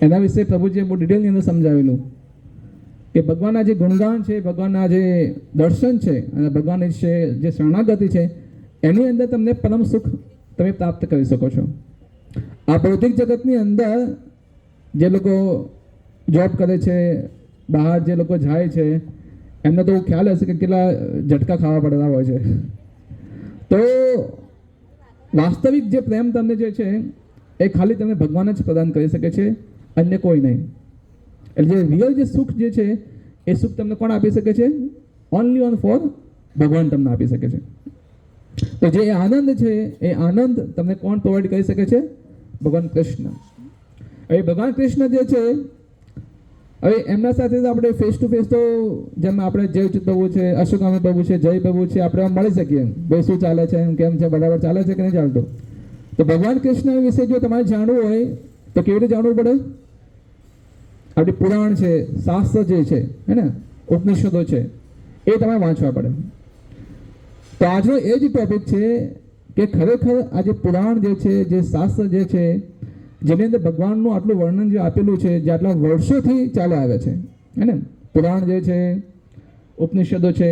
એના વિશે પ્રભુજીએ બહુ ડિટેલની અંદર સમજાવેલું કે ભગવાનના જે ગુણગાન છે, ભગવાનના જે દર્શન છે અને ભગવાનની જે શરણાગતિ છે, એની અંદર તમને પરમ સુખ તમે પ્રાપ્ત કરી શકો છો. આ ભૌતિક જગતની અંદર જે લોકો જોબ કરે છે, બહાર જે લોકો જાય છે, એમને તો ખ્યાલ હશે કે કેટલા ઝટકા ખાવા પડતા હોય છે. તો વાસ્તવિક જે પ્રેમ તમને જે છે એ ખાલી તમને ભગવાન જ પ્રદાન કરી શકે છે, અન્ય કોઈ નહીં. એટલે જે રિયલ જે સુખ જે છે એ સુખ તમને કોણ આપી શકે છે? ઓનલી ઓન ફોર ભગવાન તમને આપી શકે છે. તો જે આનંદ છે એ આનંદ તમને કોણ પ્રોવાઈડ કરી શકે છે? ભગવાન કૃષ્ણ. હવે ભગવાન કૃષ્ણ જે છે, હવે એમના સાથે તો આપણે ફેસ ટુ ફેસ તો જેમ આપણે જય પ્રભુ છે, અશોકામી પ્રભુ છે, જય પ્રભુ છે, આપણે મળી શકીએ. ભાઈ શું ચાલે છે, એમ કેમ છે, બરાબર ચાલે છે કે નહીં ચાલતું? તો ભગવાન કૃષ્ણ વિશે જો તમારે જાણવું હોય તો કેવી રીતે જાણવું પડે? આપણી પુરાણ છે, શાસ્ત્ર જે છે, હે ને, ઉપનિષદો છે, એ તમારે વાંચવા પડે. તો આજનો એ જ ટોપિક છે કે ખરેખર આ જે પુરાણ જે છે, જે શાસ્ત્ર જે છે, જેની અંદર ભગવાનનું આટલું વર્ણન જે આપેલું છે, જે આટલા વર્ષોથી ચાલે આવે છે, હે ને, પુરાણ જે છે, ઉપનિષદો છે,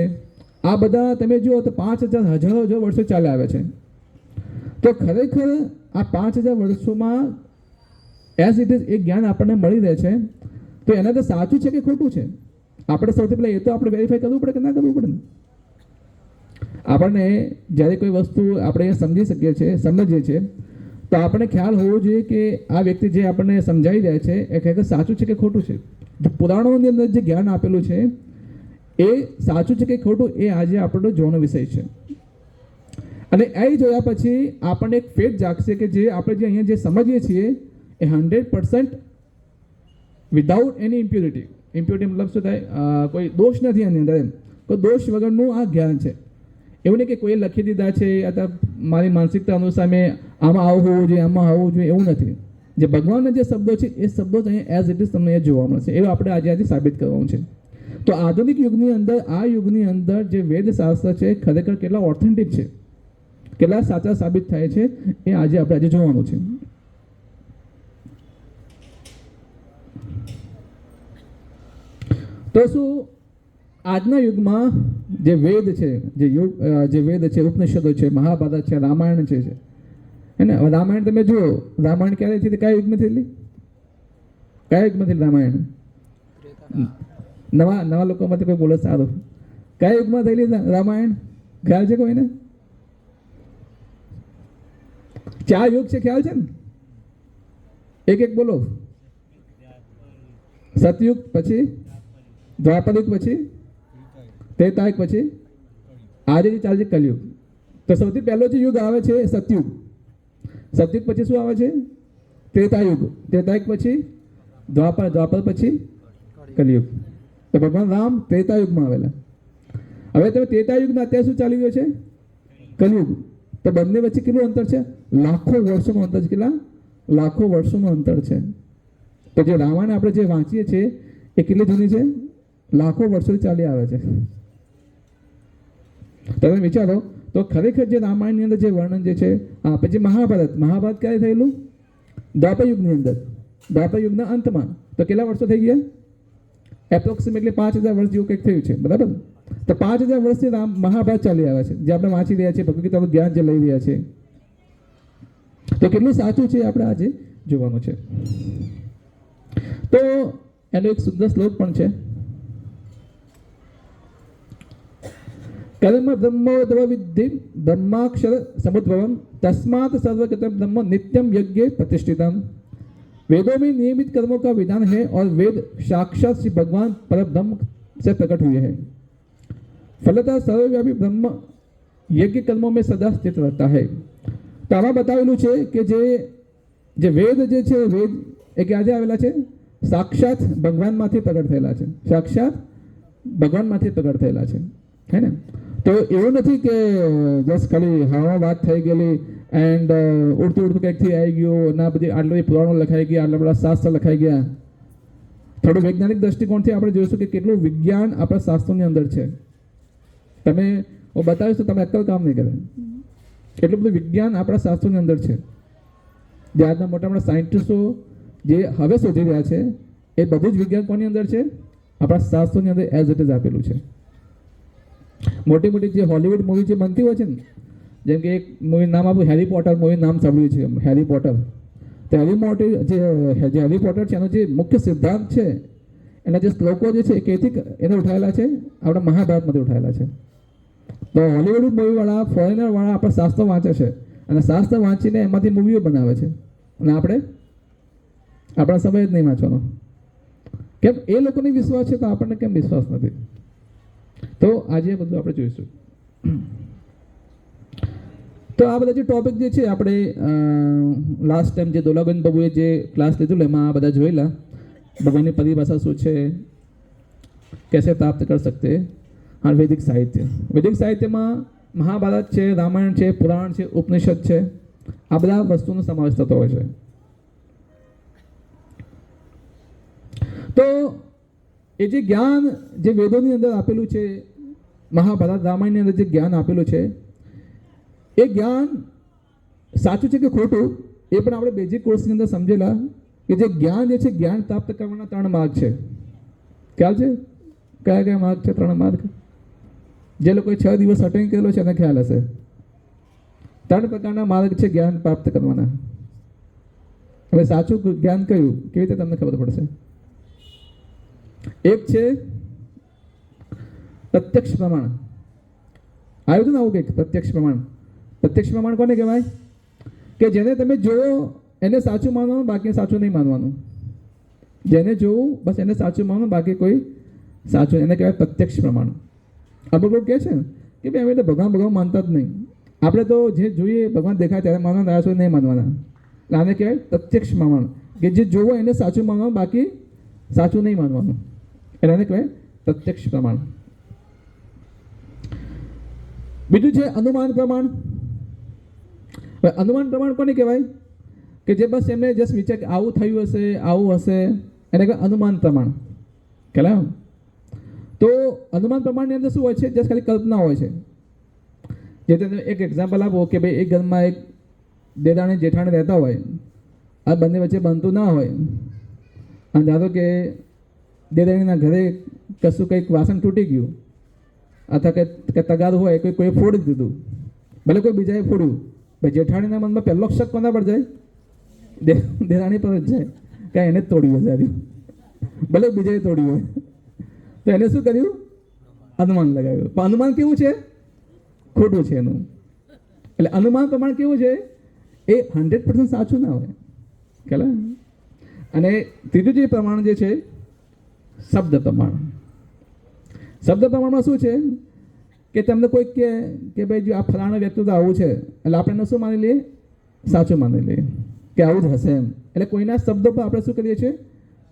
આ બધા તમે જુઓ તો 5000 હજારો વર્ષો ચાલે આવે છે. તો ખરેખર આ 5000 વર્ષોમાં એઝ ઇટ ઇઝ એક જ્ઞાન આપણને મળી રહે છે. તો એના તો સાચું છે કે ખોટું છે? આપણે સૌથી પહેલાં એ તો આપણે વેરીફાઈ કરવું પડે કે ના કરવું પડે. આપણને જ્યારે કોઈ વસ્તુ આપણે સમજી શકીએ છીએ, સમજીએ છીએ, તો આપણને ખ્યાલ હોવો જોઈએ કે આ વ્યક્તિ જે આપણને સમજાવી રહ્યા છે એ ખરેખર સાચું છે કે ખોટું છે. પુરાણોની અંદર જે જ્ઞાન આપેલું છે એ સાચું છે કે ખોટું, એ આજે આપણો જોવાનો વિષય છે. અને એ જોયા પછી આપણને એક ફેથ જાગશે કે જે આપણે જે અહીંયા જે સમજીએ છીએ એ 100% વિધાઉટ એની ઇમ્પ્યુરિટી. ઇમ્પ્યુરિટી મતલબ શું થાય? કોઈ દોષ નથી એની અંદર, એમ કોઈ દોષ વગરનું આ જ્ઞાન છે. એવું નહીં કે કોઈએ લખી દીધા છે અથવા મારી માનસિકતા અનુસાર મેં આમાં આવું હોવું જોઈએ, આમાં આવવું જોઈએ, એવું નથી. જે ભગવાનના જે શબ્દો છે એ શબ્દો જ અહીંયા એઝ ઇટ ઇઝ તમને જોવા મળશે. એવું આપણે આજે સાબિત કરવાનું છે. તો આધુનિક યુગની અંદર, આ યુગની અંદર જે વેદ શાસ્ત્ર છે ખરેખર કેટલા ઓથેન્ટિક છે, કેટલા સાચા સાબિત થાય છે, એ આપણે જોવાનું છે. તો શું આજના યુગમાં જે વેદ છે, જે વેદ છે, ઉપનિષદો છે, મહાભારત છે, રામાયણ છે, હે ને? રામાયણ તમે જુઓ, રામાયણ ક્યારે થઈ? કયા યુગમાં થયેલી? કયા યુગમાં થયેલી રામાયણ? નવા લોકોમાંથી કોઈ બોલે સારું. કયા યુગમાં થયેલી રામાયણ? ખ્યાલ છે કોઈને? 4 યુગ છે, ખ્યાલ છે ને? એક બોલો. સતયુગ, પછી દ્વાપર યુગ, પછી ત્રેતાયુગ, પછી આજે જે ચાલે છે કલયુગ. તો સૌથી પહેલો જે યુગ આવે છે સતયુગ. સતયુગ પછી શું આવે છે? ત્રેતાયુગ. ત્રેતાયુગ પછી દ્વાપર. દ્વાપર પછી કલયુગ. તો ભગવાન રામ ત્રેતાયુગમાં આવેલા. હવે તમે ત્રેતાયુગના અત્યારે શું ચાલી રહ્યો છે? કલયુગ. તો બંને વચ્ચે કેટલું અંતર છે? લાખો વર્ષોનું અંતર છે. કેટલા? લાખો વર્ષોનું અંતર છે. તો જે રામાયણ આપણે જે વાંચીએ છીએ એ કેટલી જૂની છે? લાખો વર્ષોથી ચાલી આવે છે. તમે વિચારો તો ખરેખર જે રામાયણની અંદર જે વર્ણન જે છે, પછી મહાભારત ક્યારે થયેલું? દ્વાપર યુગની અંદર, દ્વાપર યુગના અંતમાં. તો કેટલા વર્ષો થઈ ગયા? એપ્રોક્સિમેટલી 5000 વર્ષ જેવું કંઈક થયું છે, બરાબર? તો 5000 વર્ષથી મહાભારત ચાલી આવે છે, જે આપણે વાંચી રહ્યા છીએ, ભગવદ ગીતાનું જ્ઞાન જે લઈ રહ્યા છે. તો કેટલું સાચું છે આપણે આજે જોવાનું છે. તો એનો એક સુંદર શ્લોક પણ છે. કર્મ બ્રહ્મોદ્ભવ વિદ્ધિ બ્રહ્માક્ષર સમુદ્ભવમ तस्मात् सर्वगत ब्रह्म नित्यम यज्ञ प्रतिष्ठितम। वेदों में नियमित कर्मों का विधान है और वेद साक्षात श्री भगवान परब्रह्म से प्रकट हुए हैं। फलतः सर्वव्यापी ब्रह्म यज्ञ कर्मों में सदा स्थित रहता है। तो आमा बतावेलू है कि जे वेद जे छे वेद ए क्याथे आवेला छे? साक्षात भगवान मांथी प्रकट थयेला छे। साक्षात भगवान मांथी प्रकट थयेला छे, है ने? तो एवं नहीं कि बस खाली हवा बात थी गई एंड उड़तू उड़तू कंईक थी आई गयो ना बधी आटली पुराणों लखाई गया, आटला बधा शास्त्र लखाई गया। थोड़ो वैज्ञानिक दृष्टिकोण थी आपणे जोईशुं कि केटલું विज्ञान आपણા શાસ્ત્રોની અંદર છે। તમે હું બતાવીશ તો તમે અક્કલ કામ નહીં કરે, એટલું બધું વિજ્ઞાન આપણા શાસ્ત્રોની અંદર છે। જે આજના મોટા મોટા સાયન્ટિસ્ટો જે હવે શોધી રહ્યા છે એ બધું જ વિજ્ઞાન કોની અંદર છે? આપણા શાસ્ત્રોની અંદર એઝ ઇટ ઇઝ આપેલું છે. મોટી મોટી જે હોલિવૂડ મૂવી જે બનતી હોય છે ને, જેમ કે એક મૂવી નામ આપણું હેરી પોટર મૂવી નામ સાંભળ્યું છે, હેરી પોટર. તો હેરી પોટર છે એનો જે મુખ્ય સિદ્ધાંત છે, એના જે શ્લોકો જે છે એ કઈથી એને ઉઠાયેલા છે? આપણા મહાભારતમાંથી ઉઠાયેલા છે. તો હોલિવૂડ મૂવીવાળા ફોરેનરવાળા આપણા શાસ્ત્ર વાંચે છે અને શાસ્ત્ર વાંચીને એમાંથી મૂવીઓ બનાવે છે, અને આપણે આપણા સમય જ નહીં વાંચવાનો. કેમ? એ લોકોને વિશ્વાસ છે તો આપણને કેમ વિશ્વાસ નથી? તો આજે બધું આપણે જોઈશું. તો આ બધા જે ટોપિક જે છે આપણે લાસ્ટ ટાઈમ જે દોલાગોવિંદ બાબુએ જે ક્લાસ લીધું એમાં આ બધા જોયેલા. ભગવાનની પરિભાષા શું છે, कैसे प्राप्त कर सकते हैं, और वैदिक साहित्य. वैदिक સાહિત્યમાં મહાભારત છે, રામાયણ છે, પુરાણ છે, ઉપનિષદ છે, આ બધા વસ્તુનો સમાવેશ થતો હોય છે. તો એ જે જ્ઞાન જે વેદોની અંદર આપેલું છે, મહાભારત રામાયણની અંદર જે જ્ઞાન આપેલું છે, એ જ્ઞાન સાચું છે કે ખોટું એ પણ આપણે બેઝિક કોર્સની અંદર સમજેલા કે જે જ્ઞાન જે છે, જ્ઞાન પ્રાપ્ત કરવાના 3 માર્ગ છે. ખ્યાલ છે? કયા કયા માર્ગ છે? 3 માર્ગ. જે લોકોએ 6 દિવસ અટેન્ડ કરેલો છે એને ખ્યાલ હશે. 3 પ્રકારના માર્ગ છે જ્ઞાન પ્રાપ્ત કરવાના. હવે સાચું જ્ઞાન કયું, કેવી રીતે તમને ખબર પડશે? એક છે પ્રત્યક્ષ પ્રમાણ. આવ્યું હતું ને આવું કંઈક પ્રત્યક્ષ પ્રમાણ. પ્રત્યક્ષ પ્રમાણ કોને કહેવાય? કે જેને તમે જોવો એને સાચું માનવાનું, બાકી સાચું નહીં માનવાનું. જેને જોવું બસ એને સાચું માનવાનું, બાકી કોઈ સાચું, એને કહેવાય પ્રત્યક્ષ પ્રમાણ. અમુક લોકો કહે છે કે ભાઈ અમે તો ભગવાન માનતા જ નહીં, આપણે તો જે જોઈએ ભગવાન દેખાય ત્યારે માનવાના, ત્યાં સુધી નહીં માનવાના. એટલે આને કહેવાય પ્રત્યક્ષ પ્રમાણ, કે જે જોવો એને સાચું માનવાનું, બાકી સાચું નહીં માનવાનું. એટલે આને કહેવાય પ્રત્યક્ષ પ્રમાણ. બીજું છે અનુમાન પ્રમાણ. અનુમાન પ્રમાણ કોને કહેવાય? કે જે બસ એમને જસ્ટ વિચાર કે આવું થયું હશે, આવું હશે, એને કહેવાય અનુમાન પ્રમાણ. ખ્યાલ? તો અનુમાન પ્રમાણની અંદર શું હોય છે? જસ્ટ ખાલી કલ્પના હોય છે. જે તમે એક એક્ઝામ્પલ આપો કે ભાઈ એક ઘરમાં એક દેરાણી જેઠાણી રહેતા હોય, આ બંને વચ્ચે બનતું ના હોય, અને ધારો કે દેરાણીના ઘરે કશું કંઈક વાસણ તૂટી ગયું અથવા કે તગાર હોય, કોઈ ફોડી દીધું, ભલે કોઈ બીજાએ ફોડ્યું, ભાઈ જેઠાણીના મનમાં પહેલો શક કોના પર જાય? દેરાણી પર જ જાય કે એને જ તોડ્યું હશે, ભલે બીજાએ તોડ્યું હોય. તો એને શું કર્યું? અનુમાન લગાવ્યું. પણ અનુમાન કેવું છે? ખોટું છે એનું. એટલે અનુમાન પ્રમાણ કેવું છે? એ 100% સાચું ના હોય. ખ્યાલ? અને ત્રીજું જે પ્રમાણ જે છે શબ્દ પ્રમાણ. શબ્દ પ્રમાણમાં શું છે કે તમને કોઈ કહે કે ભાઈ જો આ ફલાણા વ્યક્તિ તો આવું છે, એટલે આપણે એને શું માની લઈએ? સાચું માની લઈએ કે આવું જ હશે એમ. એટલે કોઈના શબ્દો પર આપણે શું કરીએ છીએ?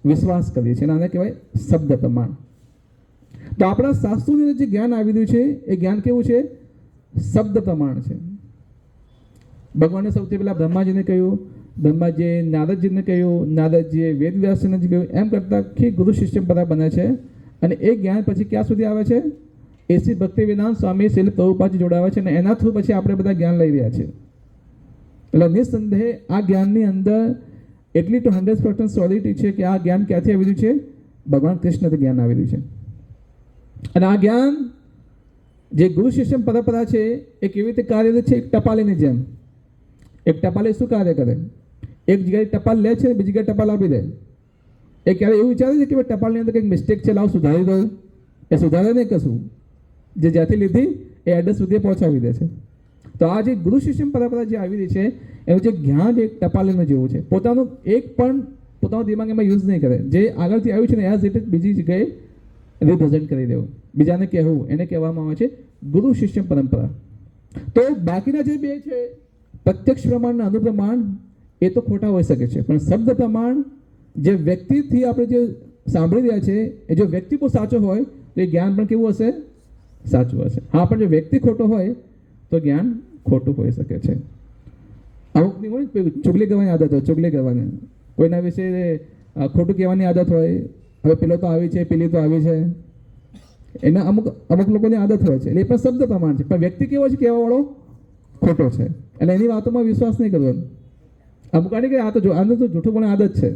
વિશ્વાસ કરીએ છીએ. આને કહેવાય શબ્દ પ્રમાણ. તો આપણા શાસ્ત્રોની અંદર જે જ્ઞાન આવી રહ્યું છે એ જ્ઞાન કેવું છે? શબ્દ પ્રમાણ છે. ભગવાને સૌથી પહેલાં બ્રહ્માજીને કહ્યું, બ્રહ્માજીએ નારદજીને કહ્યું, નારદજીએ વેદવ્યાસજીને કહ્યું, એમ કરતાં આખી ગુરુ શિષ્ય પરંપરા બને છે. અને એ જ્ઞાન પછી ક્યાં સુધી આવે છે? એસી ભક્તિવેદાંત સ્વામી શીલ પ્રભુપાદજી જોડાવે છે, અને એના થ્રુ પછી આપણે બધા જ્ઞાન લઈ રહ્યા છીએ. એટલે નિઃસંદેહ આ જ્ઞાનની અંદર એટલી તો 100% સોલિડિટી છે કે આ જ્ઞાન ક્યાંથી આવી રહ્યું છે? ભગવાન કૃષ્ણથી જ્ઞાન આવી રહ્યું છે. અને આ જ્ઞાન જે ગુરુ શિષ્ય પરંપરા છે એ કેવી રીતે કાર્યરત છે? એક ટપાલીની જેમ. એક ટપાલી શું કાર્ય કરે? એક જગ્યાએ ટપાલ લે છે, બીજી જગ્યાએ ટપાલ આપી દે. એ ક્યારે એવું વિચારે છે કે ટપાલની અંદર કંઈક મિસ્ટેક છે, લાવ સુધારી દઉં? એ સુધારે નહીં કશું. જે જ્યાંથી લીધી એ એડ્રેસ સુધી પહોંચાવી દે છે. તો આ જે ગુરુ શિષ્ય પરંપરા જે આવી રહી છે એનું જે જ્ઞાન એક ટપાલીનું જેવું છે. પોતાનું એક પણ પોતાનું દિમાગ એમાં યુઝ નહીં કરે. જે આગળથી આવ્યું છે ને એઝ ઇટ ઇઝ બીજી જગ્યાએ રિપ્રેઝેન્ટ કરી દેવું, બીજાને કહેવું, એને કહેવામાં આવે છે ગુરુ શિષ્ય પરંપરા. તો બાકીના જે બે છે પ્રત્યક્ષ પ્રમાણ અને અનુપ્રમાણ, એ તો ખોટા હોઈ શકે છે, પણ શબ્દ પ્રમાણ જે વ્યક્તિથી આપણે જે સાંભળી રહ્યા છે એ જો વ્યક્તિ બહુ સાચો હોય તો એ જ્ઞાન પણ કેવું હશે? સાચું હશે. હા, પણ જો વ્યક્તિ ખોટો હોય તો જ્ઞાન ખોટું હોઈ શકે છે. અમુકની હોય ચુગલી કરવાની આદત હોય, ચુગલી કરવાની, કોઈના વિશે ખોટું કહેવાની આદત હોય. હવે પેલો તો આવી છે, પેલી તો આવી છે, એના અમુક લોકોની આદત હોય છે. એટલે એ પણ શબ્દ પ્રમાણ છે, પણ વ્યક્તિ કેવો છે? કહેવાવાળો ખોટો છે. એટલે એની વાતોમાં વિશ્વાસ નહીં કરવાનો. અમુક આની કે આ તો જૂઠું બોલવાની આદત છે,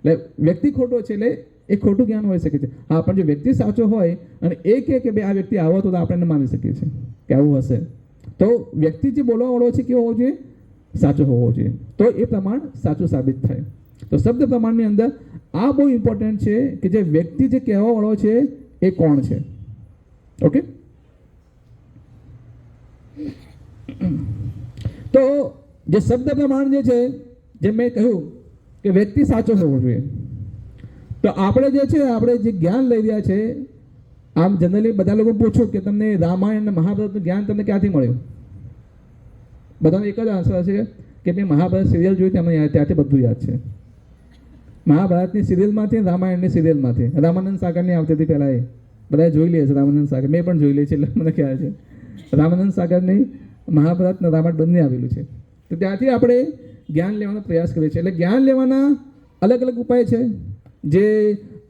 એટલે વ્યક્તિ ખોટો છે એટલે એ ખોટું જ્ઞાન હોઈ શકે છે. હા, પણ જો વ્યક્તિ સાચો હોય અને એ કહે કે ભાઈ આ વ્યક્તિ આવો તો આપણે માની શકીએ છીએ કે આવું હશે, તો વ્યક્તિ જે બોલવાવાળો છે કેવો હોવો જોઈએ? સાચો હોવો જોઈએ, તો એ પ્રમાણ સાચું સાબિત થાય. તો શબ્દ પ્રમાણની અંદર આ બહુ ઇમ્પોર્ટન્ટ છે કે જે વ્યક્તિ જે કહેવાવાળો છે એ કોણ છે. ઓકે, તો જે શબ્દ પ્રમાણ જે છે, જે મેં કહ્યું કે વ્યક્તિ સાચો હોવો જોઈએ, તો આપણે જે છે આપણે જે જ્ઞાન લઈ રહ્યા છે, આમ જનરલી બધા લોકો પૂછું કે તમને રામાયણ અને મહાભારતનું જ્ઞાન તમને ક્યાંથી મળ્યું? બધાનો એક જ આન્સર હશે કે મેં મહાભારત સિરિયલ જોઈ તમને ત્યાંથી બધું યાદ છે. મહાભારતની સિરિયલમાંથી, રામાયણની સિરિયલમાંથી, રામાનંદ સાગરની આવતી હતી પહેલાં, એ બધાએ જોઈ લે છે રામાનંદ સાગર, મેં પણ જોઈ લે છે એટલે મને ખ્યાલ છે. રામાનંદ સાગરની મહાભારત અને રામાયણ બંને આવેલું છે, તો ત્યાંથી આપણે જ્ઞાન લેવાનો પ્રયાસ કરીએ છીએ. એટલે જ્ઞાન લેવાના અલગ અલગ ઉપાય છે. જે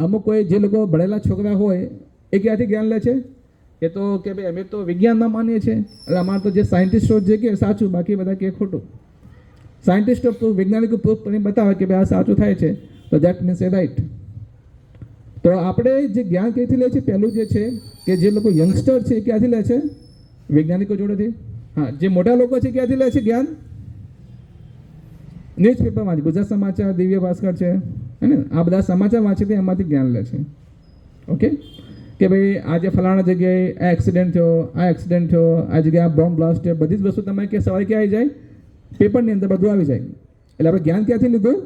અમુક કોઈ જે લોકો ભણેલા છોકરા હોય એ ક્યાંથી જ્ઞાન લે છે? એ તો કે ભાઈ અમે તો વિજ્ઞાનમાં માનીએ છીએ, એટલે અમારે તો જે સાયન્ટિસ્ટો જે કે સાચું, બાકી બધા કે ખોટું. સાયન્ટિસ્ટો પ્રૂફ, વૈજ્ઞાનિકો પ્રૂફ કરીને બતાવે કે ભાઈ આ સાચું થાય છે, તો દેટ મીન્સ એ રાઈટ. તો આપણે જે જ્ઞાન ક્યાંથી લે છે? પહેલું જે છે કે જે લોકો યંગસ્ટર છે એ ક્યાંથી લે છે? વૈજ્ઞાનિકો જોડેથી. હા, જે મોટા લોકો છે ક્યાંથી લે છે જ્ઞાન? ન્યૂઝપેપરમાંથી, ગુજરાત સમાચાર, દિવ્ય ભાસ્કર છે, હે ને, આ બધા સમાચાર વાંચે છે, એમાંથી જ્ઞાન લે છે. ઓકે, કે ભાઈ આજે ફલાણા જગ્યાએ આ એક્સિડન્ટ થયો, આ એક્સિડન્ટ થયો, આ જગ્યાએ આ બોમ્બ બ્લાસ્ટ થયો, બધી જ વસ્તુ તમે કે સવારે ક્યાં આવી જાય? પેપરની અંદર બધું આવી જાય. એટલે આપણે જ્ઞાન ક્યાંથી લીધું?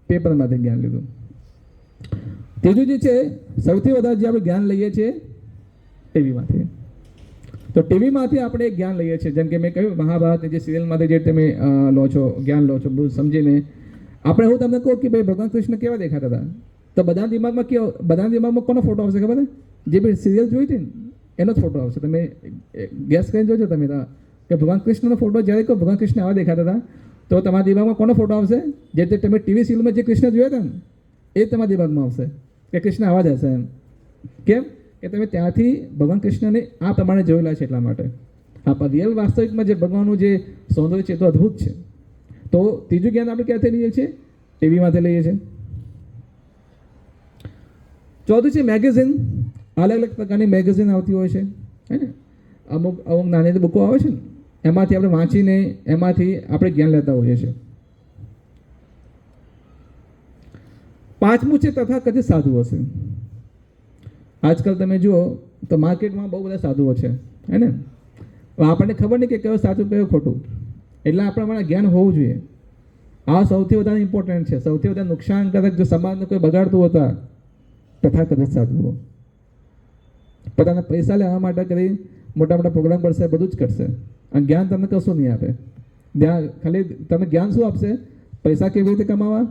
પેપરમાંથી જ્ઞાન લીધું. ત્રીજું જે છે, સૌથી વધારે જે આપણે જ્ઞાન લઈએ છીએ ટીવીમાંથી. તો ટીવીમાંથી આપણે જ્ઞાન લઈએ છીએ, જેમ કે મેં કહ્યું મહાભારતની જે સિરિયલમાંથી જે તમે લો છો, જ્ઞાન લો છો, બધું સમજીને. આપણે હું તમને કહું કે ભાઈ ભગવાન કૃષ્ણ કેવા દેખાતા હતા, તો બધા દિમાગમાં કોનો ફોટો આવશે ખબર? જે બી સિરિયલ જોઈ હતી ને એનો જ ફોટો આવશે. તમે ગેસ કરીને જોજો તમે કે ભગવાન કૃષ્ણનો ફોટો જ્યારે કહો ભગવાન કૃષ્ણ આવા દેખાતા હતા, તો તમારા દિમાગમાં કોનો ફોટો આવશે? જે તમે ટીવી સિરિયલમાં જે કૃષ્ણ જોયા હતા ને એ તમારા દિમાગમાં આવશે કે કૃષ્ણ આવા જ હશે. એમ કેમ કે તમે ત્યાંથી ભગવાન કૃષ્ણને આ પ્રમાણે જોયેલા છે એટલા માટે. હા, પણ રિયલ વાસ્તવિકમાં જે ભગવાનનું જે સૌંદર્ય છે તો અદ્ભુત છે. તો ત્રીજું જ્ઞાન આપણે ક્યાંથી લઈએ છીએ? ટીવીમાંથી લઈએ છીએ. ચોથું છે મેગેઝિન. અલગ અલગ પ્રકારની મેગેઝિન આવતી હોય છે, હે ને, અમુક નાની બુકો આવે છે ને, એમાંથી આપણે વાંચીને એમાંથી આપણે જ્ઞાન લેતા હોઈએ છીએ. પાંચમું છે તથાકથિત સાધુઓ છે. આજકાલ તમે જુઓ તો માર્કેટમાં બહુ બધા સાધુઓ છે, હે ને. આપણને ખબર નહીં કે કયો સાચું કયો ખોટું, એટલે આપણામાં જ્ઞાન હોવું જોઈએ. આ સૌથી વધારે ઇમ્પોર્ટન્ટ છે. સૌથી વધારે નુકસાનકારક જો સમાજને કોઈ બગાડતું હતા તથાકથિત સાધુઓ. પોતાના પૈસા લેવા માટે કરી મોટા મોટા પ્રોગ્રામ કરશે, બધું જ કરશે, અને જ્ઞાન તમને કશું નહીં આપે. ખાલી તમે જ્ઞાન શું આપશે? પૈસા કેવી રીતે કમાવા,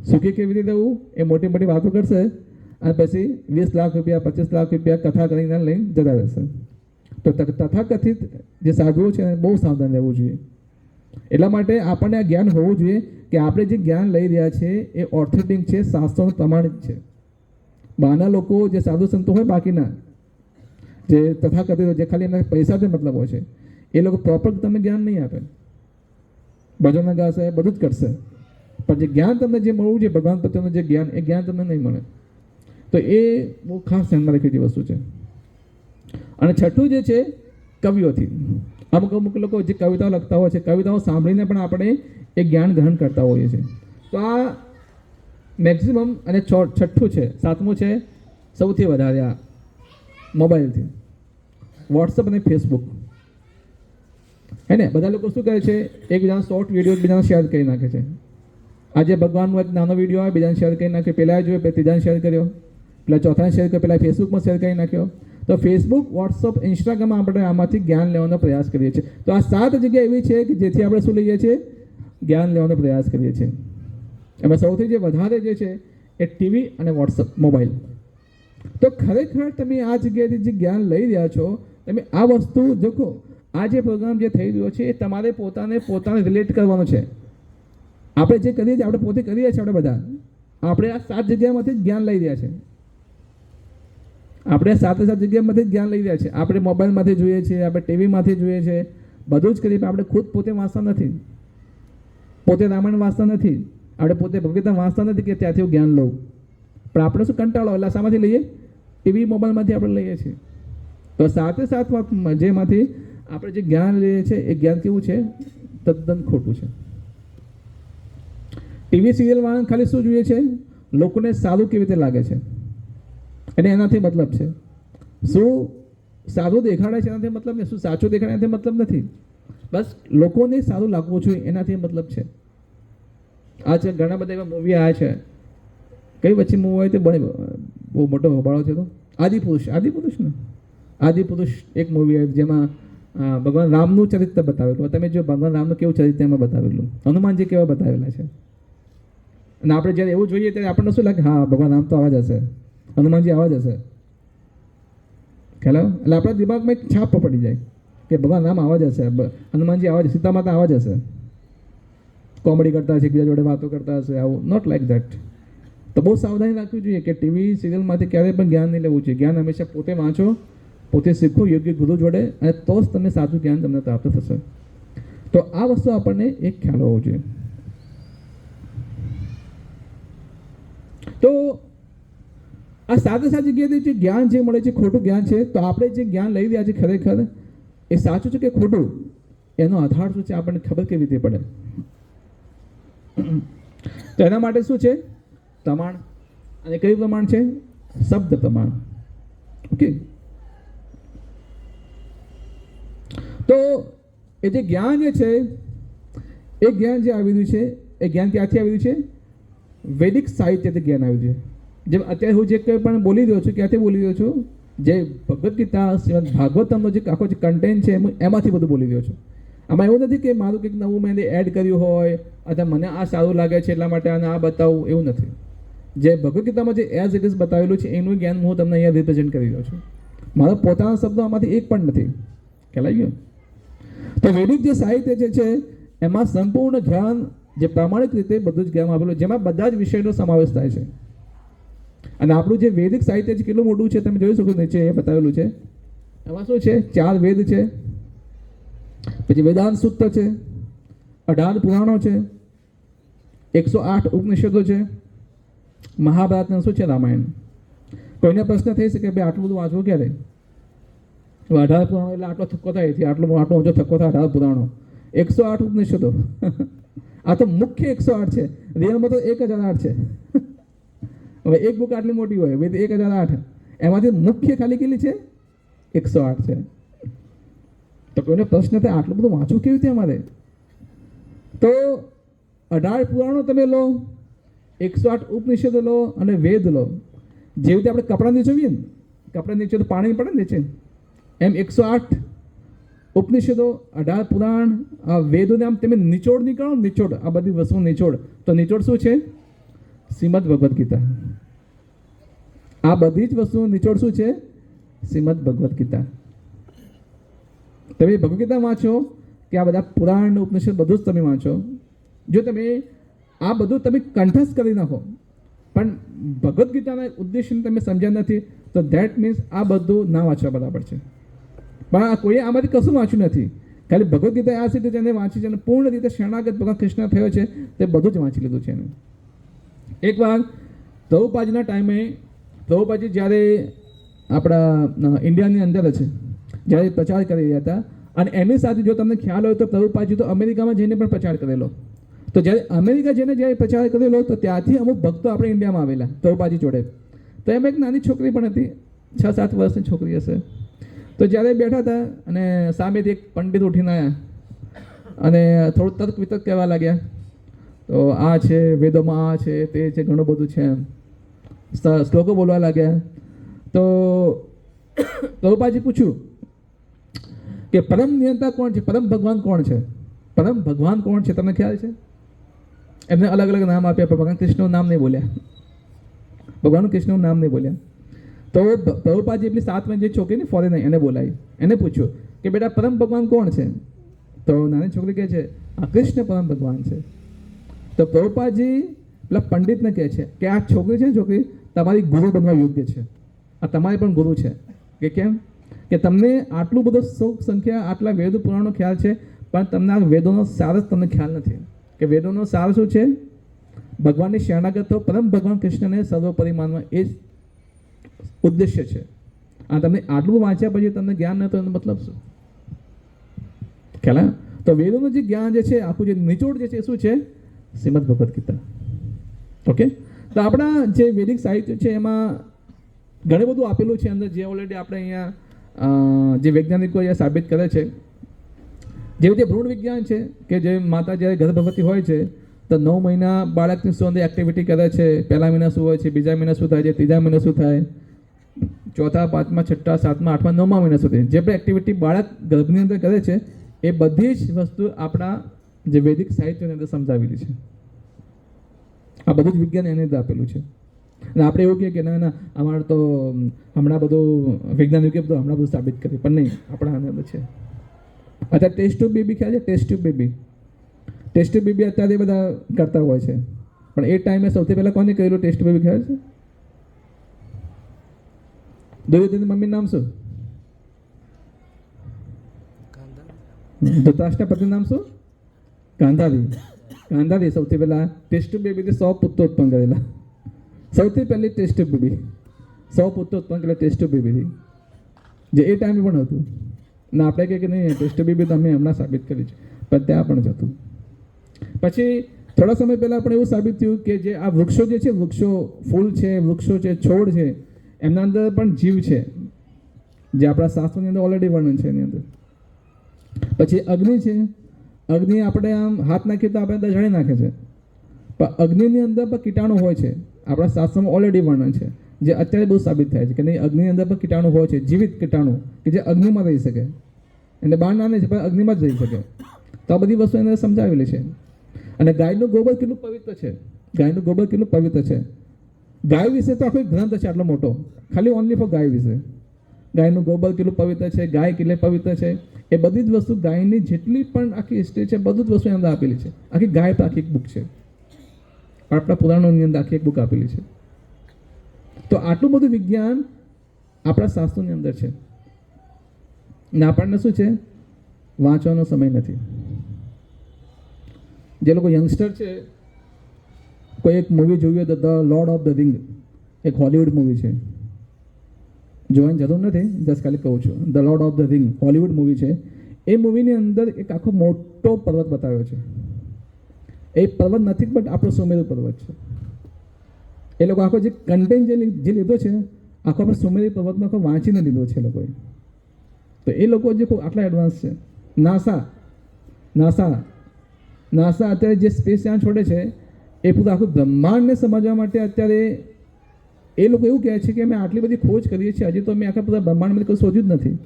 સુખી કેવી રીતે રહેવું, એ મોટી મોટી વાતો કરશે, અને પછી 20 લાખ રૂપિયા 25 લાખ રૂપિયા કથા કરીને લઈને જતા રહેશે. તો તથાકથિત જે સાધુઓ છે એને બહુ સાવધાન રહેવું જોઈએ. એટલા માટે આપણને આ જ્ઞાન હોવું જોઈએ કે આપણે જે જ્ઞાન લઈ રહ્યા છે એ ઓથેન્ટિક છે, શાસ્ત્રોનું પ્રમાણિત છે. બહારના લોકો જે સાધુ સંતો હોય, બાકીના જે તથાકથિત જે ખાલી એમના પૈસાથી મતલબ હોય છે, એ લોકો પ્રોપર તમને જ્ઞાન નહીં આપે. ભજન ગાશે, બધું જ કરશે, પણ જે જ્ઞાન તમને જે મળવું છે ભગવાન પ્રત્યેનું જે જ્ઞાન, એ જ્ઞાન તમને નહીં મળે. તો એ બહુ ખાસ ધ્યાનમાં રાખેલી વસ્તુ છે. અને છઠ્ઠું જે છે કવિઓથી. અમુક લોકો જે કવિતાઓ લખતા હોય છે, કવિતાઓ સાંભળીને પણ આપણે એ જ્ઞાન ગ્રહણ કરતા હોઈએ છીએ. તો આ મેક્સિમમ. અને છઠ્ઠું છે, સાતમું છે સૌથી વધારે આ મોબાઈલથી, વોટ્સઅપ અને ફેસબુક, હે ને. બધા લોકો શું કરે છે? એકબીજાના શોર્ટ વિડીયો એકબીજાને શેર કરી નાખે છે. આજે ભગવાનનો એક નાનો વિડીયો આવે, બીજાને શેર કરી નાખ્યો, પહેલાં જોયો, પેલા ત્રીજાને શેર કર્યો, પેલા ચોથાને શેર કર્યો, પેલા ફેસબુકમાં શેર કરી નાખ્યો. તો ફેસબુક, વોટ્સઅપ, ઇન્સ્ટાગ્રામ આપણે આમાંથી જ્ઞાન લેવાનો પ્રયાસ કરીએ છીએ. તો આ 7 જગ્યા એવી છે કે જેથી આપણે શું લઈએ છીએ? જ્ઞાન લેવાનો પ્રયાસ કરીએ છીએ. એમાં સૌથી જે વધારે જે છે એ ટીવી અને વોટ્સઅપ, મોબાઈલ. તો ખરેખર તમે આ જગ્યાએથી જે જ્ઞાન લઈ રહ્યા છો, તમે આ વસ્તુ જોખો. આ જે પ્રોગ્રામ જે થઈ રહ્યો છે એ તમારે પોતાને રિલેટ કરવાનો છે. આપણે જે કરીએ છીએ આપણે પોતે કરીએ છીએ. આપણે બધા આપણે આ 7 જગ્યામાંથી જ જ્ઞાન લઈ રહ્યા છે. આપણે 7 જગ્યામાંથી જ જ્ઞાન લઈ રહ્યા છે. આપણે મોબાઈલમાંથી જોઈએ છીએ, આપણે ટીવીમાંથી જોઈએ છીએ, બધું જ કરીએ. આપણે ખુદ પોતે વાંચતા નથી, પોતે રામાયણ વાંચતા નથી, આપણે પોતે ભગવદ્ગીતા વાંચતા નથી કે ત્યાંથી હું જ્ઞાન લઉં, પણ આપણે શું કંટાળો એટલે શામાંથી લઈએ? ટીવી મોબાઈલમાંથી આપણે લઈએ છીએ. તો સાથે જેમાંથી આપણે જે જ્ઞાન લઈએ છીએ એ જ્ઞાન કેવું છે? તદ્દન ખોટું છે. ટીવી સિરિયલમાં ખાલી શું જોઈએ છે? લોકોને સારું કેવી રીતે લાગે છે અને એનાથી મતલબ છે. શું સારું દેખાડે છે એનાથી મતલબ નહીં, શું સાચું દેખાડે એનાથી મતલબ નથી. બસ લોકોને સારું લાગવું જોઈએ એનાથી મતલબ છે. આ છે ઘણા બધા એવા મૂવી આવ્યા છે. કઈ વચ્ચે મૂવી હોય તે બહુ મોટો હોબાળો છે. તો આદિપુરુષ ને આદિપુરુષ એક મૂવી આવી જેમાં ભગવાન રામનું ચરિત્ર બતાવેલું. તમે જો ભગવાન રામનું કેવું ચરિત્ર એમાં બતાવેલું, હનુમાનજી કેવા બતાવેલા છે. અને આપણે જ્યારે એવું જોઈએ ત્યારે આપણને શું લાગે? હા, ભગવાન રામ તો આવા જ હશે, હનુમાનજી આવા જ હશે. ખ્યાલ આવે? એટલે આપણા દિમાગમાં એક છાપ પડી જાય કે ભગવાન રામ આવા જ હશે, હનુમાનજી આવા જ, સીતા માતા આવા જ હશે, કોમેડી કરતા હશે, એકબીજા જોડે વાતો કરતા હશે. આવું નોટ લાઈક ધેટ. તો બહુ સાવધાની રાખવી જોઈએ કે ટીવી સિરિયલમાંથી ક્યારેય પણ જ્ઞાન નહીં લેવું જોઈએ. જ્ઞાન હંમેશા પોતે વાંચો, પોતે શીખો યોગ્ય ગુરુ જોડે, અને તો જ તમને સાચું જ્ઞાન તમને પ્રાપ્ત થશે. તો આ વસ્તુ આપણને એક ખ્યાલ હોવો જોઈએ. તો આ સાથે જગ્યાએ જે જ્ઞાન જે મળે છે ખોટું જ્ઞાન છે. તો આપણે જે જ્ઞાન લઈ રહ્યા છે ખરેખર એ સાચું છે કે ખોટું, એનો આધાર શું છે આપણને ખબર કેવી રીતે પડે? તો એના માટે શું છે? પ્રમાણ. અને કયું પ્રમાણ છે? શબ્દ પ્રમાણ. ઓકે. તો એ જે જ્ઞાન જે છે એ જ્ઞાન જે આવી રહ્યું છે એ જ્ઞાન ક્યાંથી આવી રહ્યું છે? વૈદિક સાહિત્યથી જ્ઞાન આવ્યું છે. જેમ અત્યારે હું જે કંઈ પણ બોલી રહ્યો છું ક્યાંથી બોલી રહ્યો છું? જે ભગવદ્ ગીતા શ્રીમદ ભાગવતમનો જે આખો જે કન્ટેન્ટ છે એમાંથી બધું બોલી રહ્યો છું. આમાં એવું નથી કે મારું કંઈક નવું મેં એડ કર્યું હોય અથવા મને આ સારું લાગે છે એટલા માટે આને આ બતાવું, એવું નથી. જે ભગવદ્ ગીતામાં જે એઝ ઇટ ઇઝ બતાવેલું છે એનું જ્ઞાન હું તમને અહીંયા રિપ્રેઝેન્ટ કરી રહ્યો છું. મારા પોતાના શબ્દો આમાંથી એક પણ નથી. ખ્યાલ આવી ગયો? તો વૈદિક જે સાહિત્ય જે છે એમાં સંપૂર્ણ જ્ઞાન જે પ્રામાણિક રીતે બધું જ જ્ઞાન આપેલું, જેમાં બધા જ વિષયનો સમાવેશ થાય છે. અને આપણું જે વૈદિક સાહિત્ય છે કેટલું મોટું છે તમે જોઈ શકો નીચે એ બતાવેલું છે. એમાં શું છે? 4 વેદ છે, પછી વેદાંત સૂત્ર છે, 18 પુરાણો છે, 108 ઉપનિષદો છે, મહાભારતનું શું છે? રામાયણ. કોઈને પ્રશ્ન થઈ શકે ભાઈ આટલું બધું વાંચવું ક્યારે? 18 પુરાણો એટલે આટલો થક્કો થાય છે, આટલો ઓછો થક્કો થાય. 18 પુરાણો, 108 ઉપનિષદો. આ તો મુખ્ય 108 છે, રિયલમાં તો 1008 છે. હવે એક બુક આટલી મોટી હોય, 1008, એમાંથી મુખ્ય ખાલી કેટલી છે? 108 છે. તો કોઈને પ્રશ્ન થાય આટલું બધું વાંચવું કેવી રીતે અમારે? તો 18 પુરાણો તમે લો, 108 ઉપનિષદો લો અને વેદ લો. જેવી રીતે આપણે કપડાં નીચે જોઈએ ને, કપડાં નીચે તો પાણી પડે ને નીચે, એમ 108 ઉપનિષદો, 18 પુરાણ, આ વેદોને આમ તમે નિચોડ નીકળો, નિચોડ આ બધી વસ્તુઓ નિચોડ, તો નિચોડ શું છે? શ્રીમદ ભગવદ્ ગીતા. આ બધી જ વસ્તુઓ નિચોડ શું છે? શ્રીમદ ભગવદ્ ગીતા. તમે ભગવદ્ ગીતા વાંચો કે આ બધા પુરાણ ઉપનિષદ બધું જ તમે વાંચો. જો તમે આ બધું તમે કંઠસ્થ કરી નાખો પણ ભગવદ્ ગીતાના ઉદ્દેશને તમે સમજ્યા નથી તો ધેટ મીન્સ આ બધું ના વાંચવા બરાબર છે. પણ કોઈએ આમાંથી કશું વાંચ્યું નથી. ખાલી ભગવદ્ ગીતા આ રીતે જેને વાંચી છે અને પૂર્ણ રીતે શરણાગત ભગવાન કૃષ્ણ થયો છે તે બધું જ વાંચી લીધું છે એને. એકવાર પ્રભુપાદજીના ટાઈમે, પ્રભુપાદજી જ્યારે આપણા ઇન્ડિયાની અંદર છે જ્યારે પ્રચાર કરી રહ્યા હતા, અને એમની સાથે જો તમને ખ્યાલ હોય તો પ્રભુપાદજી તો અમેરિકામાં જઈને પણ પ્રચાર કરેલો. તો જ્યારે અમેરિકા જઈને જ્યારે પ્રચાર કરેલો તો ત્યાંથી અમુક ભક્તો આપણે ઇન્ડિયામાં આવેલા પ્રભુપાદજી જોડે. તો એમાં એક નાની છોકરી પણ હતી, 6-7 વર્ષની છોકરી હશે. તો જ્યારે બેઠા હતા અને સામેથી એક પંડિત ઉઠીને આવ્યા અને થોડું તર્ક વિતર્ક કહેવા લાગ્યા. તો આ છે વેદોમાં, આ છે તે છે, ઘણું બધું છે, એમ શ્લોકો બોલવા લાગ્યા. તો પ્રભુપાદજી પૂછ્યું કે પરમ નિયંતા કોણ છે? પરમ ભગવાન કોણ છે? પરમ ભગવાન કોણ છે? તમને ખ્યાલ છે? એમને અલગ અલગ નામ આપ્યા, પણ ભગવાન કૃષ્ણનું નામ નહીં બોલ્યા. ભગવાન કૃષ્ણનું નામ નહીં બોલ્યા. તો પ્રભુપાદજી એટલી 7 વર્ષની જે છોકરીને ફોરેનર એને બોલાવી, એને પૂછ્યું કે બેટા પરમ ભગવાન કોણ છે? તો નાની છોકરી કહે છે આ કૃષ્ણ પરમ ભગવાન છે. તો પ્રભુપાદજી પેલા પંડિતને કહે છે કે આ છોકરી છે ને, છોકરી તમારી ગુરુ બનવા યોગ્ય છે, આ તમારી પણ ગુરુ છે. કે કેમ? કે તમને આટલું બધું સંખ્યા આટલા વેદ પુરાણનો ખ્યાલ છે પણ તમને આ વેદોનો સાર જ તમને ખ્યાલ નથી. કે વેદોનો સાર શું છે? ભગવાનની શરણાગત થો, પરમ ભગવાન કૃષ્ણને સર્વોપરી માનવા, એ જ ઉદ્દેશ્ય છે. આ તમને આટલું વાંચ્યા પછી તમને જ્ઞાન ન તો એનો મતલબ શું? ખ્યાલ આવ્યો? તો વેદોનું જે જ્ઞાન જે છે, આખું જે નિચોડ જે છે શું છે? શ્રીમદ ભગવદ્ ગીતા. ઓકે, તો આપણા જે વૈદિક સાહિત્ય છે એમાં ઘણું બધું આપેલું છે અંદર, જે ઓલરેડી આપણે અહીંયા જે વૈજ્ઞાનિકો અહીંયા સાબિત કરે છે. જેવું જે ભ્રૂણ વિજ્ઞાન છે કે જે માતા જ્યારે ગર્ભવતી હોય છે તો 9 મહિના બાળકની શું અંદર એક્ટિવિટી કરે છે, પહેલા મહિના શું હોય છે, બીજા મહિના શું થાય છે, ત્રીજા મહિના શું થાય, ચોથા, પાંચમા, છઠ્ઠા, સાતમા, આઠમા, 9મા મહિના સુધી જે પણ એક્ટિવિટી બાળક ગર્ભની અંદર કરે છે એ બધી જ વસ્તુ આપણા જે વૈદિક સાહિત્યની અંદર સમજાવેલી છે. આ બધું જ વિજ્ઞાન એની અંદર આપેલું છે. અને આપણે એવું કહીએ કે ના ના અમારે તો હમણાં બધું વૈજ્ઞાનિકે બધું હમણાં બધું સાબિત કર્યું, પણ નહીં, આપણા આની અંદર છે. અત્યારે ટેસ્ટ ટ્યુબ બેબી ખ્યાલ છે? ટેસ્ટ ટ્યુબ બેબી અત્યારે બધા કરતા હોય છે, પણ એ ટાઈમે સૌથી પહેલાં કોને કહેલું ટેસ્ટ બેબી ખ્યાલ છે? દુર્યોધનની મમ્મીનું નામ શું? ધૃતરાષ્ટ્રના પતિનું નામ શું? ગાંધારી સૌથી પહેલાં ટેસ્ટ ટ્યુબ બેબીથી 100 પુત્રો ઉત્પન્ન કરેલા. સૌથી પહેલી ટેસ્ટ ટ્યુબ બેબી 100 પુત્રો ઉત્પન્ન કરેલા ટેસ્ટ ટ્યુબ બેબીથી, જે એ ટાઈમે પણ હતું. ને આપણે કહે કે નહીં ટેસ્ટ બેબી તમે હમણાં સાબિત કરી છે, પણ ત્યાં પણ જતું. પછી થોડા સમય પહેલાં પણ એવું સાબિત થયું કે જે આ વૃક્ષો જે છે, વૃક્ષો ફૂલ છે, વૃક્ષો છે, છોડ છે, એમના અંદર પણ જીવ છે, જે આપણા શાસ્ત્રોની અંદર ઓલરેડી વર્ણન છે એની અંદર. પછી અગ્નિ છે, અગ્નિ આપણે આમ હાથ નાખીએ તો આપણે અંદર જળી નાખે છે, પણ અગ્નિની અંદર પણ કીટાણુ હોય છે, આપણા શાસ્ત્રોમાં ઓલરેડી વર્ણન છે, જે અત્યારે બહુ સાબિત થાય છે કે નહીં અગ્નિની અંદર પણ કીટાણુ હોય છે, જીવિત કીટાણુ કે જે અગ્નિમાં રહી શકે, એને બહાર ના છે પણ અગ્નિમાં જ રહી શકે. તો આ બધી વસ્તુ એને સમજાવેલી છે. અને ગાયનું ગોબર કેટલું પવિત્ર છે, ગાયનું ગોબર કેટલું પવિત્ર છે. ગાય વિશે તો આખો ગ્રંથ છે આટલો મોટો, ખાલી ઓનલી ફોર ગાય વિશે. ગાયનું ગોબર કેટલું પવિત્ર છે, ગાય કેટલી પવિત્ર છે, એ બધી જ વસ્તુ ગાયની જેટલી પણ આખી હિસ્ટ્રી છે બધું જ વસ્તુ અંદર આપેલી છે. આખી ગાય તો આખી એક બુક છે, આપણા પુરાણોની અંદર આખી એક બુક આપેલી છે. તો આટલું બધું વિજ્ઞાન આપણા શાસ્ત્રોની અંદર છે ને આપણને શું છે? વાંચવાનો સમય નથી. જે લોકો યંગસ્ટર છે, કોઈ એક મૂવી જોયું તો the lord of the ring, એક હોલિવૂડ મૂવી છે, જોવાની જરૂર નથી, જસ્ટ ખાલી કહું છું. The lord of the ring Hollywood movie છે. એ મૂવીની અંદર એક આખો મોટો પર્વત બતાવ્યો છે. એ પર્વત નથી બટ આપણો સુમેરુ પર્વત છે. એ લોકો આખો જે કન્ટેન્ટ જે લીધો છે આખો આપણે સુમેરુ પર્વતનો આખો વાંચીને લીધો છે એ લોકોએ. તો એ લોકો જે આટલા એડવાન્સ છે. નાસા અત્યારે જે સ્પેસ યાન છોડે છે એ પૂરું આખું બ્રહ્માંડને સમજવા માટે અત્યારે એ લોકો એવું કહે છે કે અમે આટલી બધી ખોજ કરીએ છીએ, હજી તો અમે આખા પૂરા બ્રહ્માંડમાં કંઈ શોધ્યું જ નથી.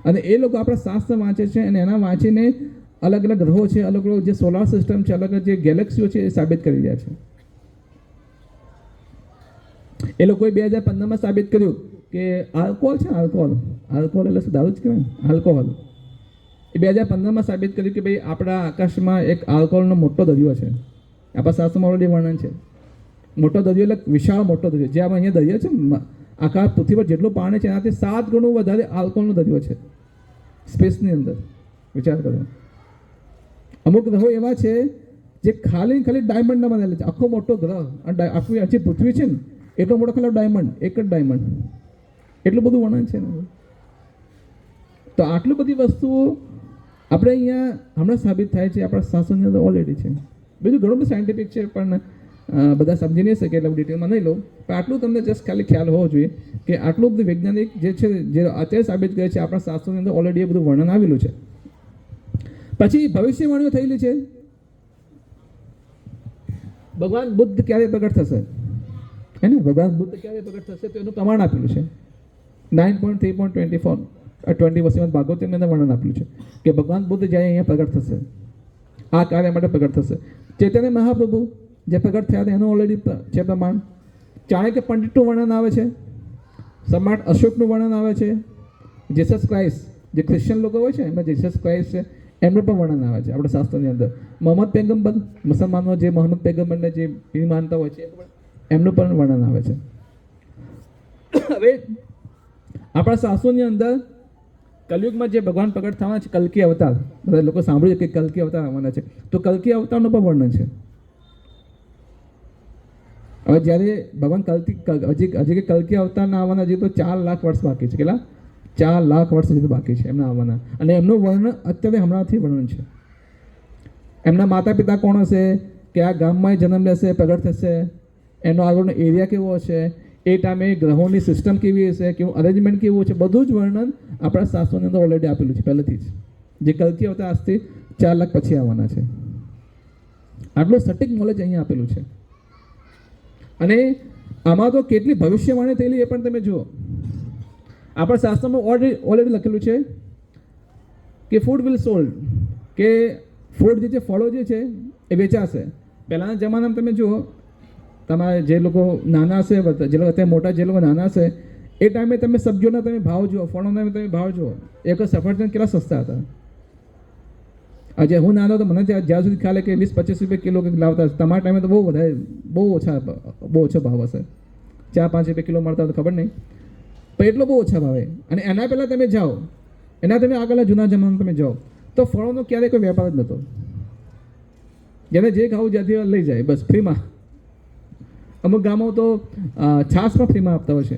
અને એ લોકો આપણા શાસ્ત્ર વાંચે છે અને એના વાંચીને અલગ અલગ ગ્રહો છે, અલગ અલગ જે સોલાર સિસ્ટમ છે, અલગ અલગ જે ગેલેક્સીઓ છે એ સાબિત કરી રહ્યા છે. એ લોકોએ 2015માં સાબિત કર્યું કે આલ્કોહોલ છે, આલ્કોહોલ એટલે શું? દારૂ જ કહેવાય ને, આલ્કોહોલ. એ 2015માં સાબિત કર્યું કે ભાઈ આપણા આકાશમાં એક આલ્કોહોલનો મોટો દરિયો છે. આપણા શાસ્ત્રમાં ઓલરેડી વર્ણન છે. મોટો દરિયો એટલે વિશાળ મોટો દરિયો, જે આપણે અહીંયા દરિયો છે આખા પૃથ્વી પર જેટલું પાણી છે એનાથી 7 ગણું વધારે આલ્કોહોલનો દરિયો છે સ્પેસની અંદર. વિચાર કરો. અમુક ગ્રહો એવા છે જે ખાલી ડાયમંડના બનેલા છે. આખો મોટો ગ્રહ, આખું જે પૃથ્વી છે ને એટલો મોટો ખાલી ડાયમંડ, એક જ ડાયમંડ, એટલું બધું વર્ણન છે ને. તો આટલી બધી વસ્તુઓ આપણે અહીંયા હમણાં સાબિત થાય છે, આપણા શાસ્ત્રોની અંદર ઓલરેડી છે. બીજું ઘણું બધું સાયન્ટિફિક છે પણ બધા સમજી નહીં શકે એટલે ડિટેલમાં નહીં લો, પણ આટલું તમને જસ્ટ ખાલી ખ્યાલ હોવો જોઈએ કે આટલું બધું વૈજ્ઞાનિક જે છે, જે અત્યારે સાબિત કરે છે આપણા શાસ્ત્રોની અંદર ઓલરેડી એ બધું વર્ણન આવેલું છે. પછી ભવિષ્યવાણીઓ થયેલી છે. ભગવાન બુદ્ધ ક્યારે પ્રગટ થશે, હે ને? ભગવાન બુદ્ધ ક્યારે પ્રગટ થશે તો એનું પ્રમાણ આપેલું છે. 9.3.20 ભાગવતની અંદર વર્ણન આપેલું છે કે ભગવાન બુદ્ધ જ્યારે અહીંયા પ્રગટ થશે, આ કાર્ય માટે પ્રગટ થશે. ચૈતન્ય મહાપ્રભુ જે પ્રગટ થયા હતા એનું ઓલરેડી છે પ્રમાણ. ચાણક્ય પંડિતનું વર્ણન આવે છે, સમ્રાટ અશોકનું વર્ણન આવે છે, જીસસ ક્રાઇસ્ટ જે ક્રિશ્ચિયન લોકો હોય છે એમાં જીસસ ક્રાઇસ્ટ છે એમનું પણ વર્ણન આવે છે આપણા શાસ્ત્રોની અંદર. મોહમ્મદ પૈગંબર, મુસલમાનો જે મોહમ્મદ પૈગંબરને જે માનતા હોય છે એમનું પણ વર્ણન આવે છે. હવે આપણા શાસ્ત્રોની અંદર કલયુગમાં જે ભગવાન પ્રગટ થવાના છે, કલ્કી અવતાર, બધા લોકો સાંભળ્યું કે કલ્કી અવતાર આવવાના છે, તો કલ્કી અવતારનું પણ વર્ણન છે. હવે જ્યારે ભગવાન હજી કે કલ્કી અવતારના આવવાના હજી તો 4 લાખ વર્ષ બાકી છે. કેટલા? 4 લાખ વર્ષ હજી તો બાકી છે એમના આવવાના. અને એમનું વર્ણન અત્યારે હમણાંથી વર્ણન છે. એમના માતા પિતા કોણ હશે, કે આ ગામમાં જન્મ લેશે, પ્રગટ થશે, એનો આગળનો એરિયા કેવો હશે, એ ટાઈમે ગ્રહોની સિસ્ટમ કેવી હશે, કેવું અરેન્જમેન્ટ કેવું છે, બધું જ વર્ણન આપણા શાસ્ત્રોની અંદર ઓલરેડી આપેલું છે પહેલેથી જ. જે કલ્કી અવતાર આજથી 4 લાખ પછી આવવાના છે. આટલું સટીક નોલેજ અહીંયા આપેલું છે. અને આમાં તો કેટલી ભવિષ્યવાણી થયેલી એ પણ તમે જુઓ. આપણા શાસ્ત્રમાં ઓલરેડી લખેલું છે કે ફૂડ વિલ સોલ્ડ, કે ફૂડ જે છે, ફળો જે છે એ વેચાશે. પહેલાંના જમાનામાં તમે જુઓ, તમારે જે લોકો નાના હશે, જે લોકો અત્યારે મોટા, જે લોકો નાના હશે, એ ટાઈમે તમે સબ્જીઓના તમે ભાવ જુઓ, ફળોના તમે ભાવ જુઓ. એક સફરજન કેટલા સસ્તા હતા. આજે હું નાનો તો મને જ્યાં સુધી ખ્યાલ કે 20-25 રૂપિયા કિલો કંઈક લાવતા હશે. તમારા ટાઈમે તો બહુ ઓછો ભાવ હશે. 4-5 રૂપિયા કિલો મળતા તો ખબર નહીં, પણ એટલો બહુ ઓછા ભાવે. અને એના પહેલાં તમે જાઓ, તમે આગળના જૂના જમાનામાં તમે જાઓ તો ફળોનો ક્યારેય કોઈ વેપાર જ નહોતો. જેને જે ખાવું જ્યાંથી લઈ જાય, બસ ફ્રીમાં. અમુક ગામો તો છાશ પણ ફ્રીમાં આપતા હોય છે.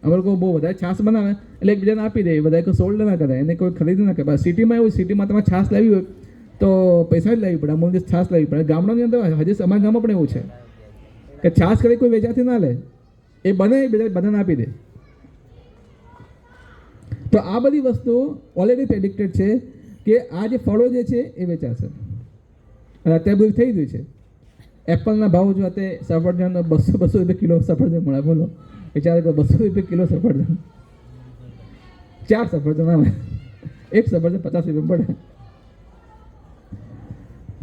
અમે લોકો બહુ વધારે છાશ બનાવે એટલે એકબીજાને આપી દે, બધા કોઈ સોલ્ડ ના કરે, એને કોઈ ખરીદી ના કરે. સિટીમાં એવું, સિટીમાં તમારે છાશ લાવી હોય તો પૈસા જ લાવવી પડે, અમુક દિવસ છાશ લાવવી પડે. ગામડાની અંદર હજી અમારા ગામમાં પણ એવું છે કે છાશ કરી કોઈ વેચાતી ના લે, એ બને બધાને આપી દે. તો આ બધી વસ્તુઓ ઓલરેડી પ્રેડિક્ટેડ છે કે આ જે ફળો જે છે એ વેચાશે. અને અત્યારે બધું થઈ ગયું છે. એપલના ભાવ જો અત્યારે સફરજન 200 રૂપિયા કિલો સફરજન મળે. બોલો, વિચારે કે 200 રૂપિયા કિલો સફરજન, 4 સફરજન આવે, એક સફરજન 50 રૂપિયા પડે.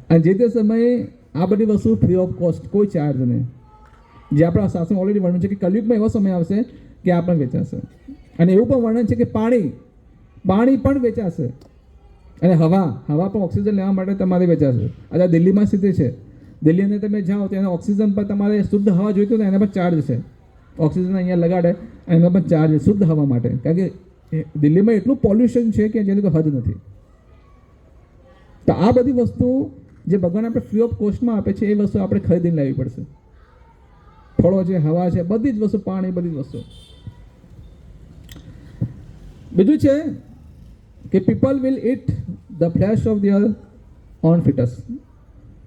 અને જે તે સમયે આ બધી વસ્તુ ફ્રી ઓફ કોસ્ટ, કોઈ ચાર્જ નહીં. જે આપણા શાસ્ત્ર ઓલરેડી વર્ણન છે કે કલયુગમાં એવો સમય આવશે કે આ પણ વેચાશે. અને એવું પણ વર્ણન છે કે પાણી પણ વેચાશે. અને હવા પણ ઓક્સિજન લેવા માટે તમારે વેચાશે. આજે દિલ્હીમાં સ્થિતિ છે, દિલ્હી અંદર તમે જાઓ તો એના ઓક્સિજન પર તમારે શુદ્ધ હવા જોઈતું હોય એના પર ચાર્જ છે. ઓક્સિજન અહીંયા લગાડે અને એના પર ચાર્જ છે શુદ્ધ હવા માટે. કારણ કે દિલ્હીમાં એટલું પોલ્યુશન છે કે જેની કોઈ હદ નથી. તો આ બધી વસ્તુ જે ભગવાન આપણે ફ્રી ઓફ કોસ્ટમાં આપે છે એ વસ્તુ આપણે ખરીદીને લાવવી પડશે. ફળો છે, હવા છે, બધી જ વસ્તુ, પાણી, બધી જ વસ્તુ. બીજું છે કે people will eat the flesh of their own feet.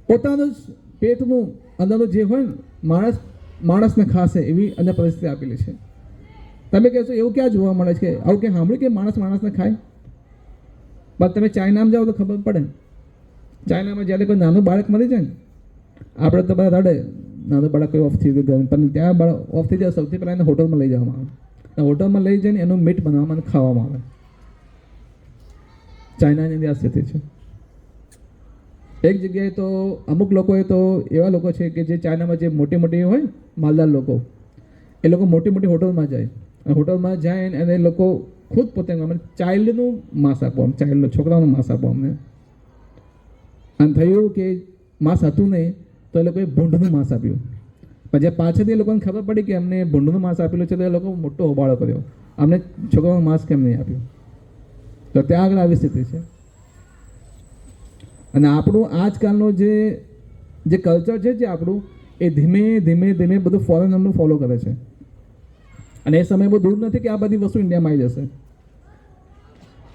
પોતાનું જ પેટનું અંદરનું જે હોય ને માણસને ખાશે એવી અંદર પરિસ્થિતિ આપેલી છે. તમે કહેશો એવું ક્યાં જોવા મળે છે? આવું કે સાંભળ્યું કે માણસને ખાય? બસ તમે ચાઇનામાં જાઓ તો ખબર પડે. ચાઇનામાં જ્યારે કોઈ નાનું બાળક મરી જાય ને, આપણે તો બધા રડે, નાનું બાળક કોઈ ઓફ થઈ ગયું, પણ ત્યાં બાળક ઓફ થઈ જાય સૌથી પહેલાં એને હોટલમાં લઈ જવામાં આવે. હોટલમાં લઈ જઈને એનું મીટ બનાવવામાં અને ખાવામાં આવે. ચાઇનાની અંદર આ સ્થિતિ છે. એક જગ્યાએ તો અમુક લોકોએ તો એવા લોકો છે કે જે ચાઇનામાં જે મોટી હોય માલદાર લોકો, એ લોકો મોટી હોટલમાં જાય. અને હોટલમાં જાય અને એ લોકો ખુદ પોતે ચાઇલ્ડનું માંસ આપો, છોકરાઓનું માંસ આપો અમને. અને થયું કે માંસ હતું નહીં તો એ લોકોએ ભૂંડનું માંસ આપ્યું. પણ જે પાછળથી એ લોકોને ખબર પડી કે અમને ભૂંડનું માંસ આપેલું છે તો એ લોકો મોટો હોબાળો કર્યો, અમને છોકરાઓનું માંસ કેમ નહીં આપ્યું? તો ત્યાં આગળ આવી સ્થિતિ છે. અને આપણું આજકાલનું જે કલ્ચર છે જે આપણું, એ ધીમે ધીમે બધું ફોરેનરનું ફોલો કરે છે. અને એ સમય બહુ દૂર નથી કે આ બધી વસ્તુ ઇન્ડિયામાં આવી જશે.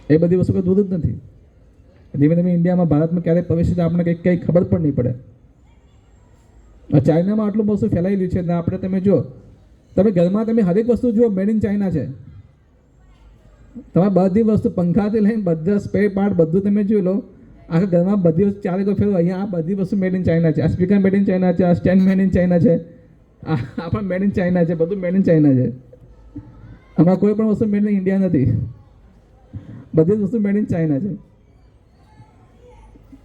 એ બધી વસ્તુ દૂર જ નથી. ધીમે ધીમે ઇન્ડિયામાં, ભારતમાં ક્યારે પ્રવેશ છે આપણને કંઈ ખબર પણ નહીં પડે. ચાઇનામાં આટલું વસ્તુ ફેલાયેલું છે. આપણે તમે જુઓ, તમે ઘરમાં તમે હરેક વસ્તુ જુઓ મેડ ઇન ચાઇના છે. તમે બધી વસ્તુ, પંખાથી લઈને બધા સ્પેર પાર્ટ બધું તમે જોઈ લો. આખા ઘરમાં બધી વસ્તુ ચાલે તો ફેરવો, અહીંયા આ બધી વસ્તુ મેડ ઇન ચાઇના છે. આ સ્પીકર મેડ ઇન ચાઇના છે, આ સ્ટેન્ડ મેડ ઇન ચાઇના છે, આ પણ મેડ ઇન ચાઇના છે, બધું મેડ ઇન ચાઇના છે. આમાં કોઈ પણ વસ્તુ મેડ ઇન ઇન્ડિયા નથી. બધી જ વસ્તુ મેડ ઇન ચાઇના છે.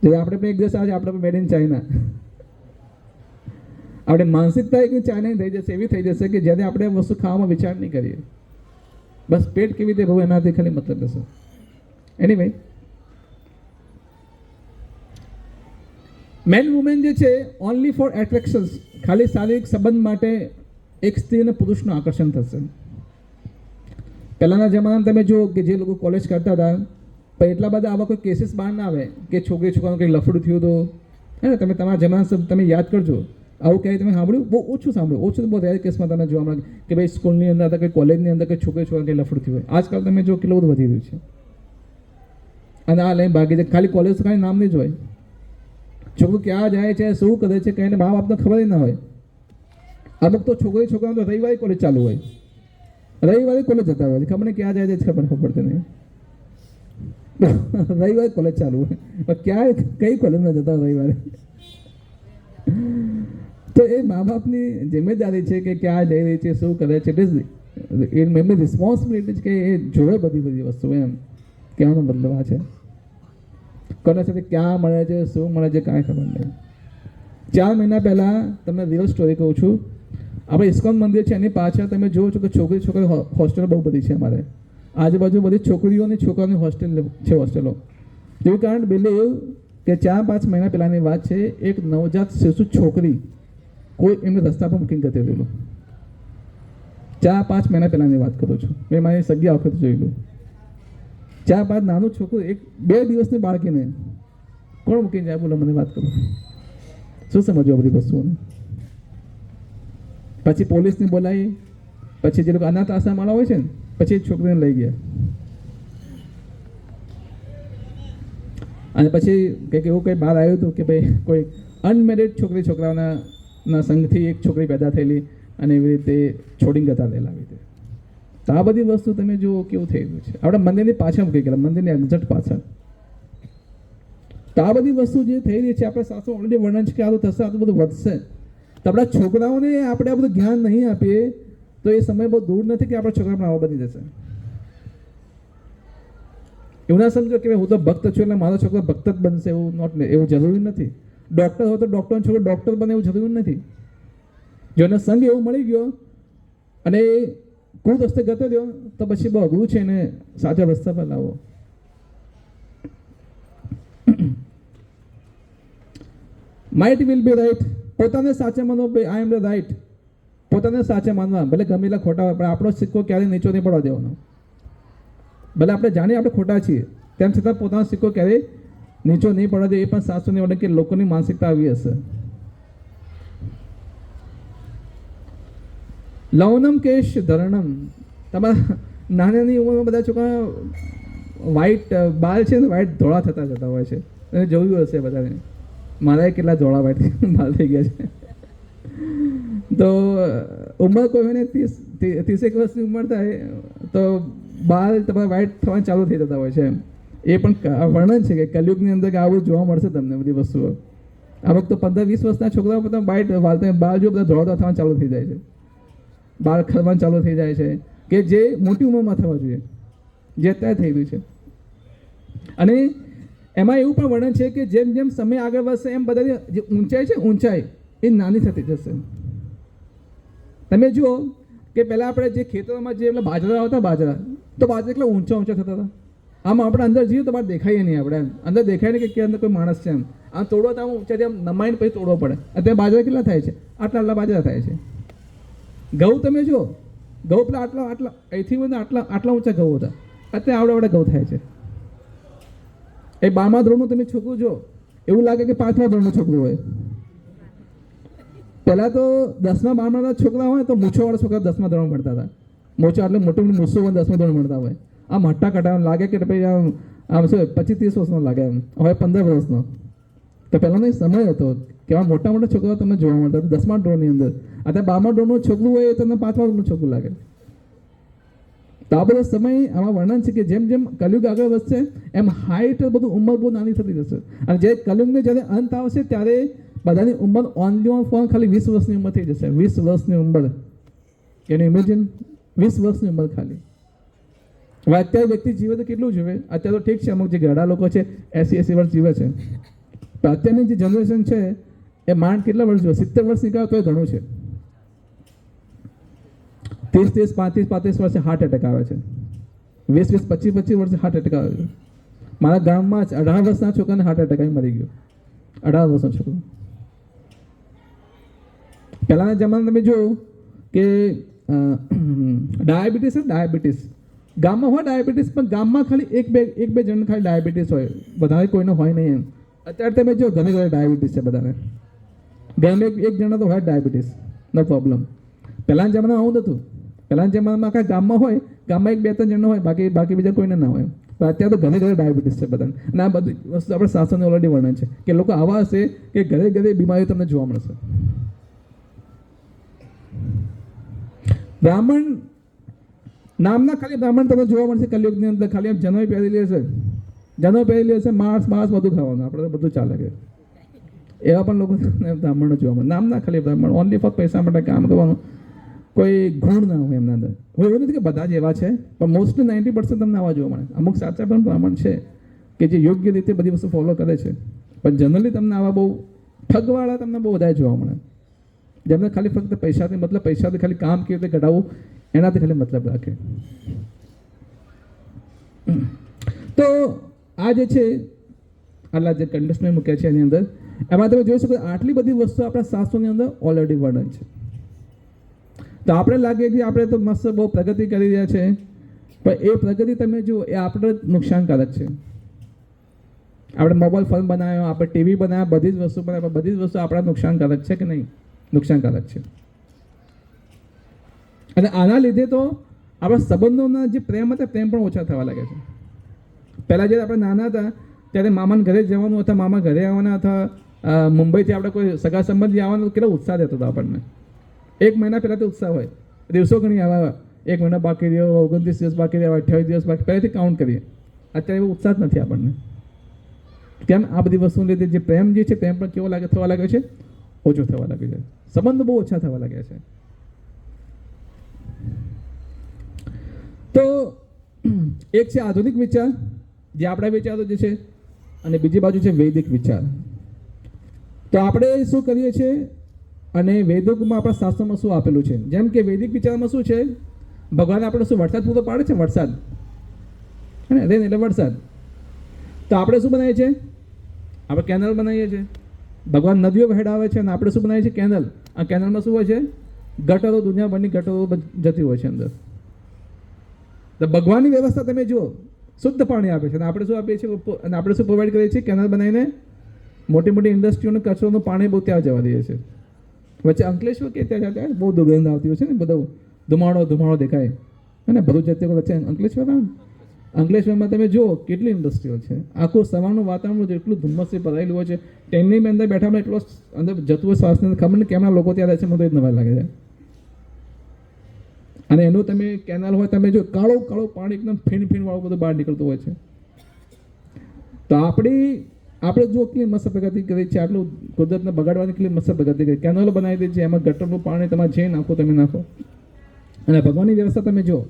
જે આપણે પણ એક દિવસ આવે આપણે પણ મેડ ઇન ચાઇના. આપણે માનસિકતા એક ચાઇના થઈ જશે, એવી થઈ જશે કે જ્યારે આપણે વસ્તુ ખાવામાં વિચાર નહીં કરીએ. બસ પેટ કેવી રીતે ભરવું એનાથી ખાલી મતલબ હશે. એનીવે, મેન વુમેન જે છે ઓનલી ફોર એટ્રેક્શન્સ, ખાલી શારીરિક સંબંધ માટે એક સ્ત્રી અને પુરુષનું આકર્ષણ થશે. પહેલાંના જમાનામાં તમે જુઓ કે જે લોકો કોલેજ કરતા હતા પણ એટલા બધા આવા કોઈ કેસીસ બહાર ના આવે કે છોકરાનું કંઈક લફડું થયું હતું. હે ને, તમે તમારા જમાના તમે યાદ કરજો. આવું ક્યાંય તમે સાંભળ્યું? બહુ ઓછું સાંભળ્યું, ઓછું બહુ રેર કેસમાં તમે જોવા મળે કે ભાઈ સ્કૂલની અંદર અથવા કંઈ કોલેજની અંદર કંઈ છોકરી કંઈ લફડતી હોય. આજકાલ તમે જો કેટલું બધું વધી રહ્યું છે. અને આ લઈને ભાગી જાય. ખાલી કોલેજ તો કાંઈ નામ નહીં જ હોય. છોકરું ક્યાં જાય છે, શું કરે છે, કંઈને મા બાપને ખબર ના હોય. અમુક તો છોકરાઓ તો રવિવારે કોલેજ ચાલુ હોય, રવિવારે કોલેજ જતા હોય, ખબર નહીં ક્યાં જાય છે ખબર પડતી નહીં. રવિવારે કોલેજ ચાલુ હોય પણ ક્યાં કઈ કોલેજમાં જતા હોય રવિવારે? તો એ મા બાપની જિમ્મેદારી છે કે ક્યાં જઈ રહી છે, શું કરે છે. એમની રિસ્પોન્સિબિલિટી છે કે એ જોવે બધી વસ્તુ. એમ કહેવાનો મતલબ આ છે. કોના સાથે ક્યાં મળે છે, શું મળે છે, કાંઈ ખબર નહીં. 4 મહિના પહેલાં તમને રિયલ સ્ટોરી કહું છું. આપણે ઇસ્કોન મંદિર છે એની પાછળ તમે જુઓ છો કે છોકરી હોસ્ટેલ બહુ બધી છે. અમારે આજુબાજુ બધી છોકરીઓની છોકરાઓની હોસ્ટેલ છે, હોસ્ટેલો. જેવું કારણ બિલીવ કે 4-5 મહિના પહેલાંની વાત છે. એક નવજાત શિશુ છોકરી કોઈ એમને રસ્તા પર મૂકીને જતી રહેલું. 4-5 મહિના પહેલાંની વાત કરું છું. મેં મારી સગી વખત જોયેલું. 4-5 નાનું છોકરું, 1-2 દિવસની બાળકીને કોણ મૂકીને જાય? બોલો મને વાત કરો. શું સમજવું બધી વસ્તુઓને? પછી પોલીસને બોલાવી, પછી જે લોકો અનાથ આશ્રમવાળા હોય છે ને, પછી છોકરીને લઈ ગયા. અને પછી કંઈક એવું કંઈ બહાર આવ્યું હતું કે ભાઈ કોઈ અનમેરિડ છોકરાઓના સંઘથી એક છોકરી પેદા થયેલી અને એવી રીતે છોડીને જતા રહેલા. આવી રીતે તો આ બધી વસ્તુ તમે જુઓ કેવું થઈ રહ્યું છે. આપણે મંદિરની પાછળ મૂકી ગયેલા, મંદિરની એક્ઝેક્ટ પાછળ. તો આ બધી વસ્તુ જે થઈ રહી છે, આપણે શાસ્ત્રો ઓલરેડી વર્ણન છે કે આ થશે, આ બધું વધશે. તો આપણા છોકરાઓને આપણે આ બધું જ્ઞાન નહીં આપીએ તો એ સમય બહુ દૂર નથી કે આપણા છોકરા પણ આવા બની જશે. એવું ના સમજો કે હું તો ભક્ત છું એટલે મારો છોકરો ભક્ત જ બનશે, એવું જરૂરી નથી. ડૉક્ટર હોય તો ડૉક્ટરનો છોકરો ડૉક્ટર બને એવું જરૂરી નથી. જો એને સંગ એવું મળી ગયો અને કુલ રસ્તે ગતો રહ્યો તો પછી બહુ અઘરું છે એને સાચા રસ્તા પર લાવો. Might will be right. પોતાને સાચા માનો, આઈ એમ ધ રાઈટ. પોતાને સાચા માનવા, ભલે ગમેલા ખોટા હોય, પણ આપણો સિક્કો ક્યારેય નીચો નહીં પડવા દેવાનો. ભલે આપણે જાણીએ આપણે ખોટા છીએ, તેમ છતાં પોતાનો સિક્કો ક્યારેય નીચો નહીં પડવા દે. એ પણ સાચું નહીં પડે કે લોકોની માનસિકતા આવી હશે. લવનમ કેશ ધરણમ. તમારા નાની ઉંમરમાં બધા છોકરા વ્હાઈટ બાલ છે ને, વ્હાઈટ ધોળા થતા જતા હોય છે. તમે જોયું હશે બધાને. મારા કેટલા ધોળા વ્હાઈટ બાલ થઈ ગયા છે. તો ઉંમર કોઈ હોય ને 30 વર્ષની ઉંમર થાય તો બાલ તમારા વ્હાઈટ થવા ચાલુ થઈ જતા હોય છે. એ પણ વર્ણન છે કે કલયુગની અંદર આવું જોવા મળશે તમને બધી વસ્તુઓ. અમુક તો 15-20 વર્ષના છોકરાઓ બધા વ્હાઈટ બાલ જો બધા ધોળા થવા ચાલુ થઈ જાય છે, બાળ ખરવાનું ચાલુ થઈ જાય છે, કે જે મોટી ઉંમરમાં થવા જોઈએ, જે અત્યારે થઈ રહ્યું છે. અને એમાં એવું પણ વર્ણન છે કે જેમ જેમ સમય આગળ વધશે એમ બધાની જે ઊંચાઈ છે, ઊંચાઈ એ નાની થતી જશે. તમે જુઓ કે પહેલાં આપણે જે ખેતરોમાં જે પેલા બાજરા આવતા, બાજરા એટલા ઊંચા થતા હતા. આમ આપણે અંદર જઈએ તો બહાર દેખાઈએ નહીં. આપણે અંદર દેખાય નહીં કે અંદર કોઈ માણસ છે. આમ તોડવો તો આમ ઊંચાથી આમ નમાઈને પછી તોડવો પડે. અત્યારે બાજરા કેટલા થાય છે? આટલા બાજરા થાય છે. ઘઉં તમે જુઓ, ઘઉં પેલા આટલા અહીંથી મને આટલા ઊંચા ઘઉં હતા, અત્યારે આવડે ઘઉં થાય છે. એ 12મા ધોરણનું તમે છોકરું જો, એવું લાગે કે 5મા ધોરણનું છોકરું હોય. પહેલાં તો 10મા 12મા છોકરા હોય તો મૂછોવાળા છોકરા 10મા ધોરણ ભણતા હતા. મૂછો એટલે મોટી મૂછો 10મા ધોરણ ભણતા હોય. આમ હટ્ટા કટા લાગે કે ભાઈ આમ શું 25-30 વર્ષનો લાગે, એમ હવે 15 વર્ષનો. તો પહેલાંનો એક સમય હતો કે આવા મોટા છોકરાઓ તમને જોવા મળતા 10મા ધોરણની અંદર. અત્યારે 12મા ધોરણનું છોકરું હોય એ તમને 5મા ધોરણનું છોકરું લાગે. તો આ બધો સમય આમાં વર્ણન છે કે જેમ જેમ કલયુગ આગળ વધશે એમ હાઈટ બધું ઉંમર બહુ નાની થતી જશે. અને જે કલયુગને જ્યારે અંત આવશે ત્યારે બધાની ઉંમર ઓનલી ઓન ફોન ખાલી 20 વર્ષની ઉંમર થઈ જશે. 20 વર્ષની ઉંમર, એને ઇમેજિન 20 વર્ષની ઉંમર ખાલી. હવે અત્યારે વ્યક્તિ જીવે તો કેટલું જીવે? અત્યારે તો ઠીક છે, અમુક જે ઘરડા લોકો છે 80-80 વર્ષ જીવે છે. પણ અત્યારની જે જનરેશન છે એ માંડ કેટલા વર્ષ જીવે? 70 વર્ષ નીકળે તો એ ઘણું છે. 30-35 વર્ષે હાર્ટ એટેક આવે છે. 20-25 વર્ષે હાર્ટ એટેક આવે છે. મારા ગામમાં જ 18 વર્ષના છોકરાને હાર્ટ એટેક આવી મરી ગયો. 18 વર્ષનો છોકરો. પહેલાંના જમાનામાં તમે જોયું કે ડાયાબિટીસ ગામમાં હોય ડાયાબિટીસ, પણ ગામમાં ખાલી એક બે જણ ખાલી ડાયાબિટીસ હોય, વધારે કોઈને હોય નહીં. એમ અત્યારે તમે જો ઘરે ઘરે ડાયાબિટીસ છે બધાને. ઘરમાં એક જણા તો હોય ડાયાબિટીસ, નો પ્રોબ્લેમ. પહેલાંના જમાનામાં આવું નહોતું. પહેલાંના જમાનામાં આખા ગામમાં હોય, ગામમાં 1-2-3 જણનો હોય, બાકી બીજા કોઈને ના હોય. પણ અત્યારે તો ઘરે ઘરે ડાયાબિટીસ છે બધાને. અને આ બધી વસ્તુ આપણે શાસ્ત્રોને ઓલરેડી વર્ણન છે કે લોકો આવા હશે કે ઘરે ઘરે બીમારીઓ તમને જોવા મળશે. બ્રાહ્મણ નામના ખાલી બ્રાહ્મણ તમને જોવા મળશે કલયુગની અંદર. ખાલી આમ જનોઈ પહેરેલી હશે, જનોઈ પહેરેલી હશે, માંસ બધું ખાવાનું, આપણે તો બધું ચાલે કે એવા પણ લોકો બ્રાહ્મણો જોવા મળે. નામના ખાલી બ્રાહ્મણ, ઓનલી ફક્ત પૈસા માટે કામ કરવાનું, કોઈ ગુણ ના હોય એમના અંદર. હું એવું નથી કે બધા જ એવા છે, પણ મોસ્ટલી 90% તમને આવા જોવા મળે. અમુક સાચા પણ બ્રાહ્મણ છે કે જે યોગ્ય રીતે બધી વસ્તુ ફોલો કરે છે, પણ જનરલી તમને આવા બહુ ઠગવાળા તમને બહુ વધારે જોવા મળે, જેમને ખાલી ફક્ત પૈસાથી મતલબ, પૈસાથી ખાલી કામ કેવી રીતે ઘટાડવું એનાથી ખાલી મતલબ રાખે. તો આ જે છે આટલા જે કન્ડિશનર મૂક્યા છે એની અંદર, એમાં તમે જોઈ શકો આટલી બધી વસ્તુ આપણા શાસ્ત્રોની અંદર ઓલરેડી વર્ણન છે. તો આપણે લાગે કે આપણે તો મસ્ત બહુ પ્રગતિ કરી રહ્યા છે, પણ એ પ્રગતિ તમે જુઓ એ આપણે નુકસાનકારક છે. આપણે મોબાઈલ ફોન બનાવ્યો, આપણે ટીવી બનાવ્યા, બધી જ વસ્તુ બનાવ્યા, બધી જ વસ્તુ આપણા નુકસાનકારક છે કે નહીં? નુકસાનકારક છે. અને આના લીધે તો આપણા સંબંધોના જે પ્રેમ હતા પ્રેમ પણ ઓછા થવા લાગે છે. પહેલાં જ્યારે આપણે નાના હતા ત્યારે મામાના ઘરે જવાનું હતા, મામા ઘરે આવવાના હતા, મુંબઈથી આપણે કોઈ સગા સંબંધી આવવાનો કેટલો ઉત્સાહ રહેતો હતો આપણને. 1 મહિના પહેલાંથી ઉત્સાહ હોય, દિવસો ગણી આવા, 1 મહિના બાકી રહ્યો, 29 દિવસ બાકી રહ્યા, 28 દિવસ બાકી, પહેલેથી કાઉન્ટ કરીએ. અત્યારે એવો ઉત્સાહ જ નથી આપણને. કેમ? આ બધી વસ્તુને લીધે જે પ્રેમ જે છે પ્રેમ પણ કેવો થવા લાગ્યો છે? ઓછો થવા લાગ્યો છે. સંબંધો બહુ ઓછા થવા લાગ્યા છે. તો એક છે આધુનિક વિચાર, જે આપણા વિચારો જે છે, અને બીજી બાજુ છે વૈદિક વિચાર. તો આપણે શું કરીએ છીએ, અને વૈદિકમાં આપણા શાસ્ત્રોમાં શું આપેલું છે? જેમ કે વૈદિક વિચારમાં શું છે, ભગવાન આપણે શું વરસાદ પૂરો પાડે છે, વરસાદ, હે ને, રેન એટલે વરસાદ. તો આપણે શું બનાવીએ છીએ? આપણે કેનલ બનાવીએ છીએ. ભગવાન નદીઓ વહેડાવે છે અને આપણે શું બનાવીએ છીએ? કેનલ. આ કેનલમાં શું હોય છે? ગટરો, દુનિયાભરની ગટરો જતી હોય છે અંદર. તો ભગવાનની વ્યવસ્થા તમે જુઓ, શુદ્ધ પાણી આપે છે, અને આપણે શું આપીએ છીએ? અને આપણે શું પ્રોવાઈડ કરીએ છીએ? કેનલ બનાવીને મોટી મોટી ઇન્ડસ્ટ્રીઓને કચરોનું પાણી બહુ ત્યાં જવા દઈએ છીએ. વચ્ચે અંકલેશ્વર કે ત્યાં બહુ દુર્ગંધ આવતી હોય છે ને, બધું ધુમાડો દેખાય, અને ભરૂચ જતી વચ્ચે અંકલેશ્વરમાં તમે જુઓ કેટલી ઇન્ડસ્ટ્રીઓ છે. આખું સવારનું વાતાવરણ જેટલું ધુમ્મસથી ભરાયેલું હોય છે, ટ્રેનની અંદર બેઠા એટલો અંદર જતું હોય શ્વાસની, ખબર નહીં કેમના લોકો ત્યાં રહે છે, મને તો જ નવાઈ લાગે છે. અને એનું તમે કેનાલ હોય, તમે જો કાળું પાણી એકદમ ફીણ વાળું બધું બહાર નીકળતું હોય છે. તો આપણે જો કેટલી મસ્ત પ્રગતિ કરી છે, આટલું કુદરતને બગાડવાની કેટલી મસ્ત પ્રગતિ કરી, કેનલો બનાવી દે છે, એમાં ગટરનું પાણી તમારે જે નાખો તમે નાખો. અને ભગવાનની વ્યવસ્થા તમે જુઓ,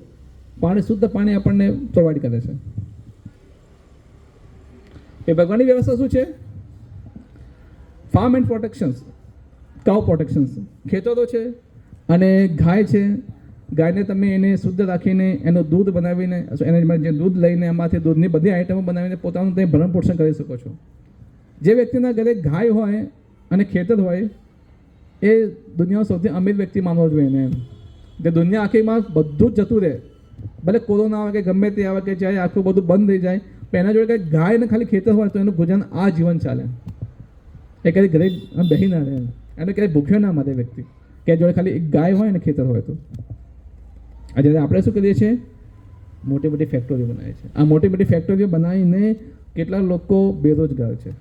પાણી, શુદ્ધ પાણી આપણને પ્રોવાઈડ કરે છે. એ ભગવાનની વ્યવસ્થા શું છે? ફાર્મ એન્ડ પ્રોટેક્શન્સ, કાઉ પ્રોટેક્શન્સ, ખેતરો છે અને ગાય છે. ગાયને તમે એને શુદ્ધ રાખીને એનું દૂધ બનાવીને, એને જે દૂધ લઈને એમાંથી દૂધની બધી આઈટમો બનાવીને પોતાનું તમે ભરણ પોષણ કરી શકો છો. જે વ્યક્તિના ઘરે ગાય હોય અને ખેતર હોય, એ દુનિયાનો સૌથી અમીર વ્યક્તિ માનવો જોઈએ એને. જે દુનિયા આખીમાં બધું જ જતું રહે, ભલે કોરોના આવે કે ગમે તે આવે કે ચાહે આખું બધું બંધ થઈ જાય, પણ એના જોડે કંઈ ગાય ને ખાલી ખેતર હોય તો એનું ગુજરાન આ જીવન ચાલે. એ કદી ઘરે બેસી ના રહે, એને ક્યાંય ભૂખ્યો ના મરે વ્યક્તિ, કે જોડે ખાલી એક ગાય હોય અને ખેતર હોય તો. આજે આપણે શું કરીએ છીએ? મોટી મોટી ફેક્ટરીઓ બનાવીએ છીએ. આ મોટી મોટી ફેક્ટરીઓ બનાવીને કેટલા લોકો બેરોજગાર છે.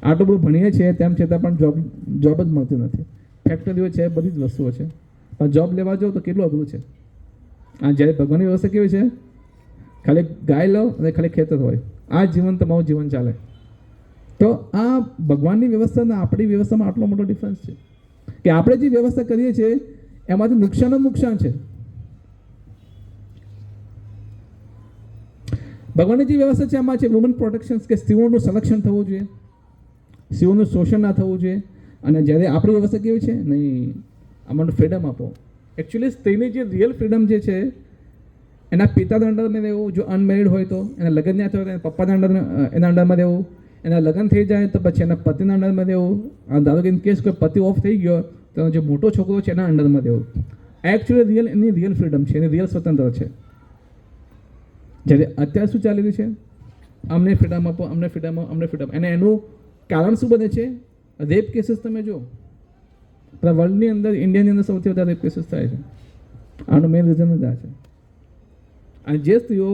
આટલું બધું ભણીએ છીએ તેમ છતાં પણ જોબ જ મળતી નથી. ફેક્ટરીઓ છે, બધી જ વસ્તુઓ છે, પણ જોબ લેવા જાઓ તો કેટલું અઘરું છે. આ જ્યારે ભગવાનની વ્યવસ્થા કેવી છે? ખાલી ગાય લો અને ખાલી ખેતર હોય, આ જીવન તમારું જીવન ચાલે. તો આ ભગવાનની વ્યવસ્થા અને આપણી વ્યવસ્થામાં આટલો મોટો ડિફરન્સ છે કે આપણે જે વ્યવસ્થા કરીએ છીએ એમાંથી નુકસાન છે. ભગવાનની જે વ્યવસ્થા છે એમાં છે વુમન પ્રોટેક્શન્સ, કે સ્ત્રીઓનું સંરક્ષણ થવું જોઈએ, સ્ત્રીઓનું શોષણ ના થવું જોઈએ. અને જ્યારે આપણી વ્યવસ્થા કેવી છે? નહીં, આમાં ફ્રીડમ આપો. એકચ્યુઅલી સ્ત્રીની જે રિયલ ફ્રીડમ જે છે, એના પિતાના અંડરમાં રહેવું, જો અનમેરિડ હોય તો એના લગ્ન ના થયો તો પપ્પાના એના અંડરમાં રહેવું, એના લગ્ન થઈ જાય તો પછી એના પતિના અંડરમાં રહેવું. ધારો કે ઇન કેસ કોઈ પતિ ઓફ થઈ ગયો તો જે મોટો છોકરો છે એના અંડરમાં રહેવું. એકચ્યુઅલી એની રિયલ ફ્રીડમ છે, એની રિયલ સ્વતંત્ર છે. જ્યારે અત્યારે શું ચાલી રહ્યું છે? અમને ફ્રીડમ આપો, અમને ફ્રીડમ. અને એનું કારણ શું બને છે? રેપ કેસીસ તમે જુઓ, આપણા વર્લ્ડની અંદર, ઇન્ડિયાની અંદર સૌથી વધારે રેપ કેસીસ થાય છે. આનું મેઇન રીઝન જ આ છે. અને જે સ્ત્રીઓ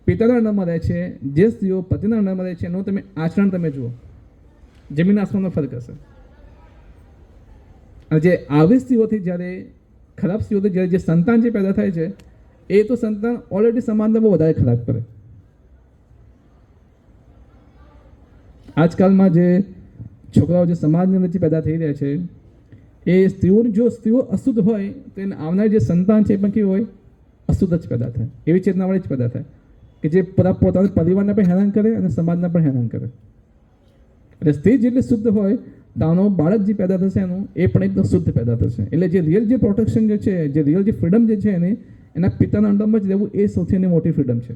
પિતાના અંડરમાં રહે છે, જે સ્ત્રીઓ પતિના અંડરમાં રહે છે, એનું તમે આચરણ તમે જુઓ, જમીન આસમાનનો ફરક હશે. અને જે આવી સ્ત્રીઓથી જ્યારે, ખરાબ સ્ત્રીઓથી જ્યારે જે સંતાન જે પેદા થાય છે, એ તો સંતાન ઓલરેડી સમાજને બહુ વધારે ખરાબ કરે. આજકાલમાં જે છોકરાઓ જે સમાજની અંદર જે પેદા થઈ રહ્યા છે, એ સ્ત્રીઓની, જો સ્ત્રીઓ અશુદ્ધ હોય તો એને આવનાર જે સંતાન છે એ પણ કેવું હોય, અશુદ્ધ જ પેદા થાય, એવી ચેતનાવાળી જ પેદા થાય કે જે પોતાના પરિવારને પણ હેરાન કરે અને સમાજને પણ હેરાન કરે. એટલે સ્ત્રી જેટલી શુદ્ધ હોય તાનો બાળક જે પેદા થશે એનું એ પણ એકદમ શુદ્ધ પેદા થશે. એટલે જે રિયલ જે પ્રોટેક્શન જે છે, જે રિયલ જે ફ્રીડમ જે છે એના પિતાના અંડરમાં જ રહેવું, એ સૌથી એની મોટી ફ્રીડમ છે.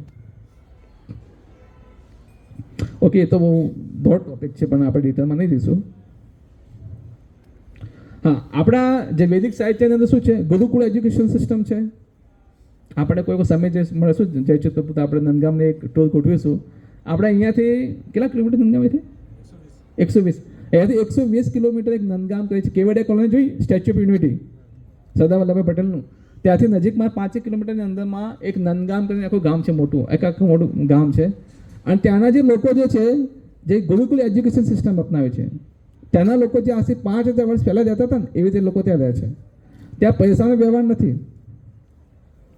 ઓકે, એ તો બહુ બ્રોડ ટોપિક છે, પણ આપણે ડિટેલમાં નહીં જઈશું. હા, આપણા જે વૈદિક સાહિત્યની અંદર શું છે, ગુરુકુળ એજ્યુકેશન સિસ્ટમ છે. આપણે કોઈ સમય જે મળશું જય તો આપણે નંદગામને એક ટૂર ગોઠવીશું. આપણે અહીંયાથી કેટલા કિલોમીટર નંદગામથી? 120. અહીંયાથી 120 કિલોમીટર એક નંદગામ કહે છે, કેવડિયા કોલોની જોઈ, statue of unity, Sardar Vallabhbhai પટેલનું. ત્યાંથી નજીકમાં 5 કિલોમીટરની અંદરમાં એક નંદગામ કરીને આખું ગામ છે, મોટું, આખું મોટું ગામ છે. અને ત્યાંના જે લોકો જે છે, જે ગુરુકુલ એજ્યુકેશન સિસ્ટમ અપનાવે છે, ત્યાંના લોકો જે આજથી 5000 વર્ષ પહેલાં રહેતા હતા ને, એવી રીતે લોકો ત્યાં રહે છે. ત્યાં પૈસાનો વ્યવહાર નથી,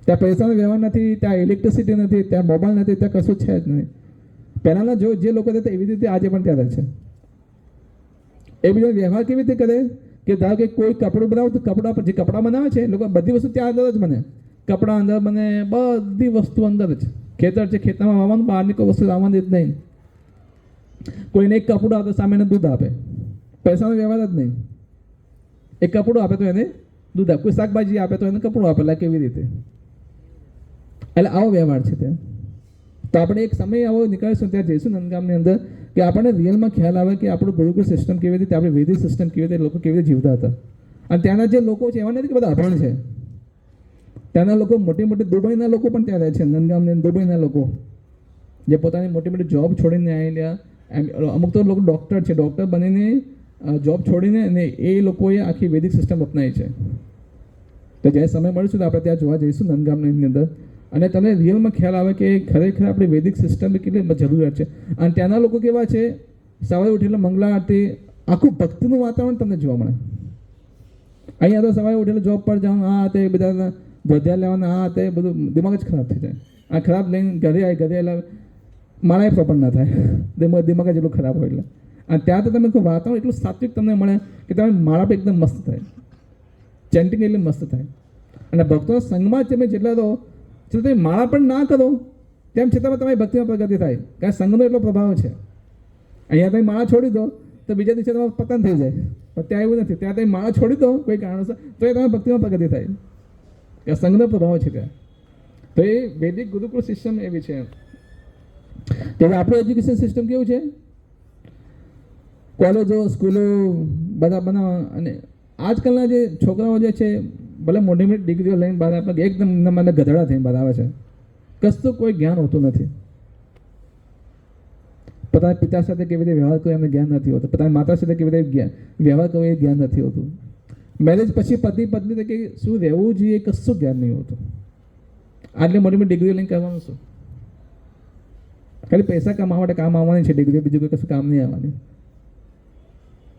ત્યાં પૈસાનો વ્યવહાર નથી, ત્યાં ઇલેક્ટ્રિસિટી નથી, ત્યાં મોબાઈલ નથી, ત્યાં કશું છે જ નહીં. પહેલાંના જે લોકો રહેતા એવી રીતે આજે પણ ત્યાં રહે છે. એ બીજો વ્યવહાર કેવી રીતે કરે કે ધારો કે કોઈ કપડું બનાવે તો કપડા પર જે કપડાં બનાવે છે, લોકો બધી વસ્તુ ત્યાં અંદર જ બને, કપડાં અંદર બને, બધી વસ્તુ અંદર જ. ખેતર છે, ખેતરમાં વાવવાનું, બહારની કોઈ વસ્તુ લાવવાની જ નહીં. કોઈને એક કપડું આપે, સામે એને દૂધ આપે, પૈસાનો વ્યવહાર જ નહીં. એક કપડું આપે તો એને દૂધ આપે, કોઈ શાકભાજી આપે તો એને કપડું આપે, એટલે કેવી રીતે. એટલે આવો વ્યવહાર છે ત્યાં. તો આપણે એક સમય આવો નીકળીશું, ત્યાં જઈશું નંદગામની અંદર, કે આપણને રિયલમાં ખ્યાલ આવે કે આપણું ગુરુકુળ સિસ્ટમ કેવી રીતે, આપણી વૈદિક સિસ્ટમ કેવી રીતે, લોકો કેવી રીતે જીવતા હતા. અને ત્યાંના જે લોકો છે એવા નથી કે બધા અભણ છે. ત્યાંના લોકો મોટી મોટી દુબઈના લોકો પણ ત્યાં રહે છે, નંદગામની દુબઈના લોકો જે પોતાની મોટી મોટી જોબ છોડીને આવેલા. અમુક તો લોકો ડૉક્ટર છે, ડૉક્ટર બનીને જોબ છોડીને અને એ લોકોએ આખી વૈદિક સિસ્ટમ અપનાવી છે. તો જ્યારે સમય મળશે તો આપણે ત્યાં જોવા જઈશું નંદગામની અંદર, અને તમને રિયલમાં ખ્યાલ આવે કે ખરેખર આપણી વૈદિક સિસ્ટમની કેટલી જરૂરિયાત છે. અને ત્યાંના લોકો કેવા છે, સવારે ઉઠેલા મંગળા આરતી, આખું ભક્તિનું વાતાવરણ તમને જોવા મળે. અહીંયા તો સવારે ઉઠેલા જોબ પર જાઉં, આ તે બધા ધ્વજા લેવાના, આ તે બધું દિમાગ જ ખરાબ થઈ જાય. આ ખરાબ લઈને ઘરે આવેલા માળા પ્રોપર ના થાય, દિમાગ જ એટલું ખરાબ હોય. એટલે અને ત્યાં તો તમે વાતાવરણ એટલું સાત્વિક તમને મળે કે તમે માળા પર એકદમ મસ્ત થાય, ચેન્ટિંગ એટલે મસ્ત થાય. અને ભક્તોના સંઘમાં તમે જેટલા રહો, જો તમે માળા પણ ના કરો તેમ છતાં તમારી ભક્તિમાં પ્રગતિ થાય, કારણ સંઘનો એટલો પ્રભાવ છે. અહીંયા તમે માળા છોડી દો તો બીજા દિવસે તમારું પતન થઈ જાય, પણ ત્યાં એવું નથી. ત્યાં તમે માળા છોડી દો કોઈ કારણસર તો એ તમારી ભક્તિમાં પ્રગતિ થાય, કે સંઘનો પ્રભાવ છે ત્યાં. તો એ વૈદિક ગુરુકુળ સિસ્ટમ એવી છે. ત્યારે આપણું એજ્યુકેશન સિસ્ટમ કેવું છે, કોલેજો, સ્કૂલો બધા બનાવવા. અને આજકાલના જે છોકરાઓ જે છે, ભલે મોટી મોટી ડિગ્રીઓ લઈને બહાર આપણે એકદમ મને ગધેડા થઈને બહાર આવે છે, કશું કોઈ જ્ઞાન હોતું નથી. પોતાના પિતા સાથે કેવી રીતે વ્યવહાર કરવો એમને જ્ઞાન નથી હોતું, પોતાની માતા સાથે કેવી રીતે વ્યવહાર કરવો એ જ્ઞાન નથી હોતું. મેરેજ પછી પતિ પત્ની તરીકે શું રહેવું જોઈએ કશું જ્ઞાન નહીં હોતું. આટલી મોટી મોટી ડિગ્રીઓ લઈને કરવાનું શું? ખાલી પૈસા કમાવા માટે કામ આવવાની છે ડિગ્રી, બીજું કોઈ કશું કામ નહીં આવવાની.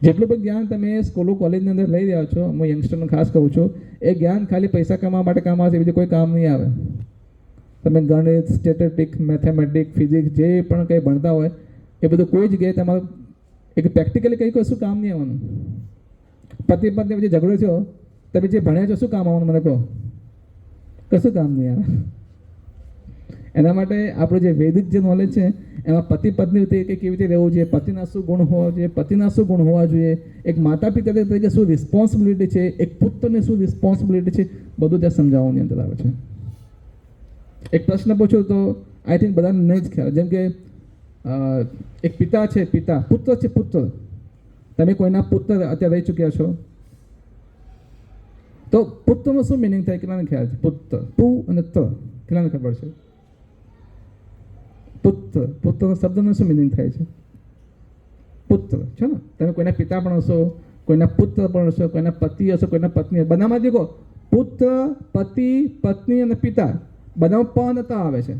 જેટલું પણ જ્ઞાન તમે સ્કૂલો કોલેજની અંદર લઈ રહ્યા છો, હું યંગસ્ટરને ખાસ કહું છું, એ જ્ઞાન ખાલી પૈસા કમાવા માટે કામ આવશે, બીજું કોઈ કામ નહીં આવે. તમે ગણિત, સ્ટેટિસ્ટિક્સ, મેથેમેટિક્સ, ફિઝિક્સ જે પણ કંઈ ભણતા હોય એ બધું કોઈ જગ્યાએ તમારું એક પ્રેક્ટિકલી કંઈ કશું કામ નહીં આવવાનું. પતિ પત્ની વચ્ચે ઝઘડો થયો, તમે જે ભણ્યા છો શું કામ આવવાનું મને કહો? કશું કામ નહીં આવે. એના માટે આપણું જે વૈદિક જે નોલેજ છે એમાં પતિ પત્ની તરીકે કેવી રીતે રહેવું જોઈએ, પતિના શું ગુણ હોવા જોઈએ, પતિના શું ગુણ હોવા જોઈએ, એક માતા પિતા તરીકે શું રિસ્પોન્સિબિલિટી છે, એક પુત્રની શું રિસ્પોન્સિબિલિટી છે, બધું ત્યાં સમજાવવાની અંદર આવે છે. એક પ્રશ્ન પૂછું તો આઈ થિંક બધાને નહીં જ ખ્યાલ. જેમ કે એક પિતા છે, પિતા, પુત્ર છે, પુત્ર. તમે કોઈના પુત્ર અત્યારે રહી ચૂક્યા છો તો પુત્રનો શું મિનિંગ થાય, કેટલાને ખ્યાલ છે? પુત્ર, પુ અને ત, કેટલાને ખબર છે? પુત્ર, પુત્રનો શબ્દનો શું મિનિંગ થાય છે? પુત્ર છે ને, તમે કોઈના પિતા પણ હશો, કોઈના પુત્ર પણ હશો, કોઈના પતિ હશો, કોઈના પત્ની, બધામાં દેખો પુત્ર, પતિ, પત્ની અને પિતા બધામાં પ અને ત આવે છે.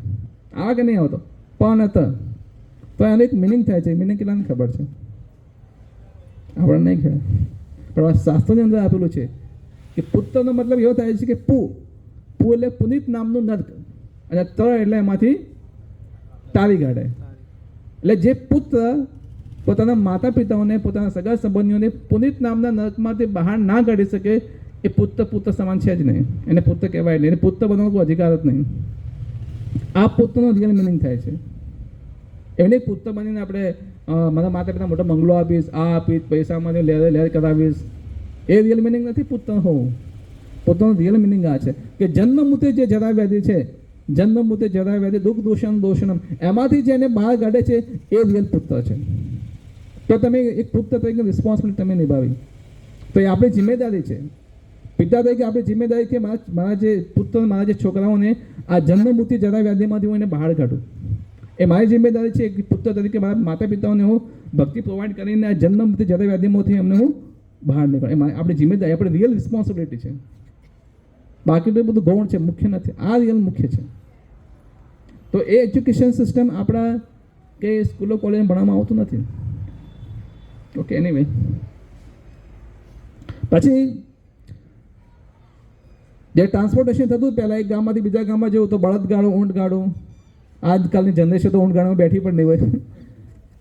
આવે કે નહીં આવતો? પ અને ત. તો એનો એક મિનિંગ થાય છે. મિનિંગ કેટલાને ખબર છે? આપણને નહીં ખબર, પણ શાસ્ત્રોની અંદર આપેલું છે કે પુત્રનો મતલબ એવો થાય છે કે પુ એટલે પુનિત નામનું નર્ક, અને ત એટલે એમાંથી તાળી કાઢે. એટલે જે પુત્ર પોતાના માતા પિતાઓને, પોતાના સગા સંબંધીઓને પુનિત નામના નર્કમાંથી બહાર ના કાઢી શકે, એ પુત્ર સમાન છે જ નહીં. એને પુત્ર કહેવાય નહીં, એને પુત્ર બનવાનો કોઈ અધિકાર જ નહીં. આ પુત્રનો રિયલ મિનિંગ થાય છે. એને પુત્ર બનીને આપણે મારા માતા પિતા મોટો બંગલો આપીશ, આ આપીશ, પૈસામાં લહેર કરાવીશ, એ રિયલ મિનિંગ નથી પુત્ર હોવું. પુત્રનો રિયલ મિનિંગ આ છે કે જન્મમૂતે જે જરા વ્યાધિ છે, જન્મમૂતે જરા વ્યાધિ દુઃખ દોષણમ, એમાંથી જે એને બહાર કાઢે છે એ રિયલ પુત્ર છે. તો તમે એક પુત્ર તરીકે રિસ્પોન્સિબિલિટી તમે નિભાવી, તો એ આપણી જિમ્મેદારી છે. પિતા તરીકે આપણી જિમ્મેદારી કે મારા જે પુત્ર, મારા જે છોકરાઓને આ જન્મમૂર્તિ જરા વ્યાધિમાંથી હું એને બહાર કાઢું. એ મારી જિમ્મેદારી છે કે પુત્ર તરીકે મારા માતા પિતાઓને હું ભક્તિ પ્રોવાઈડ કરીને આ જન્મમૂર્તિ જરા વ્યાધિમાંથી એમને હું બહાર નીકળું. એ આપણી જિમ્મેદારી, આપણી રિયલ રિસ્પોન્સિબિલિટી છે. બાકી તો બધું ગૌણ છે, મુખ્ય નથી. આ રિયલ મુખ્ય છે. તો એ એજ્યુકેશન સિસ્ટમ આપણા કે સ્કૂલો કોલેજમાં ભણવામાં આવતું નથી. ઓકે, એનીવે પછી જે ટ્રાન્સપોર્ટેશન થતું પહેલાં એક ગામમાંથી બીજા ગામમાં જવું તો બળદગાડું, ઊંટગાડું. આજકાલની જનરેશન તો ઊંટગાડામાં બેઠી પણ નહીં હોય.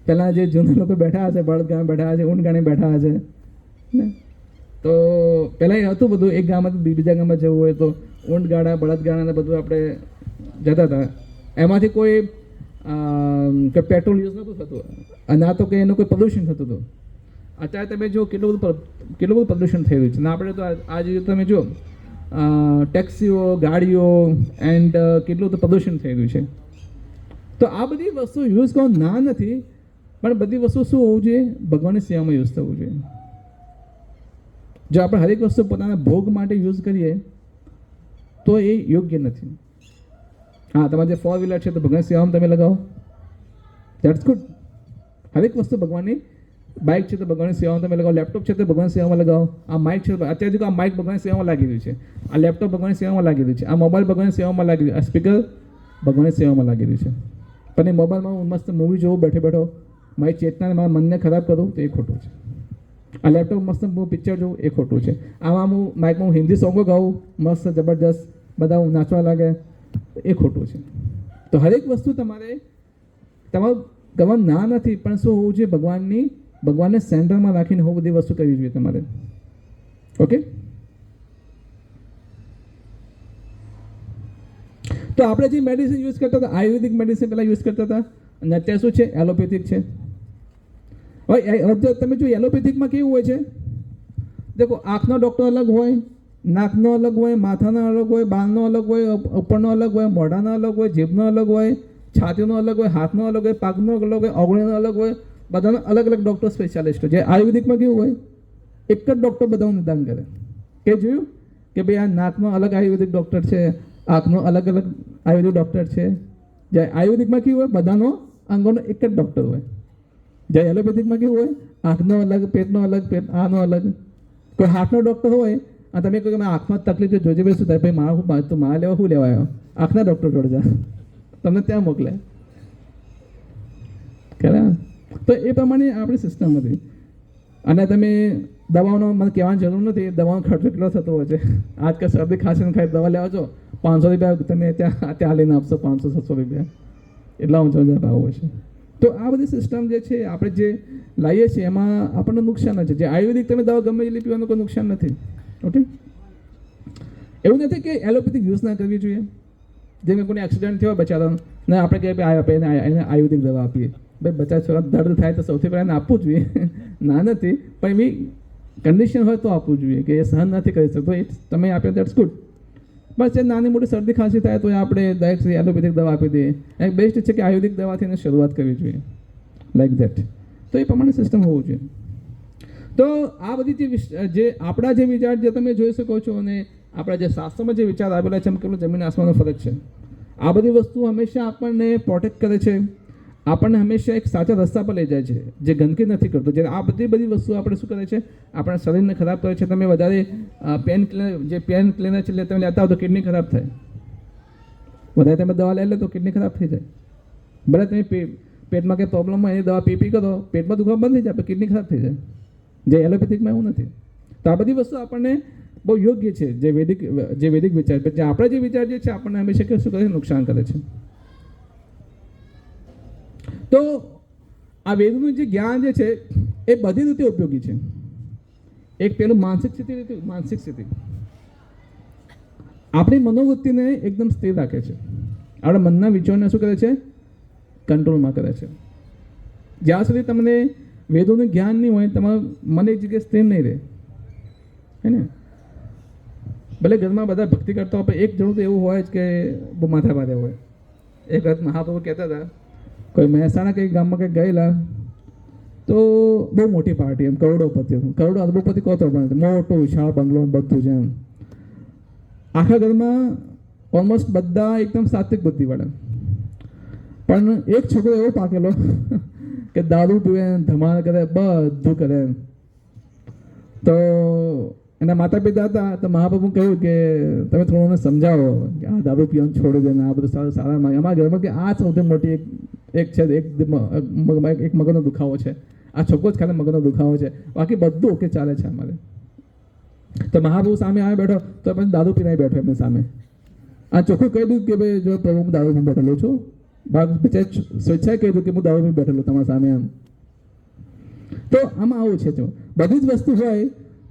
પહેલાં જે જૂના લોકો બેઠા હશે, બળદગાડામાં બેઠા હશે, ઊંટગાડી બેઠા હશે ને. તો પહેલાં એ હતું બધું, એક ગામમાંથી બીજા ગામમાં જવું હોય તો ઊંટગાડા, બળદગાડા બધું આપણે જતા હતા. એમાંથી કોઈ પેટ્રોલ યુઝ નહોતું થતું, અને આ તો કે એનું કોઈ પ્રદૂષણ થતું હતું. અત્યારે તમે જો કેટલું બધું પ્રદૂષણ થઈ રહ્યું છે. ને આપણે તો આજે તમે જો ટેક્સીઓ, ગાડીઓ એન્ડ કેટલું બધું પ્રદૂષણ થઈ રહ્યું છે. તો આ બધી વસ્તુ યુઝ કરવાનું ના નથી, પણ બધી વસ્તુ શું હોવું જોઈએ? ભગવાનની સેવામાં યુઝ થવું જોઈએ. જો આપણે હરેક વસ્તુ પોતાના ભોગ માટે યુઝ કરીએ તો એ યોગ્ય નથી. હા, તમારે જે 4 વ્હીલર છે તો ભગવાનની સેવામાં તમે લગાવો, ધેટ્સ ગુડ. હરેક વસ્તુ ભગવાનની, બાઇક છે તો ભગવાનની સેવામાં તમે લગાવો, લેપટોપ છે તો ભગવાનની સેવામાં લગાવો, આ માઇક છે, અત્યારે જો આ માઇક ભગવાનની સેવામાં લાગી રહ્યું છે, આ લેપટોપ ભગવાનની સેવામાં લાગી રહ્યું છે, આ મોબાઈલ ભગવાનની સેવામાં લાગી રહ્યું, આ સ્પીકર ભગવાનની સેવામાં લાગી રહ્યું છે. પણ એ મોબાઈલમાં હું મસ્ત મૂવી જોઉં બેઠો મારી ચેતનાને, મારા મનને ખરાબ કરું તો એ ખોટું છે. આ લેપટોપ મસ્ત હું પિક્ચર જોઉં એ ખોટું છે. આમાં હું માઇકમાં હું હિન્દી સોંગો ગાઉં મસ્ત જબરદસ્ત, બધા હું નાચવા લાગે, એ ખોટું છે. તો હરેક વસ્તુ તમારું ગવાનું ના નથી, પણ શું હોવું જોઈએ? ભગવાનને સેન્ટરમાં રાખીને હું બધી વસ્તુ કરવી જોઈએ તમારે. ઓકે, તો આપણે જે મેડિસિન યુઝ કરતા હતા, આયુર્વેદિક મેડિસિન પહેલાં યુઝ કરતા હતા, અને અત્યારે શું છે? એલોપેથિક છે. હવે તમે જો એલોપેથિકમાં કેવું હોય છે, દેખો આંખનો ડૉક્ટર અલગ હોય, નાકનો અલગ હોય, માથાનો અલગ હોય, બાળનો અલગ હોય, ઉપરનો અલગ હોય, મોઢાનો અલગ હોય, જીભનો અલગ હોય, છાતીનો અલગ હોય, હાથનો અલગ હોય, પાકનો અલગ હોય, ઓગળીનો અલગ હોય, બધાનો અલગ અલગ ડૉક્ટર સ્પેશિયાલિસ્ટ હોય. જે આયુર્વેદિકમાં કેવું હોય, એક જ ડૉક્ટર બધાનું નિદાન કરે. કે જોયું કે ભાઈ આ નાકનો અલગ આયુર્વેદિક ડૉક્ટર છે, આંખનો અલગ અલગ આયુર્વેદિક ડૉક્ટર છે. જે આયુર્વેદિકમાં કેવું હોય, બધાનો અંગોનો એક જ ડૉક્ટર હોય. જ્યારે એલોપેથિકમાં કેવું હોય, આંખનો અલગ, પેટનો અલગ, આનો અલગ. કોઈ હાથનો ડૉક્ટર હોય અને તમે કહો કે આંખમાં તકલીફ છે, જોજે ભાઈ શું થાય, ભાઈ મારા તું મારા લેવા શું લેવા આવ્યો, આંખના ડૉક્ટર જોડે જા, તમને ત્યાં મોકલે. ખરા? તો એ પ્રમાણે આપણી સિસ્ટમ હતી. અને તમે દવાઓનો મને કહેવાની જરૂર નથી, દવાનો ખર્ચો કેટલો થતો હોય છે. આજકાલ શરદી ખાંસીને ખાઈ દવા લેવા છો, 500 રૂપિયા તમે ત્યાં લઈને આપશો, 500-700 રૂપિયા, એટલા ઊંચા ભાવ હોય છે. તો આ બધી સિસ્ટમ જે છે આપણે જે લાવીએ છીએ એમાં આપણને નુકસાન છે. જે આયુર્વેદિક તમે દવા ગમે એટલી પીવાનું કોઈ નુકસાન નથી. ઓકે, એવું નથી કે એલોપેથિક યુઝ ના કરવી જોઈએ. જેમ કે કોઈને એક્સિડન્ટ થયો બચારાનો, ને આપણે કહીએ આપણે એને આયુર્વેદિક દવા આપીએ, ભાઈ બચાવ છોકરા દર્દ થાય તો સૌથી પહેલાં એને આપવું જોઈએ. ના નથી, પણ એવી કન્ડિશન હોય તો આપવું જોઈએ કે એ સહન નથી કરી શકતો, એ તમે આપ્યો દેટ્સ ગુડ. બસ એ નાની મોટી શરદી ખાંસી થાય તો આપણે ડાયરેક્ટ એલોપેથિક દવા આપી દઈએ. એ બેસ્ટ છે કે આયુર્વેદિક દવાથી એને શરૂઆત કરવી જોઈએ, લાઈક ધેટ. તો એ પ્રમાણે સિસ્ટમ હોવું જોઈએ. તો આ બધી જે આપણા જે વિચાર જે તમે જોઈ શકો છો, અને આપણા જે શાસ્ત્રોમાં જે વિચાર આવેલા છે, એમ કેટલું જમીન આસમાનનો ફરક છે. આ બધી વસ્તુ હંમેશા આપણને પ્રોટેક્ટ કરે છે, આપણને હંમેશા એક સાચા રસ્તા પર લઈ જાય છે, જે ગંદકી નથી કરતો. જે આ બધી વસ્તુ આપણે શું કરે છે, આપણા શરીરને ખરાબ કરે છે. તમે વધારે પેન ક્લીનર છે તમે લેતા હો તો કિડની ખરાબ થાય. વધારે તમે દવા લઈ લો તો કિડની ખરાબ થઈ જાય. ભલે તમે પેટમાં કંઈ પ્રોબ્લેમ હોય એની દવા પી કરો, પેટમાં દુખાવો બંધ થઈ જાય, પણ કિડની ખરાબ થઈ જાય. જે એલોપેથિકમાં એવું નથી. તો આ બધી વસ્તુ આપણને બહુ યોગ્ય છે, જે વૈદિક વિચાર. જે આપણે જે વિચારીએ છીએ આપણને હંમેશા શું કરે છે, નુકસાન કરે છે. તો આ વેદનું જે જ્ઞાન જે છે એ બધી રીતે ઉપયોગી છે. એક પેલું માનસિક સ્થિતિ આપણી મનોવૃત્તિને એકદમ સ્થિર રાખે છે. આપણા મનના વિચારોને શું કરે છે, કંટ્રોલમાં કરે છે. જ્યાં સુધી તમને વેદોનું જ્ઞાન નહીં હોય તમારું મન એક જગ્યાએ સ્થિર નહીં રહે, હે ને. ભલે ઘરમાં બધા ભક્તિ કરતા હોય પણ એક જણું તો એવું હોય જ કે બહુ માથા ભારે હોય. એક વખત મહાપ્રભુ કહેતા હતા, કોઈ મહેસાણા કંઈક ગામમાં કંઈક ગયેલા તો બહુ મોટી પાર્ટી, એમ કરોડો અરબોપતિ કહો તો પણ મોટો વિશાળ બંગલો બધું છે એમ. આખા ઘરમાં ઓલમોસ્ટ બધા એકદમ સાત્વિક બુદ્ધિવાળા, પણ એક છોકરો એવો પાકેલો કે દારૂ પીવે, ધમાલ કરે, બધું કરે. તો એના માતા પિતા હતા તો મહાપ્રભુ કહ્યું કે તમે થોડું સમજાવો કે આ દારૂ પીવાનું છોડી દે ને આ બધું સારા અમારા ઘરમાં કે આ સૌથી મોટી એક છે, એક મગજનો દુખાવો છે. આ છોકરો જ ખાલી મગજનો દુખાવો છે, બાકી બધું ઓકે ચાલે છે અમારે. તો મહાપ્રભુ સામે આવે બેઠો તો પછી દારૂ પીને બેઠો એમની સામે. આ ચોખ્ખું કહી દીધું કે ભાઈ જો પ્રભુ હું દારૂ પીને બેઠેલો છું. સ્વેચ્છાએ કહી દીધું કે હું દારૂ પીને બેઠેલો તમારા સામે એમ. તો આમાં આવું છે, જો બધી જ વસ્તુ હોય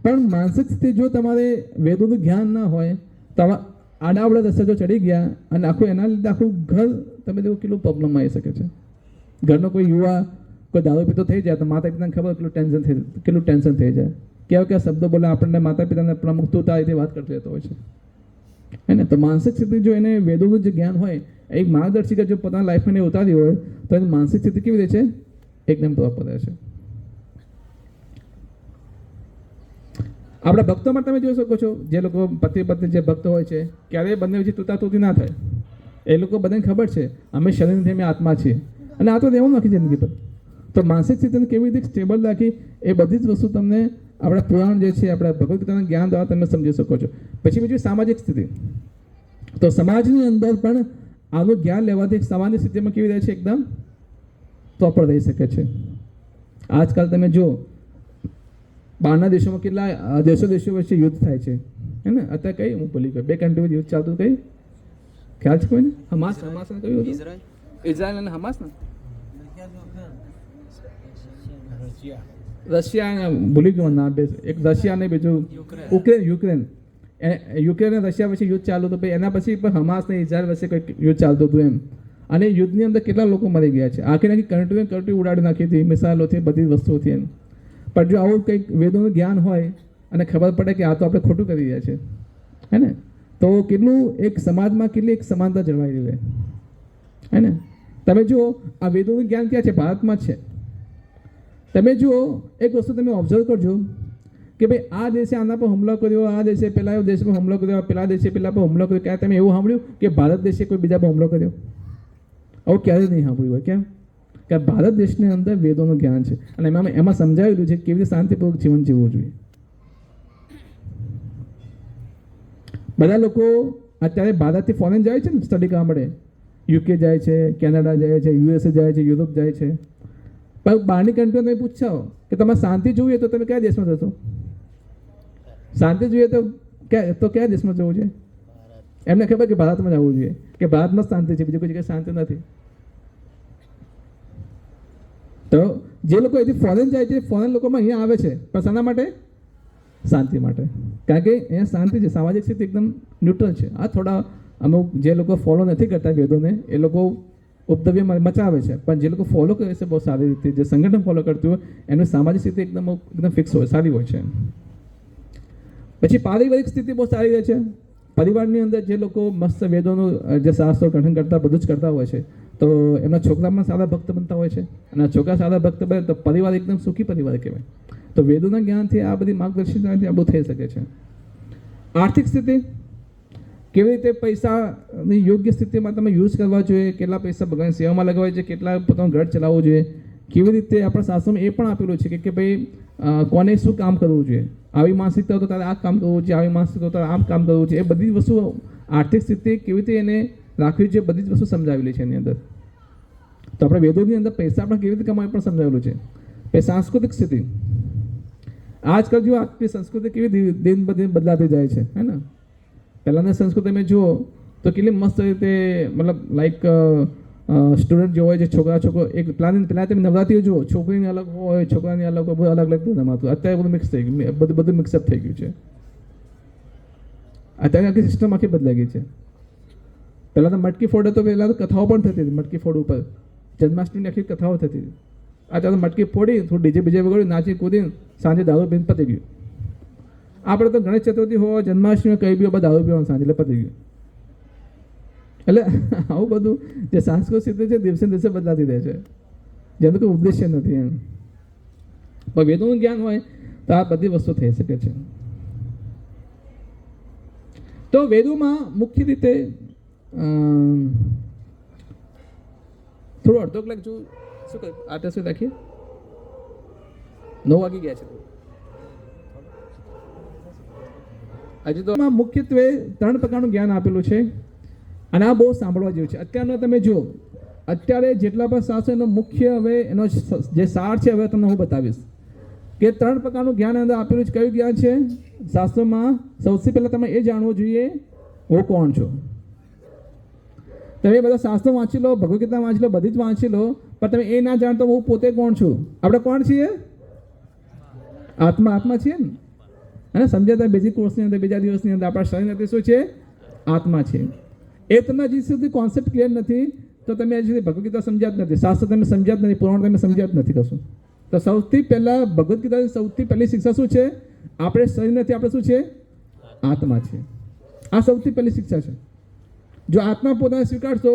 પણ માનસિક સ્થિતિ જો તમારે વેદોનું જ્ઞાન ના હોય તો આડાવડા રસ્તે જો ચડી ગયા અને એના લીધે આખું ઘર તમે દેખો કેટલું પ્રોબ્લેમ આવી શકે છે. ઘરનો કોઈ યુવા કોઈ દારૂ પીતો થઈ જાય તો માતા પિતાને ખબર કેટલું ટેન્શન થઈ જાય. કેવા શબ્દો બોલે આપણને માતા પિતાને પ્રમુખતા રીતે વાત કરતો રહેતો હોય છે, હે ને. તો માનસિક સ્થિતિ જો એને વેદોનું જે જ્ઞાન હોય એક માર્ગદર્શિકા જો પોતાના લાઈફમાં એને ઉતારી હોય તો એની માનસિક સ્થિતિ કેવી રહે છે, એકદમ પ્રોપર રહે છે. આપણા ભક્તોમાં તમે જોઈ શકો છો, જે લોકો પતિ પત્ની જે ભક્તો હોય છે ક્યારેય બંને વચ્ચે તૂતાતૂતી ના થાય. એ લોકો બધાને ખબર છે અમે શરીરથી અમે આત્મા છીએ અને આ તો રહેવું નથી જિંદગી પર. તો માનસિક સ્થિતિને કેવી રીતે સ્ટેબલ રાખી એ બધી જ વસ્તુ તમને આપણા પુરાણ જે છે, આપણા ભગવદ્ ગીતાના જ્ઞાન દ્વારા તમે સમજી શકો છો. પછી બીજું સામાજિક સ્થિતિ. તો સમાજની અંદર પણ આનું જ્ઞાન લેવાથી સામાન્ય સ્થિતિમાં કેવી રહે છે, એકદમ પ્રોપર રહી શકે છે. આજકાલ તમે જો બહારના દેશોમાં કેટલા દેશો વચ્ચે યુદ્ધ થાય છે, હે ને. અત્યારે કઈ હું ભૂલી ગયો, બે કન્ટ્રી વચ્ચે યુદ્ધ ચાલતું, કઈ ખ્યાલ છે કોઈને? હમાસ કયું હતું? ઇઝરાયલ અને હમાસ ને રશિયા, ભૂલી ગયો નામ. એક રશિયા ને બીજું યુક્રેન અને રશિયા વચ્ચે યુદ્ધ ચાલુ હતું. એના પછી પણ હમાસ ને ઇઝરાયલ વચ્ચે કંઈક યુદ્ધ ચાલતું હતું એમ. અને યુદ્ધની અંદર કેટલા લોકો મરી ગયા છે. આખી કન્ટ્રી ઉડાડી નાખી હતી મિસાઇલોથી, બધી વસ્તુઓથી એમ. પણ જો આવું કંઈક વેદોનું જ્ઞાન હોય અને ખબર પડે કે આ તો આપણે ખોટું કરી રહ્યા છે, હે ને, તો કેટલું એક સમાજમાં કેટલી એક સમાનતા જળવાઈ રહે, હે ને. તમે જુઓ આ વેદોનું જ્ઞાન ક્યાં છે, ભારતમાં જ છે. તમે જુઓ એક વસ્તુ તમે ઓબ્ઝર્વ કરજો કે ભાઈ આ દેશે આના પર હુમલો કર્યો, આ દેશે પેલા દેશ પર હુમલો કર્યો, પેલા દેશે પેલા પર હુમલો કર્યો. ક્યારે તમે એવું સાંભળ્યું કે ભારત દેશે કોઈ બીજા પર હુમલો કર્યો? આવું ક્યારેય નહીં સાંભળ્યું હોય. કેમ? કે ભારત દેશની અંદર વેદોનું જ્ઞાન છે અને એમાં સમજાવેલું છે કેવી રીતે શાંતિપૂર્વક જીવન જીવવું જોઈએ. બધા લોકો અત્યારે ભારતથી ફોરેન જાય છે ને સ્ટડી કરવા માટે. યુકે જાય છે, કેનેડા જાય છે, યુએસએ જાય છે, યુરોપ જાય છે. પણ બહારની કન્ટ્રીઓ તમે પૂછો કે તમારે શાંતિ જોઈએ તો તમે કયા દેશમાં જશો? શાંતિ જોઈએ તો કયા દેશમાં જવું છે? એમને ખબર કે ભારતમાં જવું જોઈએ, કે ભારતમાં શાંતિ છે, બીજી કોઈ જગ્યાએ શાંતિ નથી. તો જે લોકો અહીંથી ફોરેન જાય છે, ફોરેન લોકોમાં અહીંયા આવે છે પણ શાના માટે? શાંતિ માટે. કારણ કે અહીંયા શાંતિ છે, સામાજિક સ્થિતિ એકદમ ન્યુટ્રલ છે. આ થોડા અમુક જે લોકો ફોલો નથી કરતા વેદોને એ લોકો ઉપદ્રવ્ય મચાવે છે, પણ જે લોકો ફોલો કરે છે બહુ સારી રીતે, જે સંગઠન ફોલો કરતું હોય એનું સામાજિક સ્થિતિ એકદમ ફિક્સ હોય, સારી હોય છે. પછી પારિવારિક સ્થિતિ બહુ સારી રહે છે. પરિવારની અંદર જે લોકો મસ્ત વેદોનું જે શાસ્ત્રો ગઠન કરતા બધું જ કરતા હોય છે તો એમના છોકરામાં સારા ભક્ત બનતા હોય છે અને છોકરા સારા ભક્ત બને તો પરિવાર એકદમ સુખી પરિવાર કહેવાય. તો વેદોના જ્ઞાનથી આ બધી માર્ગદર્શિકાથી આ બધું થઈ શકે છે. આર્થિક સ્થિતિ, કેવી રીતે પૈસાની યોગ્ય સ્થિતિમાં તમે યુઝ કરવા જોઈએ, કેટલા પૈસા ભગવાન સેવામાં લગાવવા જોઈએ, કેટલા પોતાનું ઘર ચલાવવું જોઈએ, કેવી રીતે આપણા શાસ્ત્રોમાં એ પણ આપેલું છે કે ભાઈ કોને શું કામ કરવું જોઈએ, આવી માનસિકતા તો તારે આ કામ કરવું છે, આવી માનસિકતા તો તારે આમ કામ કરવું છે, એ બધી વસ્તુ આર્થિક સ્થિતિ કેવી રીતે એને રાખવી છે બધી જ વસ્તુ સમજાવેલી છે એની અંદર. તો આપણે વેદોની અંદર પૈસા પણ કેવી રીતે કમાવી પણ સમજાવેલું છે. પછી સાંસ્કૃતિક સ્થિતિ, આજકાલ જો આપણી સંસ્કૃતિ કેવી દિન બદિન બદલાતી જાય છે, હે ને. પહેલાંની સંસ્કૃતિ તમે જુઓ તો કેટલી મસ્ત રીતે મતલબ લાઈક સ્ટુડન્ટ જો હોય છે, છોકરો એક પહેલાં તમે નવરાત્રિઓ જુઓ, છોકરીની અલગ હોય, છોકરાની અલગ હોય, બધું અલગ અલગ રમાતું. અત્યારે બધું મિક્સ થઈ ગયું, બધું મિક્સઅપ થઈ ગયું છે. અત્યારે આખી સિસ્ટમ આખી બદલાઈ ગઈ છે. પહેલાં તો મટકી ફોડે તો પહેલાં તો કથાઓ પણ થતી હતી, મટકી ફોડ ઉપર જન્માષ્ટમીની આખી કથાઓ થતી હતી. અત્યારે તો મટકી ફોડી થોડું ડીજે બીજે વગાડી નાચી કૂદીને સાંજે દારૂ પીને પતી ગયું. આપણે તો ગણેશ ચતુર્થી હોય, જન્માષ્ટમી કંઈ બી બધા દારૂ પીવાનું સાંજે એટલે પતી ગયું. એટલે આવું બધું જે સાંસ્કૃતિક સ્થિતિ છે દિવસે દિવસે બદલાતી રહે છે, જેનું કોઈ ઉદ્દેશ્ય નથી એમ. પણ વેદોનું જ્ઞાન હોય તો આ બધી વસ્તુ થઈ શકે છે. તો વેદોમાં મુખ્ય રીતે થોડું અડધો કલાક જો શું કહે આટલે શું રાખીએ, 9 વાગી ગયા છે. હજી તો મુખ્યત્વે 3 પ્રકારનું જ્ઞાન આપેલું છે અને આ બહુ સાંભળવા જેવું છે. અત્યારનો તમે જુઓ, અત્યારે જેટલા પણ શાસ્ત્રો એનો મુખ્ય હવે એનો જે સાર છે હવે તમને હું બતાવીશ કે 3 પ્રકારનું જ્ઞાન અંદર આપેલું છે. કયું જ્ઞાન છે શાસ્ત્રોમાં? સૌથી પહેલાં તમે એ જાણવું જોઈએ હું કોણ છું. તમે બધા શાસ્ત્રો વાંચી લો, ભગવદ્ ગીતા વાંચી લો, બધી જ વાંચી લો, પણ તમે એ ના જાણતો હું પોતે કોણ છું. આપણે કોણ છીએ? આત્મા છીએ ને. અને સમજાતા બીજી કોર્સની અંદર બીજા દિવસની અંદર આપણા શરીરની અંદર શું છે? આત્મા છે. એ તમને હજી સુધી કોન્સેપ્ટ ક્લિયર નથી તો તમે હજી સુધી ભગવદ્ ગીતા સમજ્યા જ નથી, શાસ્ત્ર તમે સમજ્યા જ નથી, પુરાણ તમે સમજ્યા જ નથી કશું. તો સૌથી પહેલાં ભગવદ્ ગીતાની સૌથી પહેલી શિક્ષા શું છે? આપણે શરીર નથી, આપણે શું છે? આત્મા છે. આ સૌથી પહેલી શિક્ષા છે. જો આત્મા પોતાને સ્વીકારશો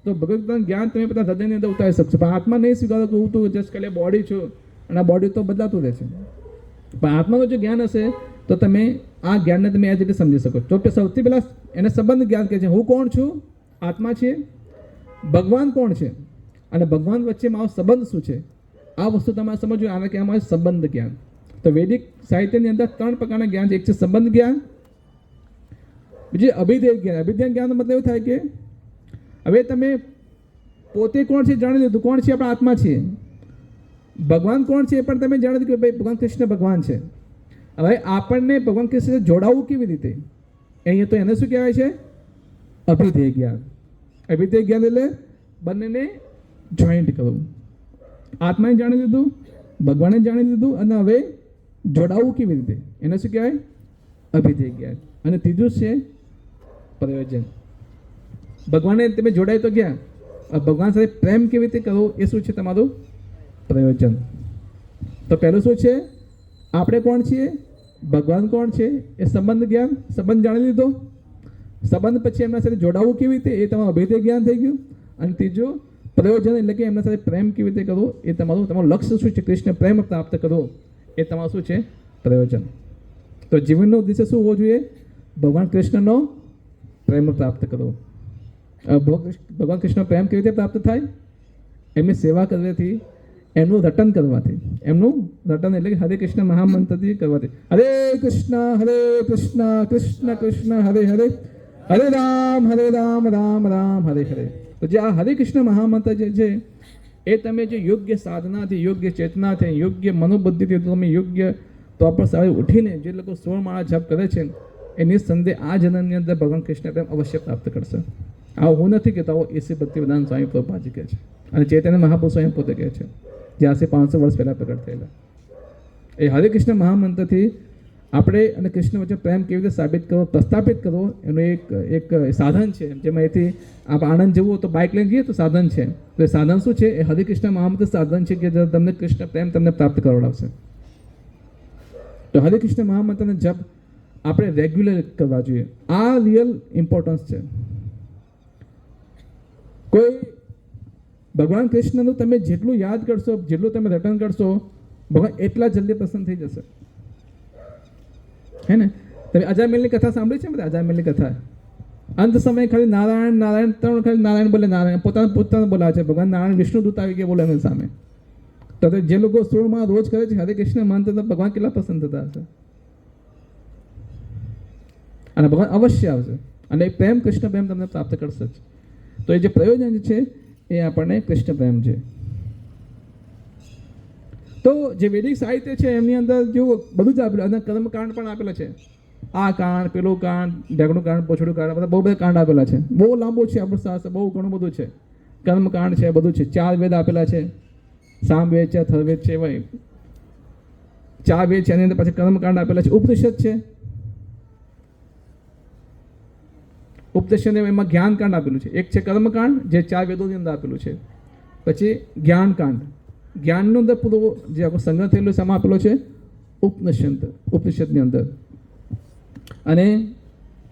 તો ભગવદ્ ગીતાનું જ્ઞાન તમે પોતાના હૃદયની અંદર ઉતારી શકશો. પણ આત્મા નહીં સ્વીકારો તો હું તો જસ્ટ ખાલી બોડી છું અને આ બોડી તો બદલાતું રહે છે. પણ આત્માનું જો જ્ઞાન હશે તો તમે આ જ્ઞાનને તમે આ રીતે સમજી શકો. તો સૌથી પહેલાં એને સંબંધ જ્ઞાન કહે છે. હું કોણ છું? આત્મા છે. ભગવાન કોણ છે અને ભગવાન વચ્ચે મારો સંબંધ શું છે? આ વસ્તુ તમારે સમજવું. આને કહેવામાં આવે સંબંધ જ્ઞાન. તો વૈદિક સાહિત્યની અંદર 3 પ્રકારના જ્ઞાન છે. એક છે સંબંધ જ્ઞાન, બીજું અભિધેય જ્ઞાન. અભિધેય જ્ઞાનનો મતલબ એવું થાય કે હવે તમે પોતે કોણ છે જાણી લીધું, કોણ છે? આપણા આત્મા છીએ. ભગવાન કોણ છે એ પણ તમે જાણી લીધું કે ભાઈ ભગવાન કૃષ્ણ ભગવાન છે. હવે આપણને ભગવાન કૃષ્ણ જોડાવવું કેવી રીતે? અહીંયા તો એને શું કહેવાય છે? અભિધેય જ્ઞાન. અભિધેય જ્ઞાન એટલે બંનેને જોઈન્ટ કરવું. આત્માને જાણી લીધું, ભગવાને જાણી લીધું અને હવે જોડાવવું કેવી રીતે? એને શું કહેવાય? અભિધેય જ્ઞાન. અને ત્રીજું છે પ્રયોજન. ભગવાને તમે જોડાય તો ક્યાં? ભગવાન સાથે પ્રેમ કેવી રીતે કરવો એ શું છે? તમારું પ્રયોજન. તો પહેલું શું છે? આપણે કોણ છીએ, ભગવાન કોણ છે, એ સંબંધ જ્ઞાન. સંબંધ જાણી લીધો. સંબંધ પછી એમના સાથે જોડાવવું કેવી રીતે એ તમારું અભિધેય જ્ઞાન થઈ ગયું. અને ત્રીજું પ્રયોજન એટલે કે એમના સાથે પ્રેમ કેવી રીતે કરવો એ તમારું લક્ષ્ય શું છે? કૃષ્ણ પ્રેમ પ્રાપ્ત કરવો એ તમારું શું છે? પ્રયોજન. તો જીવનનો ઉદ્દેશ્ય શું હોવો જોઈએ? ભગવાન કૃષ્ણનો પ્રેમ પ્રાપ્ત કરવો. ભગવાન કૃષ્ણ પ્રેમ કેવી રીતે પ્રાપ્ત થાય? એમની સેવા કરવાથી, એમનું રટન કરવાથી. એમનું રટન એટલે કે હરે કૃષ્ણ મહામંત્રથી કરવાથી. હરે કૃષ્ણ કૃષ્ણ કૃષ્ણ હરે હરે, હરે રામ રામ રામ હરે હરે. તો જે આ હરે કૃષ્ણ મહામંત્ર જે છે એ તમે જે યોગ્ય સાધનાથી, યોગ્ય ચેતનાથી, યોગ્ય મનોબુદ્ધિથી તમે યોગ્ય પ્રોપર સવારે ઉઠીને જે લોકો 16 માળા જપ કરે છે એ નિસંદેહ આ જન્મની અંદર ભગવાન કૃષ્ણ પ્રેમ અવશ્ય પ્રાપ્ત કરશે. આવું હું નથી કહેતો, આવો એસી ભક્તિવેદાંત સ્વામી પ્રભુપાદજી કહે છે અને ચૈતન્ય મહાપુરુષ સ્વયં પોતે કહે છે, જે આજે 500 વર્ષ પહેલાં પ્રગટ થયેલા. એ હરે કૃષ્ણ મહામંત્રથી આપણે અને કૃષ્ણ વચ્ચે પ્રેમ કેવી રીતે સાબિત કરવો, પ્રસ્થાપિત કરવો એનું એક સાધન છે. જેમાં એથી આપણે આનંદ જવું તો બાઇક લઈને જઈએ તો સાધન છે. તો એ સાધન શું છે? એ હરે કૃષ્ણ મહામંત્ર સાધન છે કે તમને કૃષ્ણ પ્રેમ તમને પ્રાપ્ત કરાવડાવશે. તો હરે કૃષ્ણ મહામંત્રનો જપ આપણે રેગ્યુલર કરવા જોઈએ. આ રિયલ ઇમ્પોર્ટન્સ છે. કોઈ ભગવાન કૃષ્ણનું તમે જેટલું યાદ કરશો, જેટલું તમે રટન કરશો, ભગવાન એટલા જલ્દી પ્રસન્ન થઈ જશે. હે ને? તમે અજામિલની કથા સાંભળી છે? બધા અજામિલની કથા અંત સમયે ખાલી નારાયણ નારાયણ ત્રણ ખાલી નારાયણ બોલે, નારાયણ પોતાનું બોલાવે છે. ભગવાન નારાયણ વિષ્ણુ દૂત આવી કે બોલે એની સામે. તો જે લોકો 16 માં રોજ કરે છે હરે કૃષ્ણ મંત્ર, તો ભગવાન કેટલા પસંદ થતા હશે. અને ભગવાન અવશ્ય આવશે અને પ્રેમ, કૃષ્ણ પ્રેમ તમને પ્રાપ્ત કરશે જ. તો એ જે પ્રયોજન છે એ આપણને કૃષ્ણ પ્રેમ છે. તો જે વૈદિક સાહિત્ય છે એમની અંદર જો બધું જ આપેલું, અને કર્મકાંડ પણ આપેલા છે. આ કાંડ, પેલું કાંડ, ઢગનું કાંડ, પોછડું કાંડ, બધા બહુ બધા કાંડ આપેલા છે. બહુ લાંબુ છે આપણું શાસ્ત્ર, બહુ ઘણું બધું છે. કર્મકાંડ છે, બધું છે. 4 વેદ આપેલા છે, સામવેદ છે, અથર્વવેદ છે, ભાઈ 4 વેદ છે. એની અંદર પછી કર્મકાંડ આપેલા છે. ઉપનિષદ છે, ઉપનિષદ એમાં જ્ઞાનકાંડ આપેલું છે. એક છે કર્મકાંડ જે 4 વેદોની અંદર આપેલું છે. પછી જ્ઞાનકાંડ, જ્ઞાનનો અંદર પૂરો જે આખો સંગ્રહ થયેલો છે એમાં આપેલો છે ઉપનિષદની અંદર. અને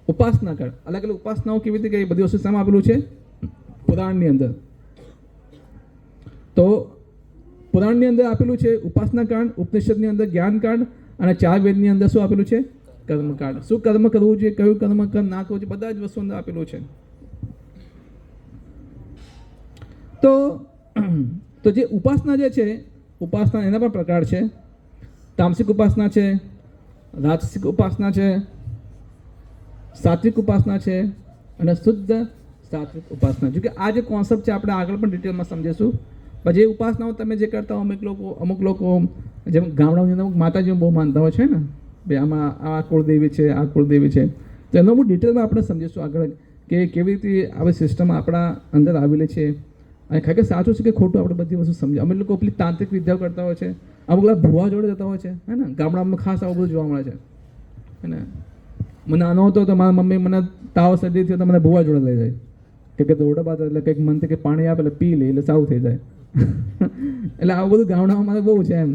ઉપાસના કાંડ, અલગ અલગ ઉપાસનાઓ કેવી રીતે કઈ બધી વસ્તુ શામાં આપેલું છે? પુરાણની અંદર. તો પુરાણની અંદર આપેલું છે ઉપાસના કાંડ, ઉપનિષદની અંદર જ્ઞાનકાંડ, અને 4 વેદની અંદર શું આપેલું છે? કર્મકાંડ. શું કર્મ કરવું જોઈએ, કયું કર્મ ના કરવું જોઈએ, બધા જ વસ્તુ અંદર આપેલું છે. તો જે ઉપાસના જે છે, ઉપાસના એના પણ પ્રકાર છે. તામસિક ઉપાસના છે, રાજસિક ઉપાસના છે, સાત્વિક ઉપાસના છે, અને શુદ્ધ સાત્વિક ઉપાસના. જો કે આ જે કોન્સેપ્ટ છે આપણે આગળ પણ ડિટેલમાં સમજીશું. પછી એ ઉપાસનાઓ તમે જે કરતા હો, અમુક લોકો જેમ ગામડાઓની અંદર માતાજીઓ બહુ માનતા હોય છે ને, ભાઈ આમાં આ કુળદેવી છે, આ કુળદેવી છે. તો એનો બહુ ડિટેલમાં આપણે સમજીશું આગળ કે કેવી રીતે આવી સિસ્ટમ આપણા અંદર આવેલી છે. અને ખરેખર સાચું છે કે ખોટું આપણે બધી વસ્તુ સમજીએ. અમે લોકો પેલી તાંત્રિક વિદ્યાઓ કરતા હોય છે, અમુક લોકો ભુવા જોડે જતા હોય છે, હે ને. ગામડામાં ખાસ આવું બધું જોવા મળે છે, હે ને. મને નાનો હતો તો મારા મમ્મી મને તાવ શરદી થયો તો મને ભુવા જોડે લઈ જાય કે દોડા બાદ એટલે કંઈક મનથી કે પાણી આપે એટલે પી લે એટલે સારું થઈ જાય. એટલે આવું બધું ગામડામાં મારે બહુ છે એમ,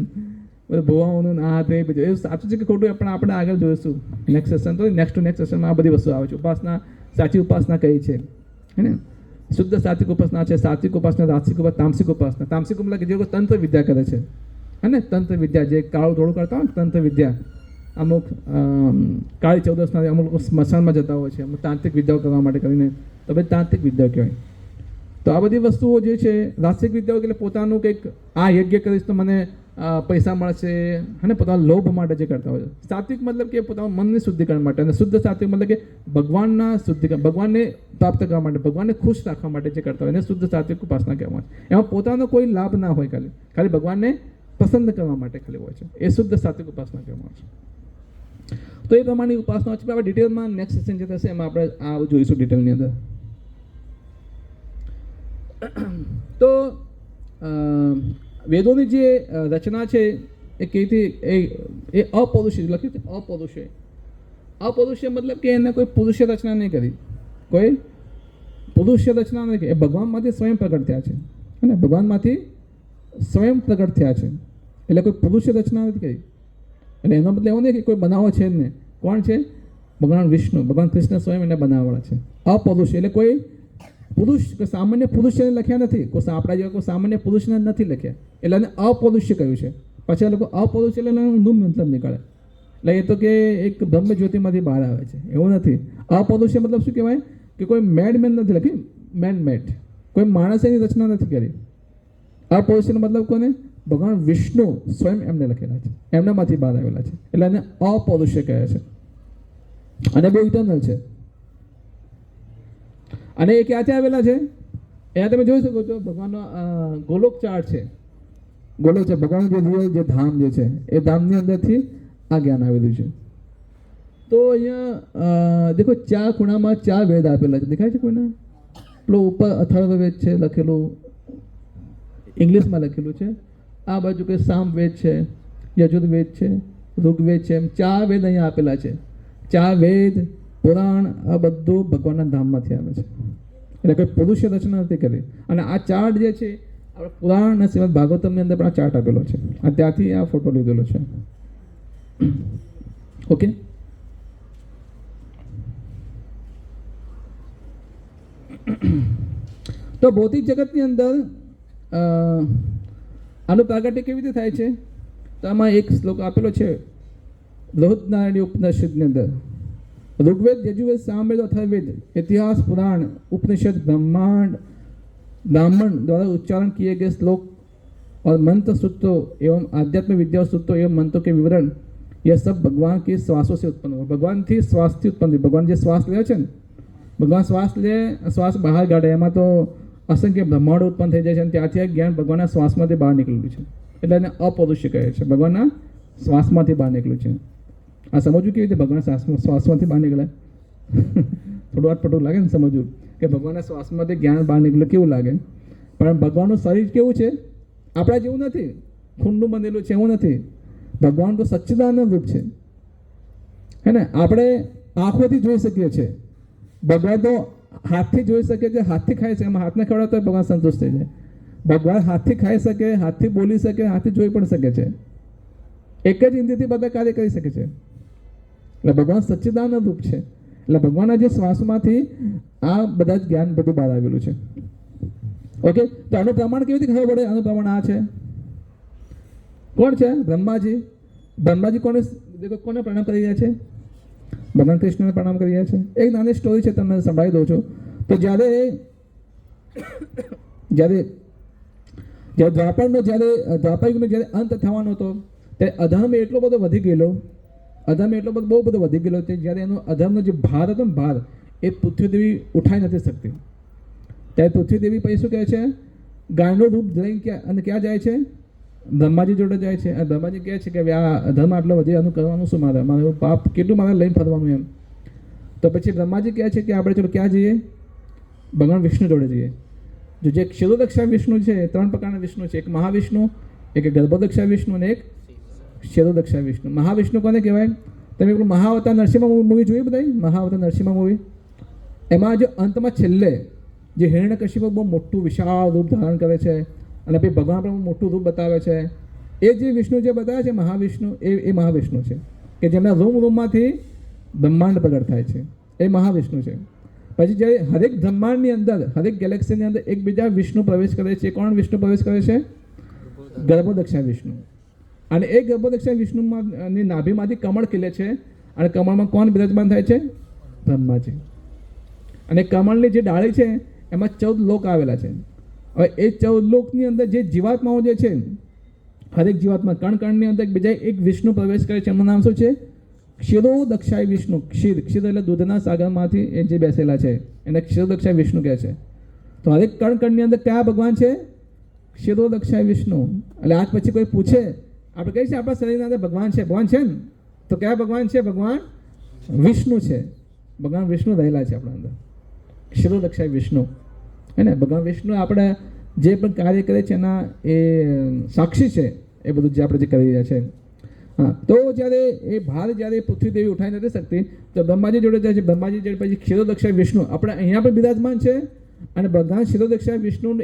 બધું ભુવાઓનું આ તે બીજું. એ સાચું છે કે ખોટું પણ આપણે આગળ જોઈશું નેક્સ્ટ સેશન. તો નેક્સ્ટ સેશનમાં આ બધી વસ્તુ આવે છે. ઉપાસના, સાચી ઉપાસના કઈ છે, હે ને. શુદ્ધ સાત્વિક ઉપાસના છે, સાત્વિક ઉપાસના, રાજસિક ઉપાસના, તામસિક ઉપાસના. તામસિક ઉપાસના કે જે લોકો તંત્ર વિદ્યા કરે છે, હે ને. તંત્ર વિદ્યા જે કાળું થોડું કરતા હોય ને, તંત્ર વિદ્યા. અમુક કાળી ચૌદસના અમુક લોકો સ્મશાનમાં જતા હોય છે, અમુક તાંત્રિક વિદ્યાઓ કરવા માટે કરીને, તો ભાઈ તાંત્રિક વિદ્યા કહેવાય. તો આ બધી વસ્તુઓ જે છે રાજસિક વિદ્યાઓ એટલે પોતાનું કંઈક આ યજ્ઞ કરીશ તો મને પૈસા મળશે, અને પોતાના લોભ માટે જે કરતા હોય છે. સાત્વિક મતલબ કે પોતાના મનની શુદ્ધિકરણ માટે, અને શુદ્ધ સાત્વિક મતલબ કે ભગવાનના શુદ્ધિકરણ, ભગવાનને પ્રાપ્ત કરવા માટે, ભગવાનને ખુશ રાખવા માટે જે કરતા હોય એને શુદ્ધ સાત્વિક ઉપાસના કહેવામાં આવે છે. એમાં પોતાનો કોઈ લાભ ના હોય, ખાલી ભગવાનને પસંદ કરવા માટે ખાલી હોય છે. એ શુદ્ધ સાત્વિક ઉપાસના કહેવામાં આવે છે. તો એ પ્રમાણેની ઉપાસના છે. આપણે ડિટેલમાં નેક્સ્ટ સેશન જે થશે એમાં આપણે આ જોઈશું ડિટેલની અંદર. તો વેદોની જે રચના છે એ કેવી એ અપૌરુષે લખ્યું છે. અપૌરુષે મતલબ કે એને કોઈ પુરુષે રચના નહીં કરી, કોઈ પુરુષે રચના નહીં કરી. એ ભગવાનમાંથી સ્વયં પ્રગટ થયા છે, અને ભગવાનમાંથી સ્વયં પ્રગટ થયા છે. એટલે કોઈ પુરુષે રચના નથી કરી. એટલે એનો મતલબ એવું નહીં કે કોઈ બનાવો છે જ ને. કોણ છે? ભગવાન વિષ્ણુ, ભગવાન કૃષ્ણ સ્વયં એને બનાવવાળા છે. અપૌરુષ એટલે કોઈ પુરુષ, સામાન્ય પુરુષને લખ્યા નથી. કોઈ આપણા જેવા કોઈ સામાન્ય પુરુષને નથી લખ્યા, એટલે એને અપૌરુષ કહ્યું છે. પછી આ લોકો અપૌરુષ એટલે ઊંધું મતલબ નીકળે, એટલે એ તો કે એક બ્રહ્મ જ્યોતિમાંથી બહાર આવે છે, એવું નથી. અપૌરુષ મતલબ શું કહેવાય કે કોઈ મેડ નથી લખી, મેડ કોઈ માણસે એની રચના નથી કરી. અપૌરુષનો મતલબ કોને? ભગવાન વિષ્ણુ સ્વયં એમને લખેલા છે, એમનામાંથી બહાર આવેલા છે, એટલે એને અપૌરુષ કહે છે. અને બહુ ઇટર્નલ છે. અને એ ક્યાંથી આવેલા છે? અહીંયા તમે જોઈ શકો છો, ભગવાનનો ગોલોક ચાર્ટ છે. ગોલોક છે ભગવાનનું જે રિયલ જે ધામ જે છે એ ધામની અંદરથી આ જ્ઞાન આવેલું છે. તો અહીંયા દેખો 4 ખૂણામાં 4 વેદ આપેલા છે, દેખાય છે કોઈને? પેલો ઉપર અથર્વવેદ છે લખેલું, ઇંગ્લિશમાં લખેલું છે. આ બાજુ કે સામવેદ છે, યજુર્વેદ છે, ઋગ્વેદ છે. એમ 4 વેદ અહીંયા આપેલા છે. 4 વેદ, પુરાણ, આ બધું ભગવાનના ધામમાંથી આવે છે. એટલે કોઈ પુરુષે રચના નથી કરી. અને આ ચાર્ટ જે છે આપણે પુરાણ અને શ્રીમદ ભાગવતમની અંદર પણ આ ચાર્ટ આપેલો છે. આ ત્યાંથી આ ફોટો લીધેલો છે. ઓકે. તો ભૌતિક જગતની અંદર આનું પ્રાગટ્ય કેવી રીતે થાય છે? તો આમાં એક શ્લોક આપેલો છે બૃહદ નારાયણ ઉપનિષદની અંદર. ऋग्वेद, यजुर्वेद, सामवेद, अथर्ववेद, इतिहास, पुराण, उपनिषद, ब्रह्मांड, ब्राह्मण द्वारा उच्चारण किए गए श्लोक और मंत्र सूत्रों एवं आध्यात्म विद्या सूत्रों एवं मंत्रों के विवरण, यह सब भगवान के श्वासों से उत्पन्न हुआ। भगवान थी श्वास थी उत्पन्न हुई। भगवान जो श्वास ले છે ને, ભગવાન શ્વાસ લે, શ્વાસ બહાર કાઢે, એમાં તો અસંખ્ય બ્રહ્માંડો ઉત્પન્ન થઈ જાય છે અને ત્યાંથી આ જ્ઞાન ભગવાનના શ્વાસમાંથી બહાર નીકળેલું છે, એટલે એને અપૌરુષય કહે છે, ભગવાનના શ્વાસમાંથી બહાર નીકળ્યું છે. આ સમજવું કેવી રીતે ભગવાનના શ્વાસમાંથી બહાર નીકળે? થોડું અટપટું લાગે ને સમજવું કે ભગવાનના શ્વાસમાંથી જ્ઞાન બહાર નીકળે, કેવું લાગે? પણ ભગવાનનું શરીર કેવું છે? આપણા જેવું નથી, ખૂનનું બનેલું છે એવું નથી. ભગવાન તો સચ્ચિદાનંદ રૂપ છે, હે ને? આપણે આંખોથી જોઈ શકીએ છીએ, ભગવાન તો હાથથી જોઈ શકે છે, હાથથી ખાઈ શકે. એમાં હાથને ખવડાવતો ભગવાન સંતુષ્ટ થઈ જાય. ભગવાન હાથથી ખાઈ શકે, હાથથી બોલી શકે, હાથથી જોઈ પણ શકે છે. એક જ ઇન્દ્રિયથી બધા કાર્ય કરી શકે છે. એટલે ભગવાન સચ્ચિદાનંદ રૂપ છે. એટલે ભગવાનના જે શ્વાસમાંથી આ બધા જ જ્ઞાન બધું બહાર આવેલું છે. ઓકે, તો આનું પ્રમાણ કેવી રીતે ખબર પડે? આનું પ્રમાણ આ છે. કોણ છે? બ્રહ્માજી. બ્રહ્માજી કોને પ્રણામ કરી રહ્યા છે? ભગવાન કૃષ્ણને પ્રણામ કરી રહ્યા છે. એક નાની સ્ટોરી છે, તમને સંભળાવી દઉં છું. તો જ્યારે દ્વાપરનો દ્વાપરયુગનો જ્યારે અંત થવાનો હતો, ત્યારે અધર્મ એટલો બધો વધી ગયેલો, બહુ બધો વધી ગયેલો છે. જ્યારે એનો અધર્મનો જે ભાર હતો ને, ભાર એ પૃથ્વીદેવી ઉઠાઈ નથી શકતી. ત્યારે પૃથ્વીદેવી પછી શું કહે છે? ગાયનું રૂપ લઈને ક્યાં જાય છે? બ્રહ્માજી જોડે જાય છે. અને બ્રહ્માજી કહે છે કે આ અધર્મ આટલો વધી, આનું કરવાનું શું? મારું પાપ કેટલું મારે લઈને ફરવાનું એમ. તો પછી બ્રહ્માજી કહે છે કે આપણે ચલો ક્યાં જઈએ? ભગવાન વિષ્ણુ જોડે જઈએ. જો જે ક્ષીરોદક્ષા વિષ્ણુ છે, 3 પ્રકારના વિષ્ણુ છે. એક મહાવિષ્ણુ, એક ગર્ભોદક્ષા વિષ્ણુ અને એક ક્ષીરોદક્ષા વિષ્ણુ. મહાવિષ્ણુ કોને કહેવાય? તમે પેલું મહાવતાર નરસિંહ મૂવી જોયું બધાય? મહાવતાર નરસિંહ મૂવી, એમાં જો અંતમાં છેલ્લે જે હિરણ્યકશિપુ બહુ મોટું વિશાળ રૂપ ધારણ કરે છે અને પછી ભગવાન પણ મોટું રૂપ બતાવે છે, એ જે વિષ્ણુ જે બતાવે છે મહાવિષ્ણુ, એ મહાવિષ્ણુ છે કે જેમના રૂમમાંથી બ્રહ્માંડ પ્રગટ થાય છે. એ મહાવિષ્ણુ છે. પછી જ્યારે હરેક બ્રહ્માંડની અંદર, હરેક ગેલેક્સીની અંદર એક બીજા વિષ્ણુ પ્રવેશ કરે છે. કોણ વિષ્ણુ પ્રવેશ કરે છે? ગર્ભોદક્ષા વિષ્ણુ. અને એ ગર્ભોદક્ષા વિષ્ણુની નાભીમાંથી કમળ ખીલે છે અને કમળમાં કોણ બિરાજમાન થાય છે? બ્રહ્માજી. અને કમળની જે ડાળી છે એમાં 14 લોક આવેલા છે. હવે એ 14 લોકની અંદર જે જીવાત્માઓ જે છે, હરેક જીવાત્મા કણની અંદર બીજા એક વિષ્ણુ પ્રવેશ કરે છે. એમનું નામ શું છે? ક્ષીરોદક્ષાય વિષ્ણુ. ક્ષીર એટલે દૂધના સાગરમાંથી એ જે બેસેલા છે એને ક્ષીરોદક્ષાય વિષ્ણુ કહે છે. તો હરેક કણની અંદર કયા ભગવાન છે? ક્ષીરોદક્ષાય વિષ્ણુ. એટલે આજ પછી કોઈ પૂછે, આપણે કહીએ છીએ આપણા શરીરના અંદર ભગવાન છે, ભગવાન છે ને, તો કયા ભગવાન છે? ભગવાન વિષ્ણુ છે. ભગવાન વિષ્ણુ રહેલા છે આપણા અંદર, ક્ષીરોદક્ષાય વિષ્ણુ, હે ને? ભગવાન વિષ્ણુ આપણે જે પણ કાર્ય કરે છે એના એ સાક્ષી છે, એ બધું જે આપણે જે કરી રહ્યા છે. હા, તો જ્યારે એ ભાર જ્યારે પૃથ્વીદેવી ઉઠાઈ નથી શકતી, તો બ્રહ્માજી જોડે જાય છે. બ્રહ્માજી જોડે પછી ક્ષીરોદક્ષાય વિષ્ણુ આપણે અહીંયા પણ બિરાજમાન છે. અને ભગવાન ક્ષીરોદક્ષાય વિષ્ણુનું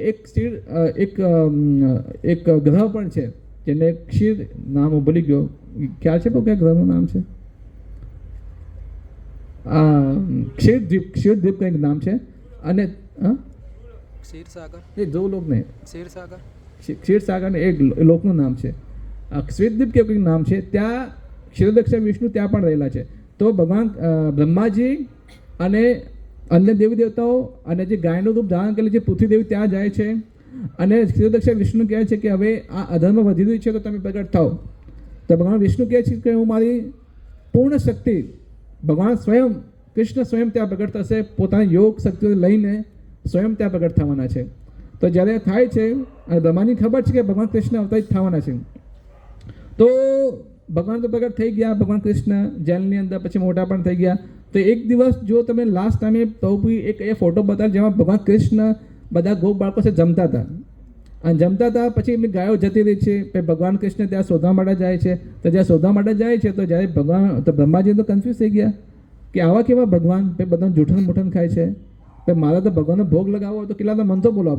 એક ગ્રહ પણ છે, જેને ક્ષીર નામ ભૂલી ગયો, ખ્યાલ છે કયા ગ્રહનું નામ છે? ક્ષીરદ્વીપ કંઈક નામ છે. અને ક્ષીરસાગર ને એક લોકનું નામ છે, ક્ષીરદ્વીપ કે કંઈક નામ છે. ત્યાં ક્ષીરોદક્ષા વિષ્ણુ ત્યાં પણ રહેલા છે. તો ભગવાન બ્રહ્માજી અને અન્ય દેવી દેવતાઓ અને જે ગાયનું રૂપ ધારણ કરેલું છે પૃથ્વીદેવી ત્યાં જાય છે. અને ક્ષીરોદક્ષા વિષ્ણુ કહે છે કે હવે આ અધર્મ વધી રહ્યું છે, તો તમે પ્રગટ થાઓ. તો ભગવાન વિષ્ણુ કહે છે કે હું મારી પૂર્ણ શક્તિ, ભગવાન સ્વયં કૃષ્ણ સ્વયં ત્યાં પ્રગટ થશે, પોતાની યોગ શક્તિઓ લઈને સ્વયં ત્યાં પ્રગટ થવાના છે. તો જ્યારે થાય છે અને બ્રહ્માની ખબર છે કે ભગવાન કૃષ્ણ અવતારિત થવાના છે, તો ભગવાન તો પ્રગટ થઈ ગયા, ભગવાન કૃષ્ણ જેલની અંદર પછી મોટા પણ થઈ ગયા. તો એક દિવસ જો તમે લાસ્ટ ટાઈમે પ્રભુ એક એ ફોટો બતાવ્યો જેમાં ભગવાન કૃષ્ણ બધા ગોપ બાળકો છે જમતા હતા, અને જમતા હતા પછી એમની ગાયો જતી રહી છે. પછી ભગવાન કૃષ્ણ ત્યાં શોધવા માટે જાય છે. તો જ્યાં શોધવા માટે જાય છે તો જ્યારે ભગવાન, તો બ્રહ્માજી તો કન્ફ્યુઝ થઈ ગયા કે આવા કેવા ભગવાન, પછી બધાને જૂઠન ખાય છે. પછી મારે તો ભગવાનનો ભોગ લગાવવો હોય તો કેટલા મંત્રો બોલવા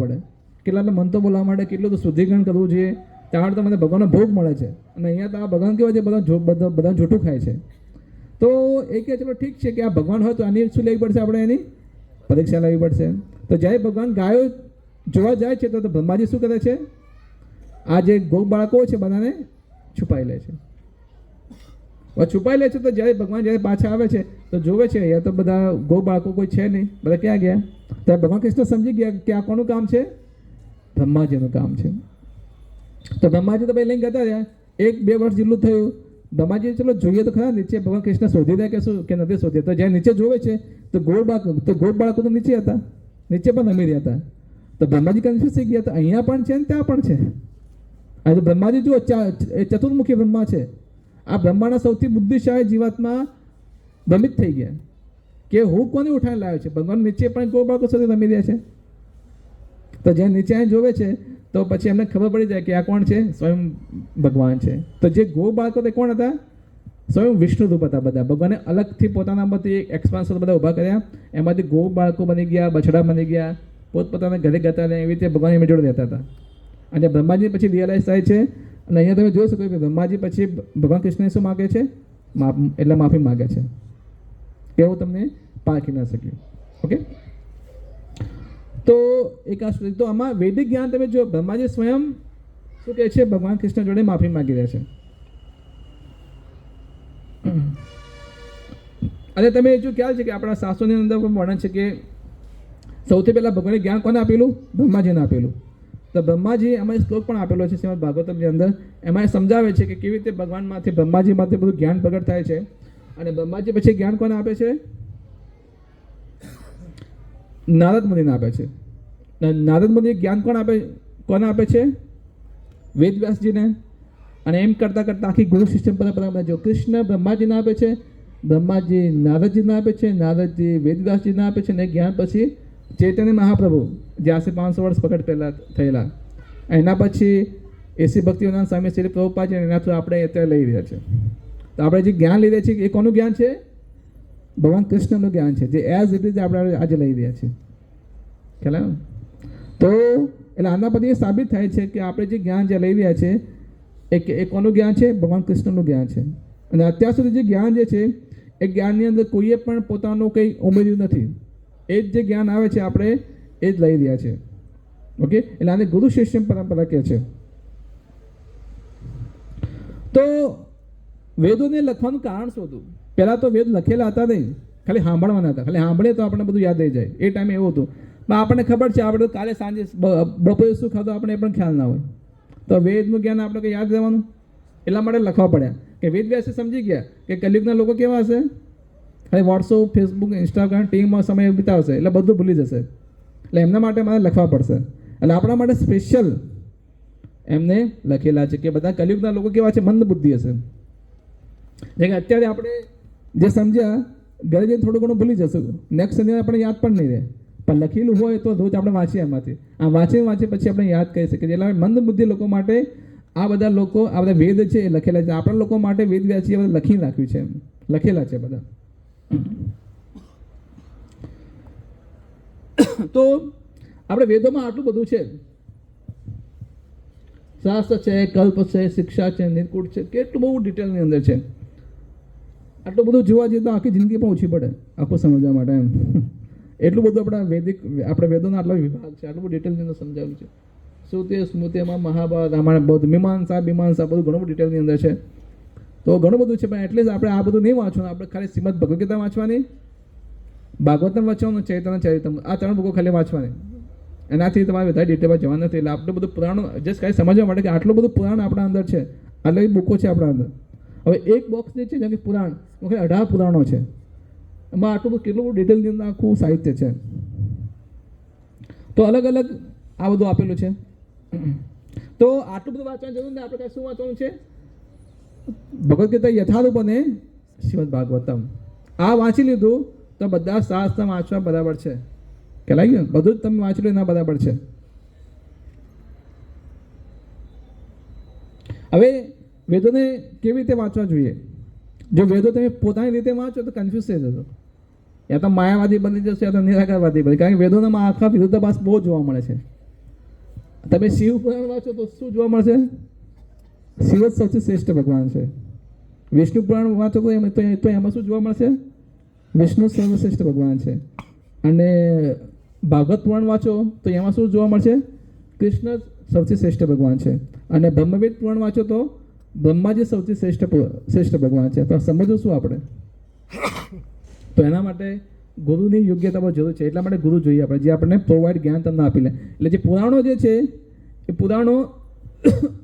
પડે, કેટલું તો શુદ્ધિકરણ કરવું જોઈએ, ત્યાં તો મને ભગવાનનો ભોગ મળે છે. અને અહીંયા તો આ ભગવાન કેવા છે, બધા જૂઠું ખાય છે. તો એ કહે ચલો ઠીક છે કે આ ભગવાન હોય તો આની શું લેવી પડશે? આપણે એની પરીક્ષા લેવી પડશે. તો જ્યારે ભગવાન ગાયો જોવા જાય છે તો બ્રહ્માજી શું કરે છે? આ જે ગોપ બાળકો છે બધાને છુપાઈ લે છે. હવે છુપાઈ લે છે તો જ્યારે ભગવાન જ્યારે પાછા આવે છે તો જોવે છે યા તો બધા ગો બાળકો કોઈ છે નહીં, બધા ક્યાં ગયા? ત્યારે ભગવાન કૃષ્ણ સમજી ગયા કે આ કોનું કામ છે? બ્રહ્માજીનું કામ છે. તો બ્રહ્માજી તો ભાઈ લઈને જતા રહ્યા. 1-2 વર્ષ જેટલું થયું. બ્રહ્માજી ચલો જોઈએ તો ખરા નીચે ભગવાન કૃષ્ણ શોધી રહ્યા કે શું કે નથી શોધ્યા. તો જ્યાં નીચે જોવે છે તો ગોળ બાળકો તો નીચે હતા, નીચે પણ રમી રહ્યા હતા. તો બ્રહ્માજી કન્ફ્યુઝ થઈ ગયા. તો અહીંયા પણ છે ને ત્યાં પણ છે. આજે બ્રહ્માજી જુઓ, એ ચતુર્મુખી બ્રહ્મા છે. આ બ્રહ્માના સૌથી બુદ્ધિશાળી જીવાત્મા ભ્રમિત થઈ ગયા કે હું કોને ઉઠાવી લાવ્યો છે. ભગવાન નીચે પણ ગોળ બાળકો સાથે રમી રહ્યા છે. તો જ્યાં નીચે જોવે છે તો પછી એમને ખબર પડી જાય કે આ કોણ છે? સ્વયં ભગવાન છે. તો જે ગો બાળકો તે કોણ હતા? સ્વયં વિષ્ણુ રૂપ હતા બધા. ભગવાને અલગથી પોતાનામાંથી એક એક્સપાન્સર બધા ઊભા કર્યા. એમાંથી ગો બાળકો બની ગયા, બછડા બની ગયા, પોતપોતાના ઘરે ગયા અને એવી રીતે ભગવાન એમની જોડે રહેતા હતા. અને બ્રહ્માજી પછી રિયલાઇઝ થાય છે અને અહીંયા તમે જોઈ શકો કે બ્રહ્માજી પછી ભગવાન કૃષ્ણને શું માગે છે? એટલે માફી માગે છે કે હું તમને પારખી ના શક્યું. ઓકે, તો એક આ સ્ટોરી. તો આમાં વૈદિક જ્ઞાન તમે જો બ્રહ્માજી સ્વયં શું કહે છે? ભગવાન કૃષ્ણ જોડે માફી માગી રહ્યા છે. અને તમે જો ખ્યાલ છે કે આપણા શાસ્ત્રોની અંદર પણ વર્ણન છે કે સૌથી પહેલાં ભગવાને જ્ઞાન કોને આપેલું? બ્રહ્માજીને આપેલું. તો બ્રહ્માજી એમાં શ્લોક પણ આપેલો છે શ્રીમદ ભાગવતમની અંદર. એમાં સમજાવે છે કે કેવી રીતે ભગવાનમાંથી બ્રહ્માજીમાંથી બધું જ્ઞાન પ્રગટ થાય છે. અને બ્રહ્માજી પછી જ્ઞાન કોને આપે છે? નારદ મુનિને આપે છે. નારદ મુનિ જ્ઞાન કોને આપે છે? વેદ વ્યાસજીને. અને એમ કરતાં કરતાં આખી ગુરુ શિષ્ય પરંપરામાં જો કૃષ્ણ બ્રહ્માજીને આપે છે, બ્રહ્માજી નારદજીને આપે છે, નારદજી વેદ વ્યાસજીને આપે છે. અને જ્ઞાન પછી ચૈતન્ય મહાપ્રભુ જે આશરે 500 વર્ષ પ્રગટ પહેલાં થયેલા, એના પછી એસી ભક્તિઓના સ્વામી શ્રી પ્રભુપાદજી, એના થ્રુ આપણે અત્યારે લઈ રહ્યા છે. તો આપણે જે જ્ઞાન લઈ રહ્યા છીએ એ કોનું જ્ઞાન છે? ભગવાન કૃષ્ણનું જ્ઞાન છે, જે એઝ ઇટ ઇઝ આપણે આજે લઈ રહ્યા છીએ. ખ્યાલ? તો એટલે આના પરથી એ સાબિત થાય છે કે આપણે જે જ્ઞાન જે લઈ રહ્યા છે એ કોનું જ્ઞાન છે? ભગવાન કૃષ્ણનું જ્ઞાન છે. અને અત્યાર સુધી જે જ્ઞાન જે છે એ જ્ઞાનની અંદર કોઈએ પણ પોતાનું કંઈ ઉમેર્યું નથી. એ જ જે જ્ઞાન આવે છે આપણે એ જ લઈ રહ્યા છે. ઓકે, એટલે આને ગુરુ શિષ્ય પરંપરા કહે છે. તો વેદોને લખવાનું કારણ શું હતું? પહેલાં તો વેદ લખેલા હતા નહીં, ખાલી સાંભળવાના હતા. ખાલી સાંભળીએ તો આપણને બધું યાદ રહી જાય. એ ટાઈમે એવું હતું. પણ આપણને ખબર છે આપણે કાલે સાંજે બપોરે શું ખાધું આપણે એ પણ ખ્યાલ ના હોય. તો વેદનું જ્ઞાન આપણે કંઈ યાદ રહેવાનું એટલા માટે લખવા પડ્યા કે વેદ વ્યાસે સમજી ગયા કે કલિયુગના લોકો કેવા હશે? ખાલી વોટ્સઅપ, ફેસબુક, ઇન્સ્ટાગ્રામ, ટીવીમાં સમય વિતાવશે એટલે બધું ભૂલી જશે. એટલે એમના માટે મારે લખવા પડશે. એટલે આપણા માટે સ્પેશિયલ એમને લખેલા છે કે બધા કલિયુગના લોકો કેવા છે? મંદ બુદ્ધિ હશે. જેમ કે અત્યારે આપણે જે સમજ્યા ઘરે જઈને થોડું ઘણું ભૂલી જશું, નેક્સ્ટ સંડે આપણે યાદ પણ નહીં રહે. પણ લખેલું હોય તો રોજ આપણે વાંચીએ એમાંથી. આ વાંચી પછી આપણે યાદ કરી શકીએ. એટલે મંદ બુદ્ધિ લોકો માટે આ બધા લોકો, આ બધા વેદ છે એ લખેલા છે. આપણા લોકો માટે વેદ વ્યાસજીએ બધા લખી નાખ્યું છે, લખેલા છે બધા. તો આપણે વેદોમાં આટલું બધું છે, શાસ્ત્ર છે, કલ્પ છે, શિક્ષા છે, નિર્કુટ છે, કેટલું બહુ ડિટેલની અંદર છે. આટલું બધું જોવા જઈએ તો આખી જિંદગી પણ ઓછી પડે આખું સમજવા માટે એમ. એટલું બધું આપણે વેદોના આટલા વિભાગ છે, આટલું બધું ડિટેલની અંદર સમજાવ્યું છે. શ્રુતિ સ્મૃતિમાં મહાભારત, રામાયણ, બૌદ્ધ, મીમાંસા બધું ઘણું બધું ડિટેલની અંદર છે. તો ઘણું બધું છે. પણ એટલે જ આપણે આ બધું નહીં વાંચવાનું. આપણે ખાલી શ્રીમદ ભગવદ ગીતા વાંચવાની, ભાગવતમ વાંચવાનું, ચૈતન્ય ચરિતમ, આ 3 બુકો ખાલી વાંચવાની. એનાથી તમારે વધારે ડિટેલમાં જવાનું નથી. એટલે આટલું બધું પુરાણ જસ્ટ ખાલી સમજવા માટે કે આટલું બધું પુરાણ આપણા અંદર છે, આટલી બુકો છે આપણા અંદર. હવે એક બોક્સ જે છે જેમ કે પુરાણ, ખાલી 18 પુરાણો છે. એમાં આટલું બધું કેટલું બધું ડિટેલની અંદર આખું સાહિત્ય છે. તો અલગ અલગ આ બધું આપેલું છે. તો આટલું બધું વાંચવાની જરૂર નહીં. આપણે કાંઈ શું વાંચવાનું છે? ભગવદ્ ગીતા યથારૂપ અને શ્રીમદ ભાગવતમ. આ વાંચી લીધું તો બધા શાસ્ત્ર વાંચવા બરાબર છે. ખ્યાલ ગયું? બધું જ તમે વાંચી લો એના બરાબર છે. હવે વેદોને કેવી રીતે વાંચવા જોઈએ? જો વેદો તમે પોતાની રીતે વાંચો તો કન્ફ્યુઝ થઈ જશો. યા તો માયાવાદી બની જશે, યા તો નિરાકારવાદી બની. કારણ કે વેદોનામાં આખા વિરોધાભાસ બહુ જોવા મળે છે. તમે શિવ પુરાણ વાંચો તો શું જોવા મળશે? શિવ જ સૌથી શ્રેષ્ઠ ભગવાન છે. વિષ્ણુ પુરાણ વાંચો તો એમાં શું જોવા મળશે? વિષ્ણુ સર્વશ્રેષ્ઠ ભગવાન છે. અને ભાગવત પુરાણ વાંચો તો એમાં શું જોવા મળશે? કૃષ્ણ સૌથી શ્રેષ્ઠ ભગવાન છે. અને બ્રહ્મવેદ પુરાણ વાંચો તો બ્રહ્માજી સૌથી શ્રેષ્ઠ ભગવાન છે. તો સમજવું શું આપણે? તો એના માટે ગુરુની યોગ્યતા બહુ જરૂર છે. એટલા માટે ગુરુ જોઈએ આપણે, જે આપણને પ્રોવાઈડ જ્ઞાન તમને આપી લે. એટલે જે પુરાણો જે છે એ પુરાણો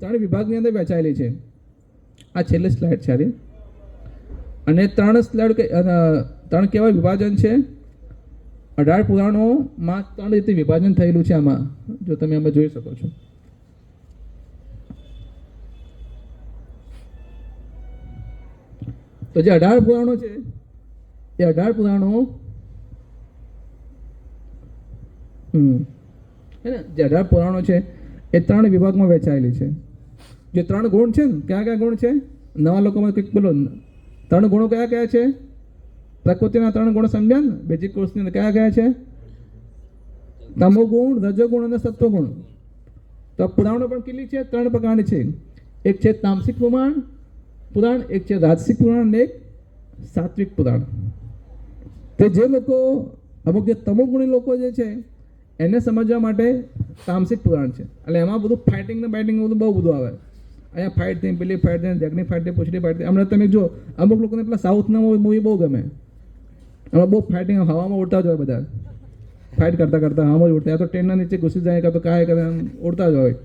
3 વિભાગની અંદર વહેંચાયેલી છે. આ છેલ્લી સ્લાઇડ છે આની. અને 3 કેવા વિભાજન છે? 18 પુરાણોમાં 3 રીતે વિભાજન થયેલું છે. આમાં જો તમે આમાં જોઈ શકો છો. તો જે 18 પુરાણો છે એ 18 પુરાણો હે ને, જે 18 પુરાણો છે એ 3 વિભાગમાં વહેંચાયેલી છે. જે 3 ગુણ છે ને, કયા ગુણ છે? નવા લોકોમાં કંઈક બોલો. 3 ગુણો કયા છે? પ્રકૃતિના 3 ગુણ સમજ્યા ને બેઝિક કોર્સની અંદર? કયા છે? તમો ગુણ, રજો ગુણ અને સત્વ ગુણ. તો પુરાણો પણ કેટલી છે? 3 પ્રકારની છે. એક છે તામસિક પુરાણ, એક છે રાજસિક પુરાણ અને એક સાત્વિક પુરાણ. તે જે લોકો અમુક જે તમોગુણી લોકો જે છે એને સમજવા માટે તામસિક પુરાણ છે. એટલે એમાં બધું ફાઇટિંગ ને બાઇટિંગ બધું બહુ બધું આવે. અહીંયા ફાઇટ થઈ, પેલી ફાઇટ થઈ, જગની ફાઇટ થઈ, પૂછડી ફાઇટ થઈ. હમણાં તમે જો અમુક લોકોને પેલા સાઉથના મૂવી બહુ ગમે. એમાં બહુ ફાઇટિંગ, હવામાં ઉડતા જ હોય બધા, ફાઇટ કરતા હવામાં જ ઉડતા. યા તો ટ્રેનના નીચે ઘૂસી જાય, કાં તો કાંઈ કરે, ઉડતા જ હોય.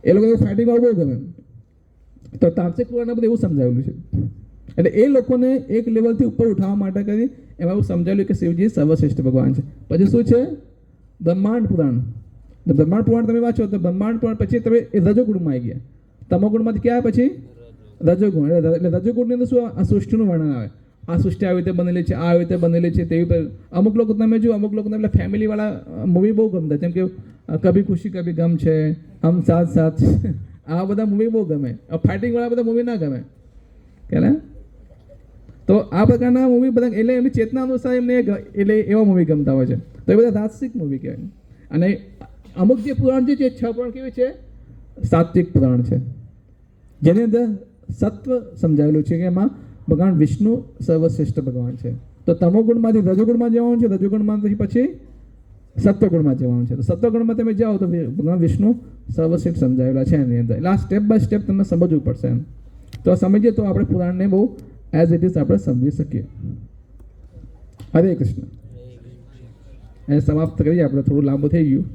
એ લોકો ફાઇટિંગ બહુ ગમે. તો તામસિક પુરાણમાં બધું એવું સમજાવેલું છે. એટલે એ લોકોને એક લેવલથી ઉપર ઉઠાવવા માટે કરી એમાં એવું સમજાવેલું કે શિવજી સર્વશ્રેષ્ઠ ભગવાન છે. પછી શું છે? બ્રહ્માંડ પુરાણ. બ્રહ્માંડ પુરાણ તમે વાંચો તો બ્રહ્માંડ પુરાણ પછી તમે એ રજોગુણમાં આવી ગયા. તમોગુણમાંથી ક્યાં પછી રજોગુણ. એટલે રજોગુણની અંદર શું? આ સૃષ્ટિનું વર્ણન આવે. આ સૃષ્ટિ આવી રીતે બનેલી છે, આ આવી રીતે બનેલી છે, તેવી પર અમુક લોકો તમે જો, અમુક લોકોને એટલે ફેમિલીવાળા મૂવી બહુ ગમતા, જેમ કે કભી ખુશી કભી ગમ છે, હમ સાથ સાથ, આ બધા મૂવી બહુ ગમે. ફાઇટિંગવાળા બધા મૂવી ના ગમે કે ને. તો આ પ્રકારના મૂવી બધા એટલે એમની ચેતના અનુસાર એમને એટલે એવા મૂવી ગમતા હોય છે. તો એ બધા રાજસિક મૂવી કહેવાય. અને અમુક જે પુરાણ છે 6 પુરાણ કેવી છે? સાત્વિક પુરાણ છે, જેની અંદર સત્વ સમજાવેલું છે કે એમાં ભગવાન વિષ્ણુ સર્વશ્રેષ્ઠ ભગવાન છે. તો તમોગુણમાંથી રજોગુણમાં જવાનું છે, રજોગુણમાંથી પછી સત્વગુણમાં જવાનું છે. તો સત્વગુણમાં તમે જાઓ તો ભગવાન વિષ્ણુ સર્વશ્રેષ્ઠ સમજાવેલા છે એની અંદર. એટલે આ સ્ટેપ બાય સ્ટેપ તમને સમજવું પડશે એમ. તો આ સમજીએ તો આપણે પુરાણને બહુ એઝ ઇટ ઇઝ આપણે સમજી શકીએ. હરે કૃષ્ણ. એ સમાપ્ત કરીએ આપણે, થોડું લાંબુ થઈ ગયું.